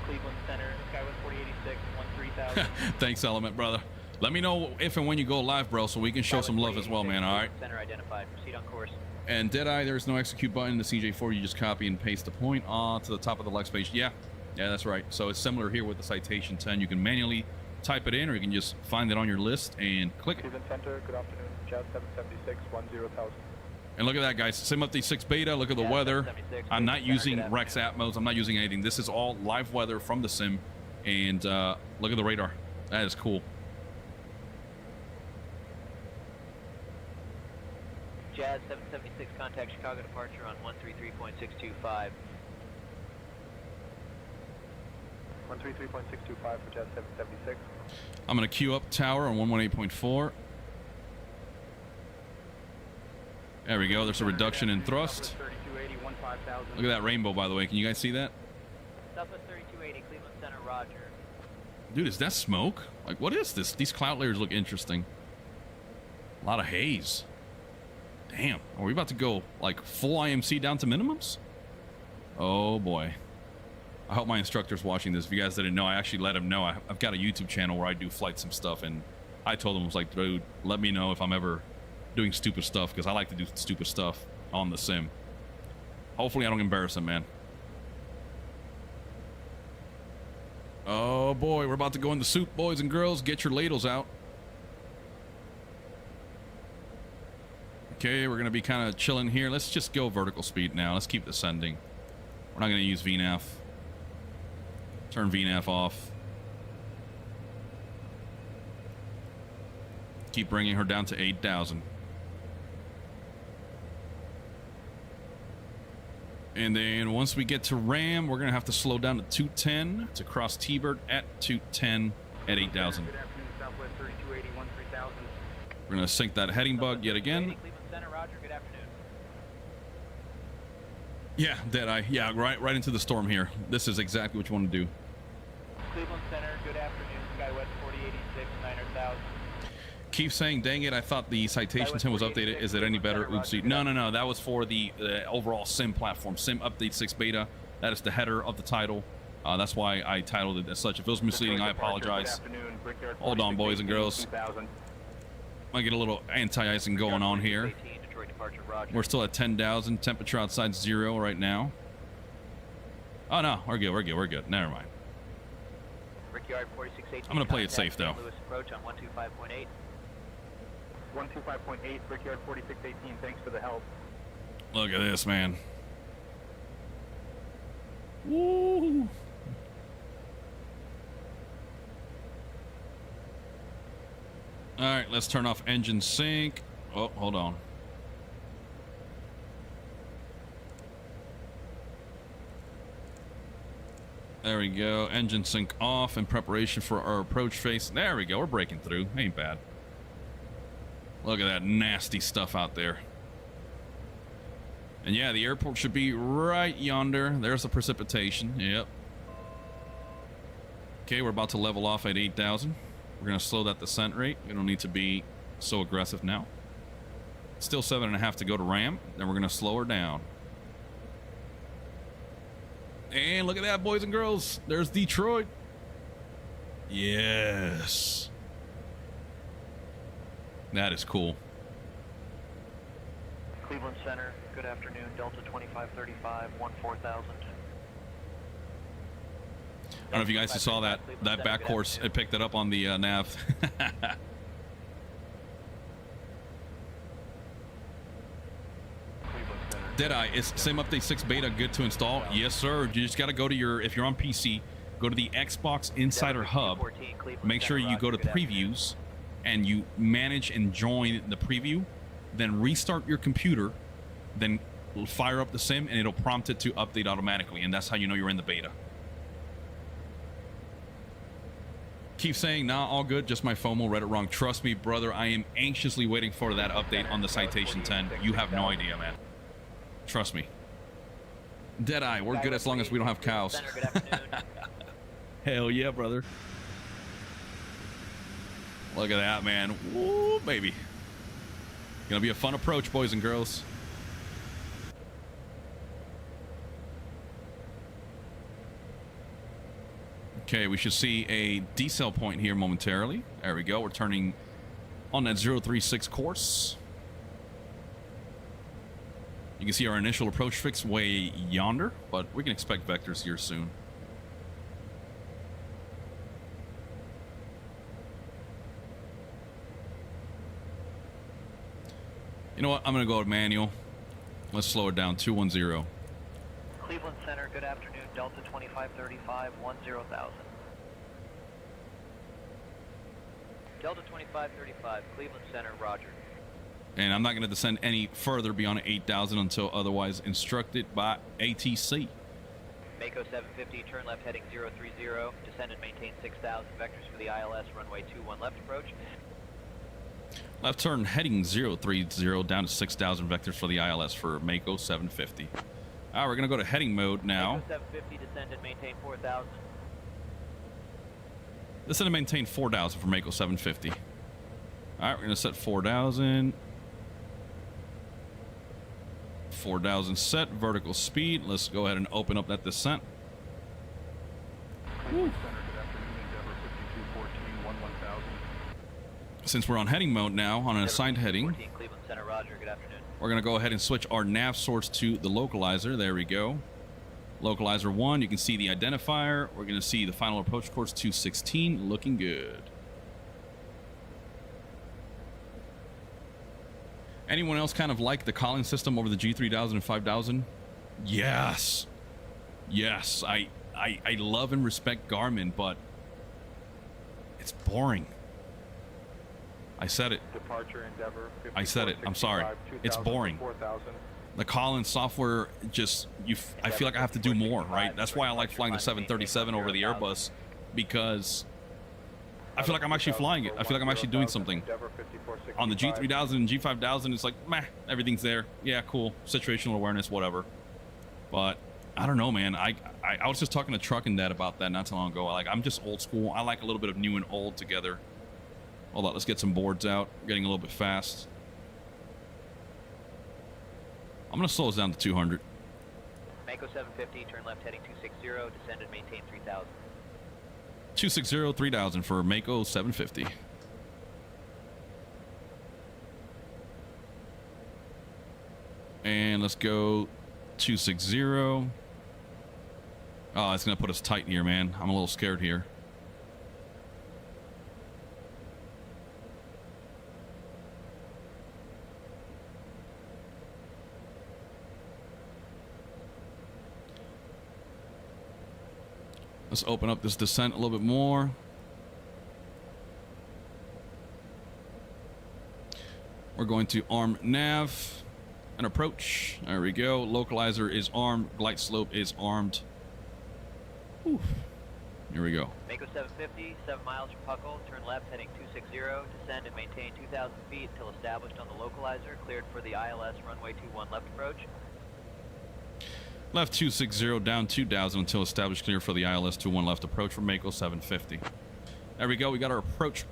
Cleveland Center, Skywest 4086, 13,000. Thanks, Element, brother. Let me know if and when you go live, bro, so we can show some love as well, man. All right. Center identified. Proceed on course. And Deadeye, there's no execute button in the CJ4. You just copy and paste the point to the top of the Lex page. Yeah, that's right. So it's similar here with the Citation 10. You can manually type it in, or you can just find it on your list and click it. Cleveland Center, good afternoon. Jazz 776, 10,000. And look at that, guys. Sim up the 6 beta. Look at the weather. I'm not using Rex Atmos. I'm not using anything. This is all live weather from the sim. And look at the radar. That is cool. Jazz 776, contact Chicago departure on 133.625. 133.625 for Jazz 776. I'm going to queue up tower on 118.4. There we go. There's a reduction in thrust. Look at that rainbow, by the way. Can you guys see that? Southwest 3280, Cleveland Center, Roger. Dude, is that smoke? Like, what is this? These cloud layers look interesting. A lot of haze. Damn. Are we about to go, like, full IMC down to minimums? Oh, boy. I hope my instructor's watching this. If you guys didn't know, I actually let him know. I've got a YouTube channel where I do flight sim stuff, and I told him, I was like, dude, let me know if I'm ever doing stupid stuff, because I like to do stupid stuff on the sim. Hopefully I don't embarrass him, man. Oh boy, we're about to go in the soup, boys and girls. Get your ladles out. Okay, we're gonna be kind of chilling here. Let's just go vertical speed now. Let's keep descending. We're not gonna use VNAV. Turn VNAV off. Keep bringing her down to 8,000. And then once we get to RAM, we're going to have to slow down to 210 to cross T-Bird at 210 at 8,000. Good afternoon, Southwest 3280, 13,000. We're going to sink that heading bug yet again. Cleveland Center, Roger, good afternoon. Yeah, Deadeye. Yeah, right into the storm here. This is exactly what you want to do. Cleveland Center, good afternoon, Skywest 4086, 9,000. Keep saying, dang it, I thought the Citation 10 was updated. Is it any better? Oopsie. No. That was for the overall sim platform. Sim Update 6 Beta. That is the header of the title. That's why I titled it as such. If it was misleading, I apologize. Hold on, boys and girls. Might get a little anti-icing going on here. We're still at 10,000. Temperature outside 0 right now. Oh, no. We're good. Never mind. I'm going to play it safe, though. Approach on 125.8. 125.8, Brickyard 4618, thanks for the help. Look at this, man. Woo! All right, let's turn off engine sync. Oh, hold on. There we go. Engine sync off in preparation for our approach face. There we go. We're breaking through. Ain't bad. Look at that nasty stuff out there. And yeah, the airport should be right yonder. There's the precipitation. Yep. Okay, we're about to level off at 8,000. We're going to slow that descent rate. We don't need to be so aggressive now. Still 7.5 to go to RAM. Then we're going to slow her down. And look at that, boys and girls. There's Detroit. Yes. That is cool. Cleveland Center, good afternoon. Delta 2535, 14,000. I don't know if you guys saw that back course. It picked it up on the nav. Deadeye, is Sim Update 6 Beta good to install? Yes, sir. You just got to go to your, if you're on PC, go to the Xbox Insider Hub. Make sure you go to previews and you manage and join the preview. Then restart your computer. Then fire up the sim and it'll prompt it to update automatically. And that's how you know you're in the beta. Keep saying, nah, all good. Just my FOMO, read it wrong. Trust me, brother. I am anxiously waiting for that update on the Citation 10. You have no idea, man. Trust me. Deadeye, we're good as long as we don't have cows. Hell yeah, brother. Look at that, man. Woo, baby. Gonna be a fun approach, boys and girls. Okay, we should see a decel point here momentarily. There we go. We're turning on that 036 course. You can see our initial approach fix way yonder, but we can expect vectors here soon. You know what? I'm going to go with manual. Let's slow it down. 210. Cleveland Center, good afternoon. Delta 2535, 10,000. Delta 2535, Cleveland Center, roger. And I'm not going to descend any further beyond 8,000 until otherwise instructed by ATC. Mako 750, turn left heading 030, descend and maintain 6,000 vectors for the ILS, runway 21 left approach. Left turn heading 030 down to 6,000 vectors for the ILS for Mako 750. All right, we're going to go to heading mode now. Mako 750, descend and maintain 4,000. Descend and maintain 4,000 for Mako 750. All right, we're going to set 4,000. 4,000 set, vertical speed. Let's go ahead and open up that descent. Since we're on heading mode now, on an assigned heading, Cleveland Center, Roger, good afternoon. we're going to go ahead and switch our nav source to the localizer. There we go. Localizer 1, you can see the identifier. We're going to see the final approach course 216, looking good. Anyone else kind of like the calling system over the G3000 and 5000? Yes. Yes, I love and respect Garmin, but it's boring. I said it. Departure Endeavor. I said it. I'm sorry. It's boring. The calling software just I feel like I have to do more, right? That's why I like flying the 737 over the Airbus, because I feel like I'm actually flying it. I feel like I'm actually doing something. On the G3000 and G5000, it's like, meh, everything's there. Yeah, cool. Situational awareness, whatever. But I don't know, man. I was just talking to Truck and Dad about that not too long ago. I'm just old school. I like a little bit of new and old together. Hold on, let's get some boards out. Getting a little bit fast. I'm going to slow us down to 200. Mako 750, turn left heading 260, descend and maintain 3,000. 260, 3,000 for Mako 750. And let's go 260. Oh, it's going to put us tight here, man. I'm a little scared here. Let's open up this descent a little bit more. We're going to arm nav and approach. There we go. Localizer is armed. Glide slope is armed. Whew. Here we go. Mako 750, 7 miles from Puckle. Turn left heading 260. Descend and maintain 2,000 feet until established on the localizer. Cleared for the ILS runway 21 left approach. Left 260 down 2,000 until established clear for the ILS 21 left approach for Mako 750. There we go. We got our approach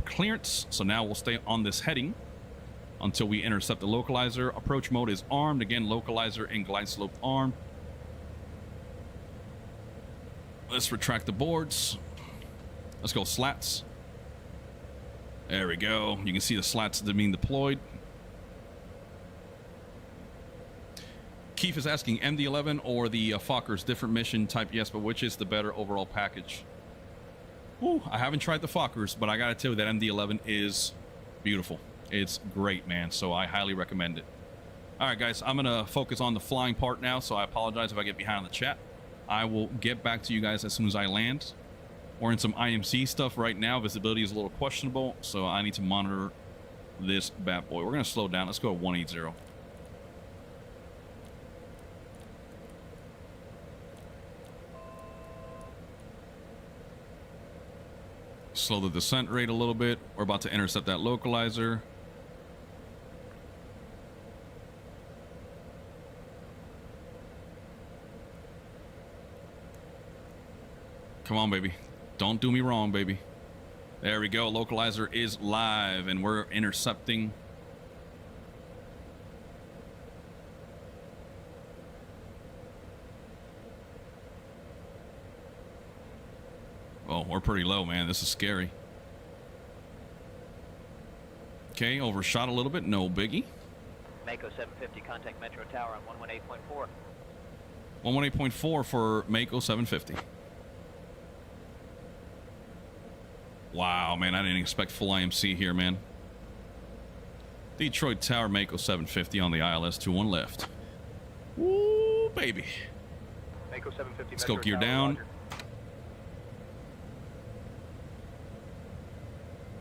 clearance. So now we'll stay on this heading until we intercept the localizer. Approach mode is armed. Again, localizer and glide slope armed. Let's retract the boards. Let's go slats. There we go. You can see the slats that are being deployed. Keith is asking MD-11 or the Fokkers, different mission type, yes, but which is the better overall package? Whew, I haven't tried the Fokkers, but I gotta tell you that MD-11 is beautiful. It's great, man, so I highly recommend it. All right, guys, I'm gonna focus on the flying part now, so I apologize if I get behind on the chat. I will get back to you guys as soon as I land. We're in some IMC stuff right now. Visibility is a little questionable, so I need to monitor this bad boy. We're gonna slow down. Let's go to 180. Slow the descent rate a little bit. We're about to intercept that localizer. Come on, baby. Don't do me wrong, baby. There we go. Localizer is live, and we're intercepting. Oh, we're pretty low, man. This is scary. Okay, overshot a little bit. No biggie. Mako 750, contact Metro Tower on 118.4. 118.4 for Mako 750. Wow, man, I didn't expect full IMC here, man. Detroit Tower, Mako 750 on the ILS 21 left. Woo, baby. Mako 750. Let's go gear down.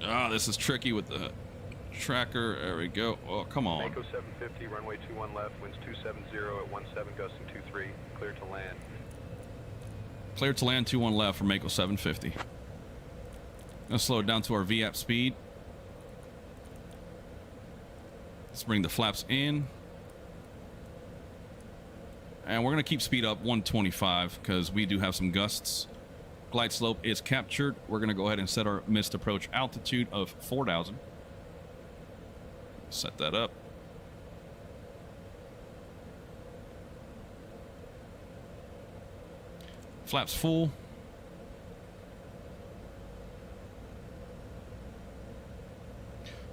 Ah, this is tricky with the tracker. There we go. Oh, come on. Mako 750, runway 21 left, winds 270 at 17, gusting 23, clear to land. Clear to land 21 left for Mako 750. Gonna slow it down to our VAP speed. Let's bring the flaps in. And we're gonna keep speed up 125 because we do have some gusts. Glide slope is captured. We're gonna go ahead and set our missed approach altitude of 4,000. Set that up. Flaps full.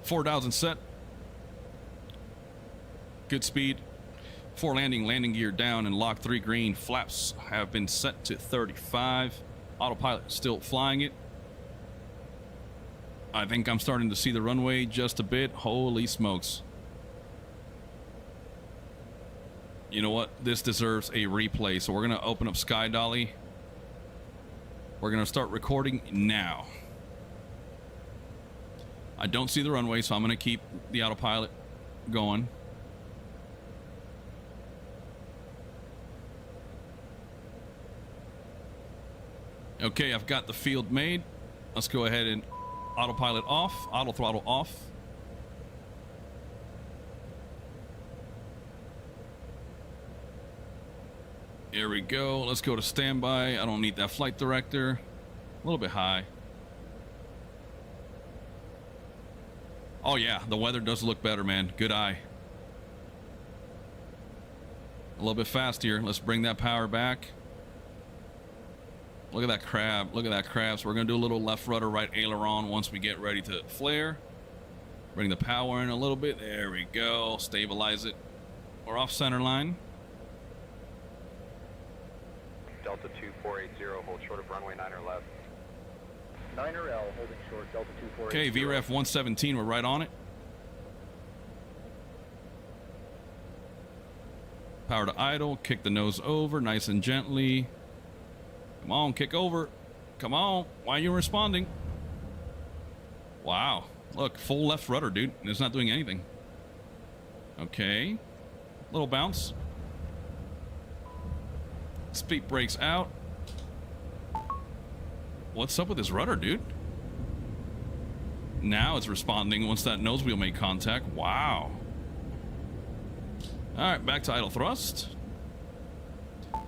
$4,000 set. Good speed. 4 landing gear down, and lock 3 green. Flaps have been set to 35. Autopilot still flying it. I think I'm starting to see the runway just a bit. Holy smokes. You know what? This deserves a replay. So we're going to open up Sky Dolly. We're going to start recording now. I don't see the runway, so I'm going to keep the autopilot going. Okay, I've got the field made. Let's go ahead and autopilot off, auto throttle off. Here we go. Let's go to standby. I don't need that flight director. A little bit high. Oh yeah, the weather does look better, man. Good eye. A little bit fast here. Let's bring that power back. Look at that crab. Look at that crab. So we're going to do a little left rudder, right aileron once we get ready to flare. Bring the power in a little bit. There we go. Stabilize it. We're off center line. Delta 2480, hold short of runway 9er left. 9er L, holding short, Delta 2480. Okay, VREF 117. We're right on it. Power to idle. Kick the nose over nice and gently. Come on, kick over. Come on. Why are you responding? Wow. Look, full left rudder, dude. It's not doing anything. Okay. Little bounce. Speed brakes out. What's up with this rudder, dude? Now it's responding once that nose wheel made contact. Wow. All right, back to idle thrust.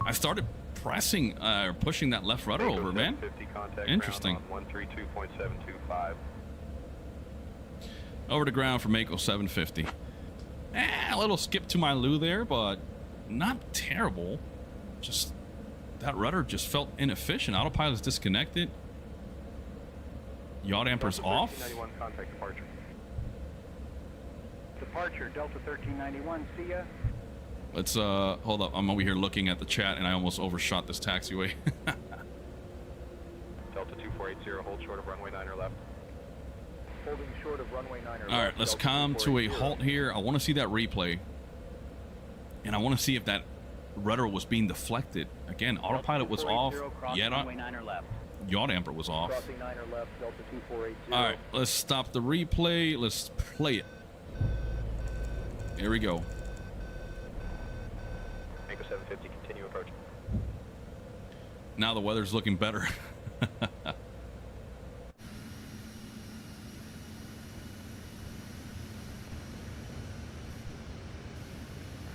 I started pressing pushing that left rudder over, man. Interesting. 132.725. Over to ground for Mako 750. A little skip to my loo there, but not terrible. Just that rudder just felt inefficient. Autopilot's disconnected. Yaw damper's off. 1391 contact departure. Departure, Delta 1391, see ya. Let's hold up. I'm over here looking at the chat and I almost overshot this taxiway. Delta 2480, hold short of runway 9er left. Holding short of runway 9er left. All right, let's come to a halt here. I want to see that replay. And I want to see if that rudder was being deflected. Again, autopilot was off. Yaw damper was off. Crossing 9er left, Delta 2480. All right, let's stop the replay. Let's play it. Here we go. Mako 750, continue approach. Now the weather's looking better.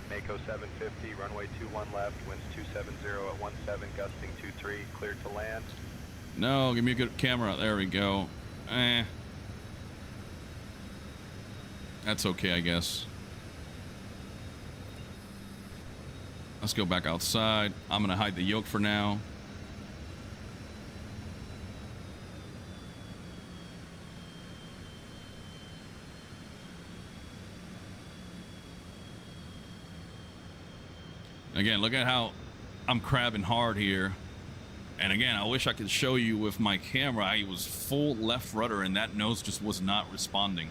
Mako 750, runway 21 left, winds 270 at 17, gusting 23, cleared to land. No, give me a good camera. There we go. That's okay, I guess. Let's go back outside. I'm gonna hide the yoke for now. Again, look at how I'm crabbing hard here. And again, I wish I could show you with my camera. I was full left rudder and that nose just was not responding.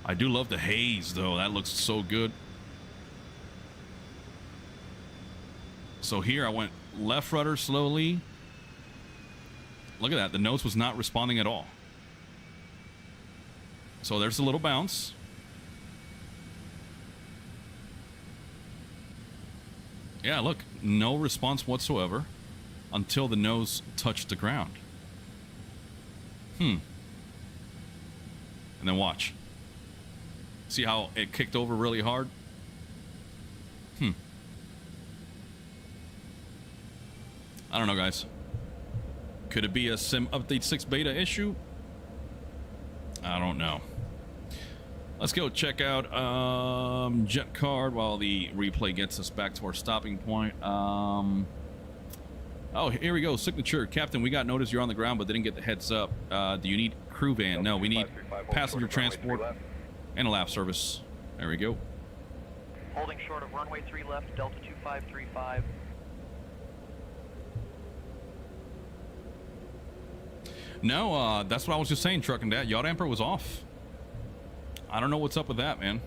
I do love the haze though. That looks so good. So here I went left rudder slowly. Look at that. The nose was not responding at all. So there's a little bounce. Yeah, look. No response whatsoever until the nose touched the ground. And then watch. See how it kicked over really hard? I don't know, guys. Could it be a Sim Update 6 beta issue? I don't know. Let's go check out Jet Card while the replay gets us back to our stopping point. Oh, here we go. Signature. Captain, we got notice you're on the ground but didn't get the heads up. Do you need crew van? No, we need passenger transport and a lap service. There we go. Holding short of runway 3 left, Delta 2535. No, that's what I was just saying, Truck and Dad. Yacht Emperor was off. I don't know what's up with that, man.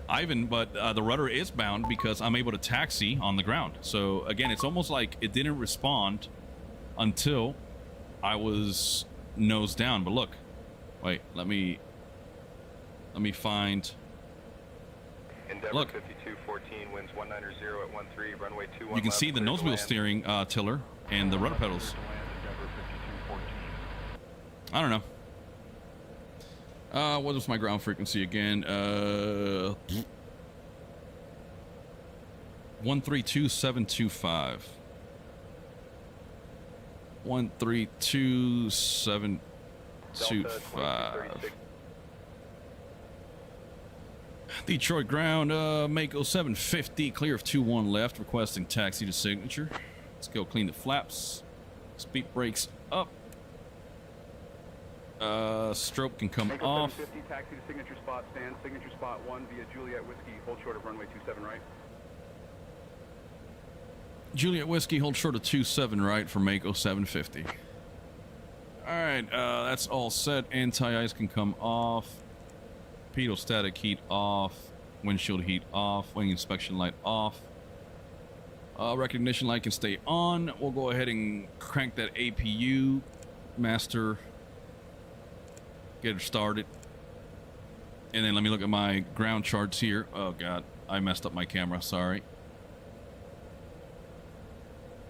Ivan, but the rudder is bound because I'm able to taxi on the ground. So, again, it's almost like it didn't respond until I was nose down. But look. Wait, let me find... Endeavor look. 5214, winds 190 at 13, runway 21 You can left, see the clear nose to wheel land. steering tiller and the rudder pedals. I don't know. What was my ground frequency again? 132725. 132725. Detroit ground, Mako 750, clear of 21 left, requesting taxi to signature. Let's go clean the flaps. Speed brakes up. Strobe can come Mako off. 750, taxi to signature spot, stand, signature spot 1 via Juliet Whiskey, hold short of runway 27 right. Juliet Whiskey, hold short of 27 right for Mako 750. Alright, that's all set. Anti-ice can come off. Pedal static heat off. Windshield heat off. Wing inspection light off. Recognition light can stay on. We'll go ahead and crank that APU master. Get it started. And then let me look at my ground charts here. Oh god, I messed up my camera, sorry.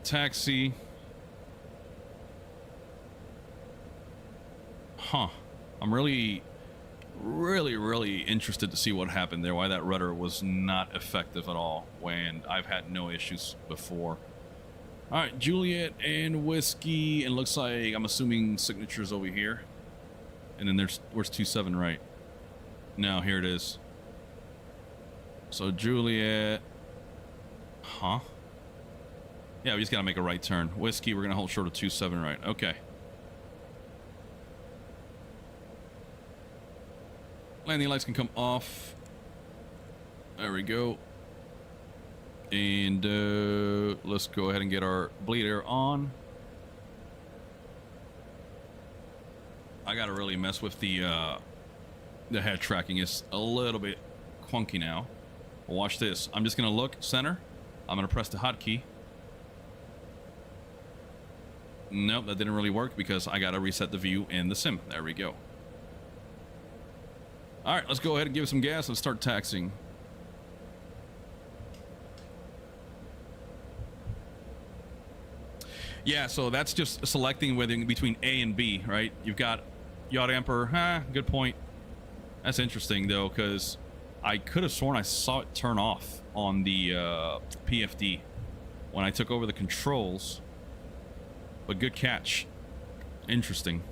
Taxi. Huh. I'm really interested to see what happened there, why that rudder was not effective at all when I've had no issues before. All right, Juliet and Whiskey, and looks like, I'm assuming signatures over here. And then where's 27 right? No, here it is. So Juliet, huh? Yeah, we just gotta make a right turn. Whiskey, we're gonna hold short of 27 right. Okay. Landing lights can come off. There we go. And let's go ahead and get our bleed air on. I gotta really mess with the head tracking. It's a little bit clunky now. Well, watch this. I'm just gonna look center. I'm gonna press the hotkey. Nope, that didn't really work because I gotta reset the view in the sim. There we go. All right, let's go ahead and give it some gas and start taxiing. Yeah, so that's just selecting whether between A and B, right? You've got Yacht Emperor. Good point. That's interesting though, because I could have sworn I saw it turn off on the PFD when I took over the controls. But good catch. Interesting.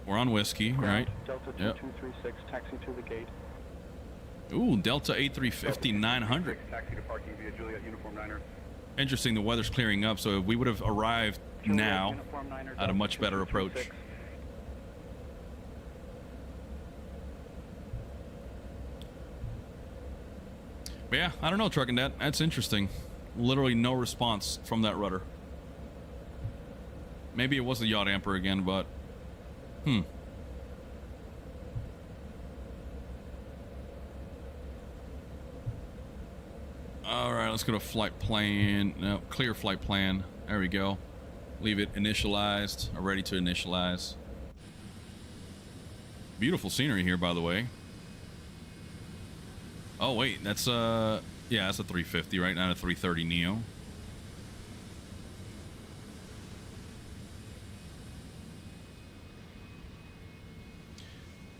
We're on Whiskey, right? Delta 2236, taxi to the gate. Ooh, Delta 8350 900. Taxi to parking via Juliet Uniform 9er. Interesting, the weather's clearing up, so we would have arrived now at a much better approach. But yeah, I don't know, Trucking Dad. That's interesting. Literally no response from that rudder. Maybe it was the Yacht Emperor again, but... let's go to flight plan. No, clear flight plan. There we go. Leave it initialized, or ready to initialize. Beautiful scenery here, by the way. Oh wait, that's yeah, that's a 350, right? Not a 330 Neo.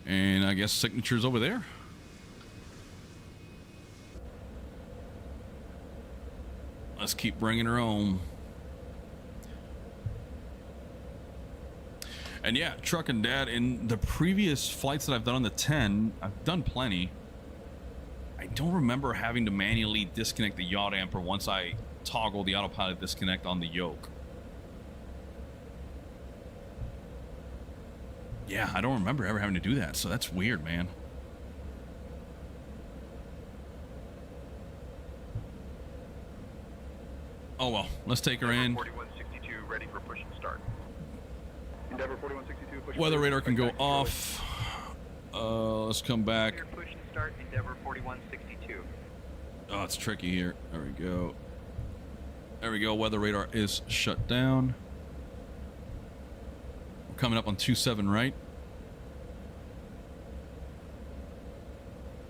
And I guess signatures over there. Let's keep bringing her home. And yeah, Truck and Dad, in the previous flights that I've done on the 10, I've done plenty. I don't remember having to manually disconnect the yaw damper once I toggle the autopilot disconnect on the yoke. Yeah, I don't remember ever having to do that, so that's weird, man. Oh well, let's take her in. 4162 ready for push and start. Endeavor 4162 push. Weather radar can go off. Let's come back. Push and start, Endeavor 4162. Oh, it's tricky here. There we go. There we go. Weather radar is shut down. We're coming up on 27 right.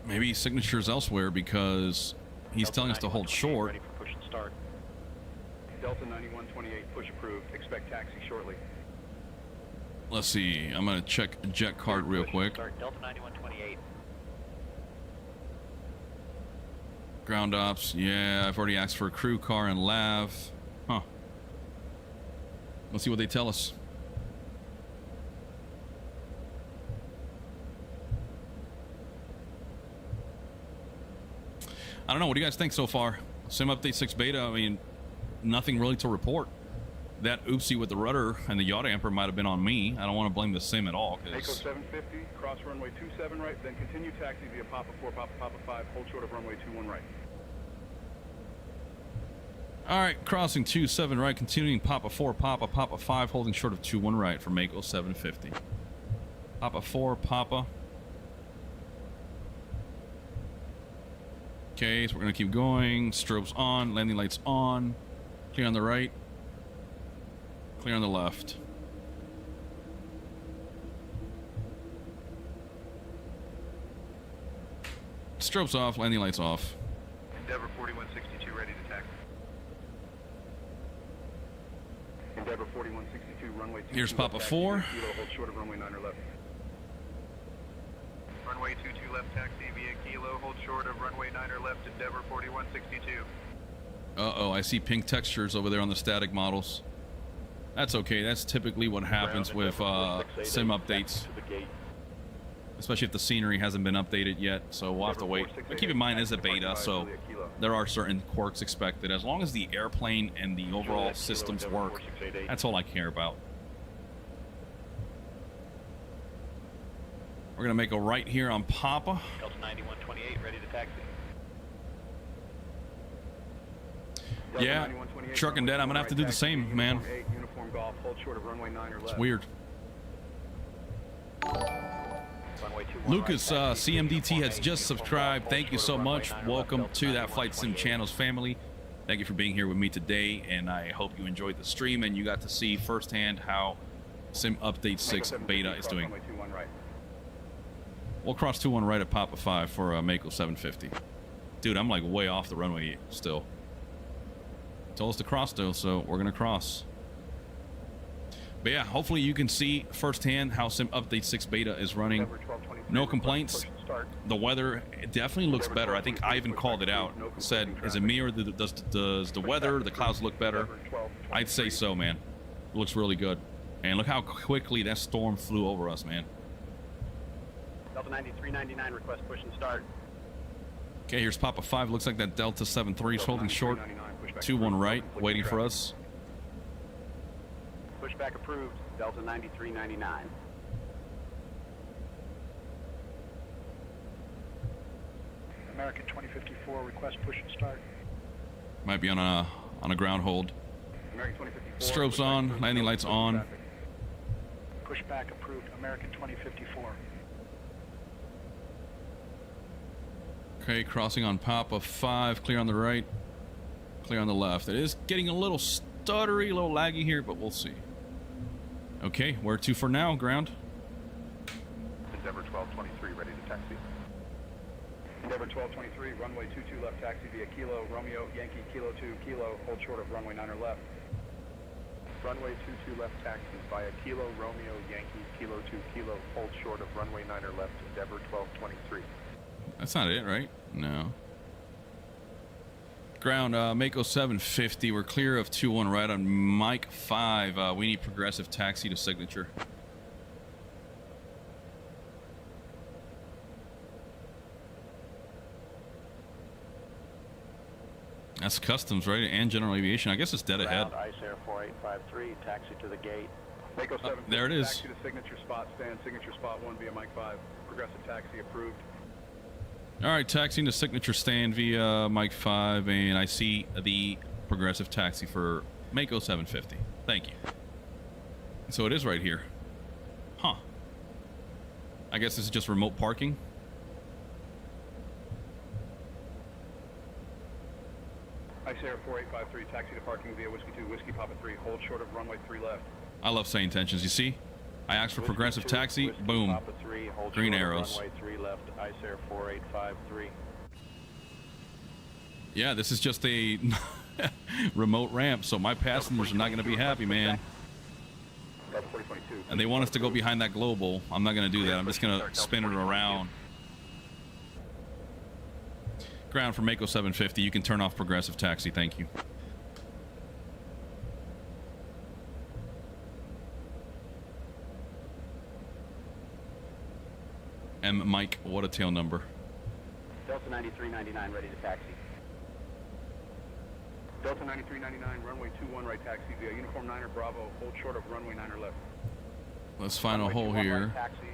Maybe signatures elsewhere because he's telling us to hold short. Ready for push and start. Delta 9128 push approved. Expect taxi shortly. Let's see. I'm gonna check jet card real quick. Start Delta 9128. Ground ops. Yeah, I've already asked for a crew car and lav. Huh. Let's see what they tell us. I don't know. What do you guys think so far? Sim update 6 beta. I mean, nothing really to report. That oopsie with the rudder and the yaw damper might have been on me. I don't want to blame the sim at all. Echo 750, cross runway 27 right, then continue taxi via Papa 4, Papa 5, hold short of runway 21 right. All right, crossing 27 right, continuing Papa 4, Papa 5, holding short of 21 right for Mako 750. Papa 4, Papa. Okay, so we're going to keep going. Strobes on, landing lights on. Clear on the right. Clear on the left. Strobes off, landing lights off. Endeavor 4162 ready to taxi. Endeavor 4162 runway 2. Here's Papa 4. Hold short of runway 9 or left. Runway 22 left taxi via Kilo, hold short of runway 9 or left, Endeavor 4162. Uh-oh, I see pink textures over there on the static models. That's okay. That's typically what happens with sim updates. Especially if the scenery hasn't been updated yet, so we'll have to wait. But keep in mind, it's a beta, so there are certain quirks expected. As long as the airplane and the overall systems work, that's all I care about. We're going to make a right here on Papa. Delta 9128 ready to taxi. Yeah, Truck and Dead, I'm going to have to do the same, man. It's weird. Lucas, CMDT has just subscribed. Thank you so much. Welcome to that Flight Sim Channels family. Thank you for being here with me today, and I hope you enjoyed the stream and you got to see firsthand how Sim Update 6 Beta is doing. We'll cross 21 right at Papa 5 for Mako 750. Dude, I'm like way off the runway still. Told us to cross though, so we're gonna cross. But yeah, hopefully you can see firsthand how Sim Update 6 Beta is running. No complaints. The weather definitely looks better. I think Ivan called it out. Said, is it me or does the weather, the clouds look better? I'd say so, man. It looks really good. And look how quickly that storm flew over us, man. Delta 9399 request push and start. Okay, here's Papa 5. Looks like that Delta 73 is holding short. 21 right, waiting for us. Pushback approved. Delta 9399. American 2054 request push and start. Might be on a ground hold. Strobes on, landing lights on. Pushback approved. American 2054. Okay, crossing on Papa 5, clear on the right. Clear on the left. It is getting a little stuttery, a little laggy here, but we'll see. Okay, where to for now, ground? Endeavor 1223, ready to taxi. Endeavor 1223, runway 22 left, taxi via Kilo, Romeo, Yankee, Kilo 2, Kilo, hold short of runway 9 left. Runway 22 left, taxi via Kilo, Romeo, Yankee, Kilo 2, Kilo, hold short of runway 9 left, Endeavor 1223. That's not it, right? No. Ground, Mako 750. We're clear of 2-1 right on Mike 5. We need progressive taxi to signature. That's customs, right? And general aviation. I guess it's dead ahead. Ice Air 4853, taxi to the gate. Mako 7, there it is. Taxi to signature spot, stand signature spot 1 via Mike 5. Progressive taxi approved. All right, taxiing to signature stand via Mike 5, and I see the progressive taxi for Mako 750. Thank you. So it is right here. Huh. I guess this is just remote parking. Ice Air 4853, taxi to parking via Whiskey 2, Whiskey Papa 3, hold short of runway 3 left. I love SayIntentions. You see? I asked for progressive taxi. Boom. Papa 3, hold Green short of arrows. runway 3 left, Ice Air 4853. Yeah, this is just a remote ramp, so my passengers are not going to be happy, man. And they want us to go behind that global. I'm not going to do that. I'm just going to spin it around. Ground for Mako 750. You can turn off progressive taxi. Thank you. M. Mike, what a tail number. Delta 9399, ready to taxi. Delta 9399, runway 21 right, taxi via Uniform 9er Bravo, hold short of runway 9er left. Let's find a hole here. Right, taxi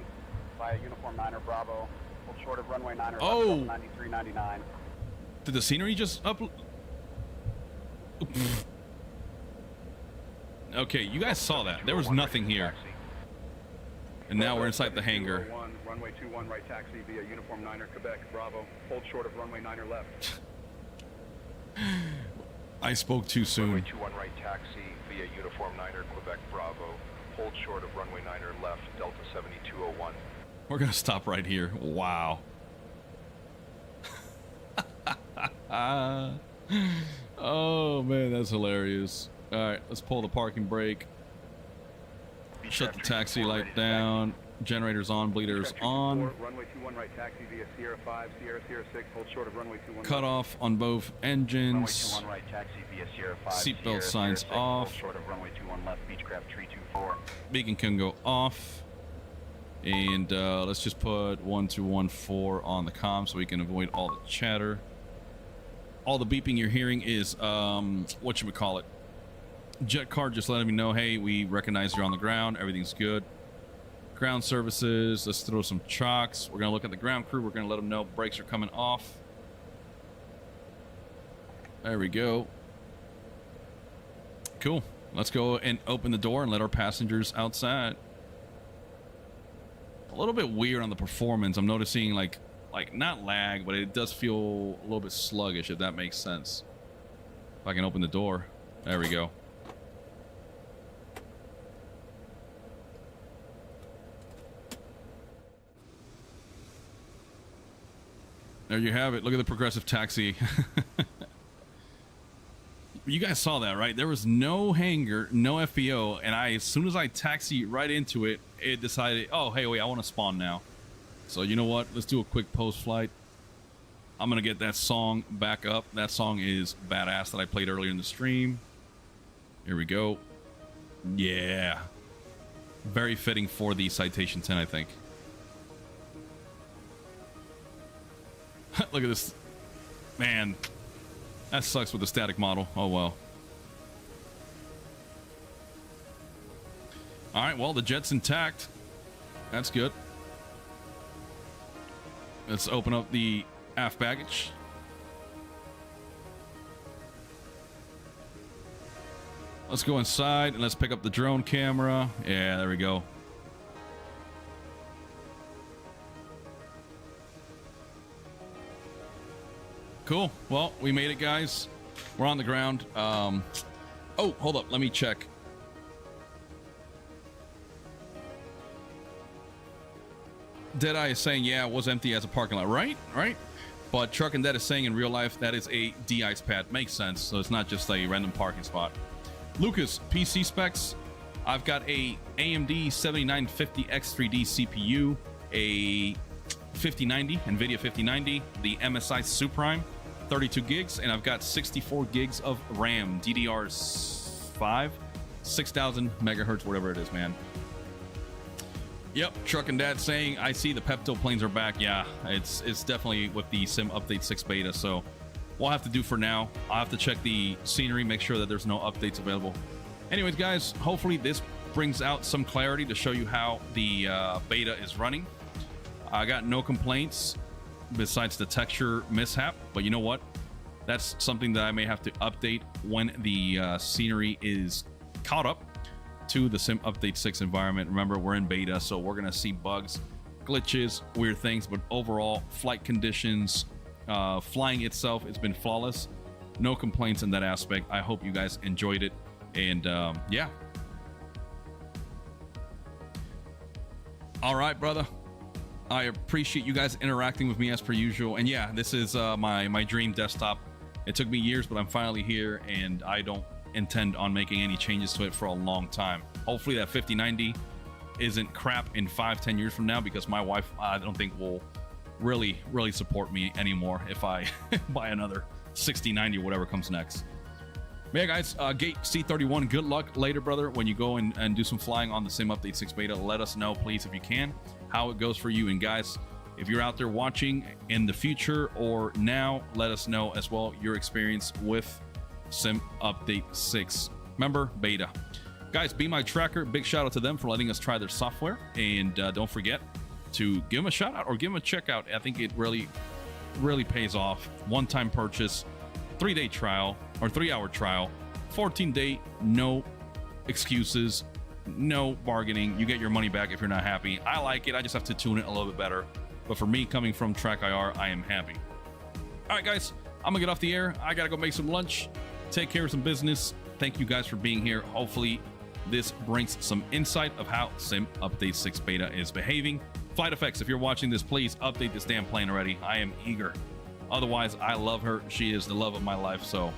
via Uniform 9er Bravo, hold short of runway 9er left, Oh! Delta 9399. Did the scenery just up? Okay, you guys saw that. There was nothing here. And now we're inside the hangar. Runway 21 right, taxi via Uniform 9er Quebec Bravo, hold short of runway 9er left. I spoke too soon. Runway 21 right, taxi via Uniform 9er Quebec Bravo, hold short of runway 9er left, Delta 7201. We're gonna stop right here. Wow. Oh man, that's hilarious. All right, let's pull the parking brake. Shut the taxi light down. Generators on, bleeders on. Runway 21 right, taxi via Sierra 5, Sierra 6, hold short of runway 21. Cut off on both engines. Runway 21 right, taxi via Sierra 5, Seatbelt signs off. hold short of runway 21 left, Beechcraft 324. Beacon can go off. And let's just put 1214 on the comm so we can avoid all the chatter. All the beeping you're hearing is whatchamacallit. Jet card just letting me know, hey, we recognize you're on the ground, everything's good. Ground services, let's throw some chocks. We're gonna look at the ground crew, we're gonna let them know brakes are coming off. There we go. Cool. Let's go and open the door and let our passengers outside. A little bit weird on the performance. I'm noticing like not lag, but it does feel a little bit sluggish, if that makes sense. If I can open the door. There we go. There you have it. Look at the progressive taxi. You guys saw that, right? There was no hangar, no FBO, and as soon as I taxi right into it, it decided, oh, hey, wait, I want to spawn now. So you know what? Let's do a quick post-flight. I'm going to get that song back up. That song is badass that I played earlier in the stream. Here we go. Yeah. Very fitting for the Citation 10, I think. Look at this. Man, that sucks with the static model. Oh, well. All right, well, the jet's intact. That's good. Let's open up the aft baggage. Let's go inside and let's pick up the drone camera. Yeah, there we go. Cool. Well, we made it, guys. We're on the ground. Oh, hold up. Let me check. Deadeye is saying, yeah, it was empty as a parking lot. Right. But Truck and Dead is saying in real life that is a de-ice pad. Makes sense. So it's not just a random parking spot. Lucas, PC specs. I've got a AMD 7950X3D CPU, a 5090, NVIDIA 5090, the MSI Supreme, 32 gigs, and I've got 64 gigs of RAM, DDR5, 6000 megahertz, whatever it is, man. Yep, Truck and Dad saying, I see the Pepto planes are back. Yeah, it's definitely with the Sim Update 6 beta, so we'll have to do for now. I'll have to check the scenery, make sure that there's no updates available. Anyways, guys, hopefully this brings out some clarity to show you how the beta is running. I got no complaints besides the texture mishap, but you know what? That's something that I may have to update when the scenery is caught up to the Sim Update 6 environment. Remember, we're in beta, so we're gonna see bugs, glitches, weird things, but overall flight conditions, flying itself, it's been flawless. No complaints in that aspect. I hope you guys enjoyed it, and yeah. All right, brother, I appreciate you guys interacting with me as per usual. And yeah, this is my dream desktop. It took me years, but I'm finally here, and I don't intend on making any changes to it for a long time. Hopefully that 5090 isn't crap in 5-10 years from now, because my wife, I don't think, will really support me anymore if I buy another 6090 or whatever comes next. But yeah, guys, Gate C31, good luck later, brother, when you go and do some flying on the Sim Update 6 beta. Let us know, please, if you can, how it goes for you. And guys, if you're out there watching in the future or now, let us know as well your experience with Sim Update 6. Remember, beta. Guys, Be My Tracker, big shout out to them for letting us try their software. And don't forget to give them a shout out or give them a checkout. I think it really pays off. One-time purchase, 3-day trial or 3-hour trial, 14-day, no excuses, no bargaining. You get your money back if you're not happy. I like it. I just have to tune it a little bit better. But for me, coming from Track IR, I am happy. All right, guys, I'm gonna get off the air. I gotta go make some lunch, take care of some business. Thank you guys for being here. Hopefully this brings some insight of how Sim Update 6 beta is behaving. FlightFX, if you're watching this, please update this damn plane already. I am eager. Otherwise, I love her. She is the love of my life. So,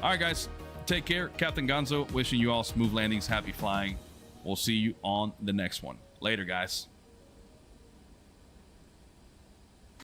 all right, guys, take care. Capt.Gonzo, wishing you all smooth landings, happy flying. We'll see you on the next one. Later, guys.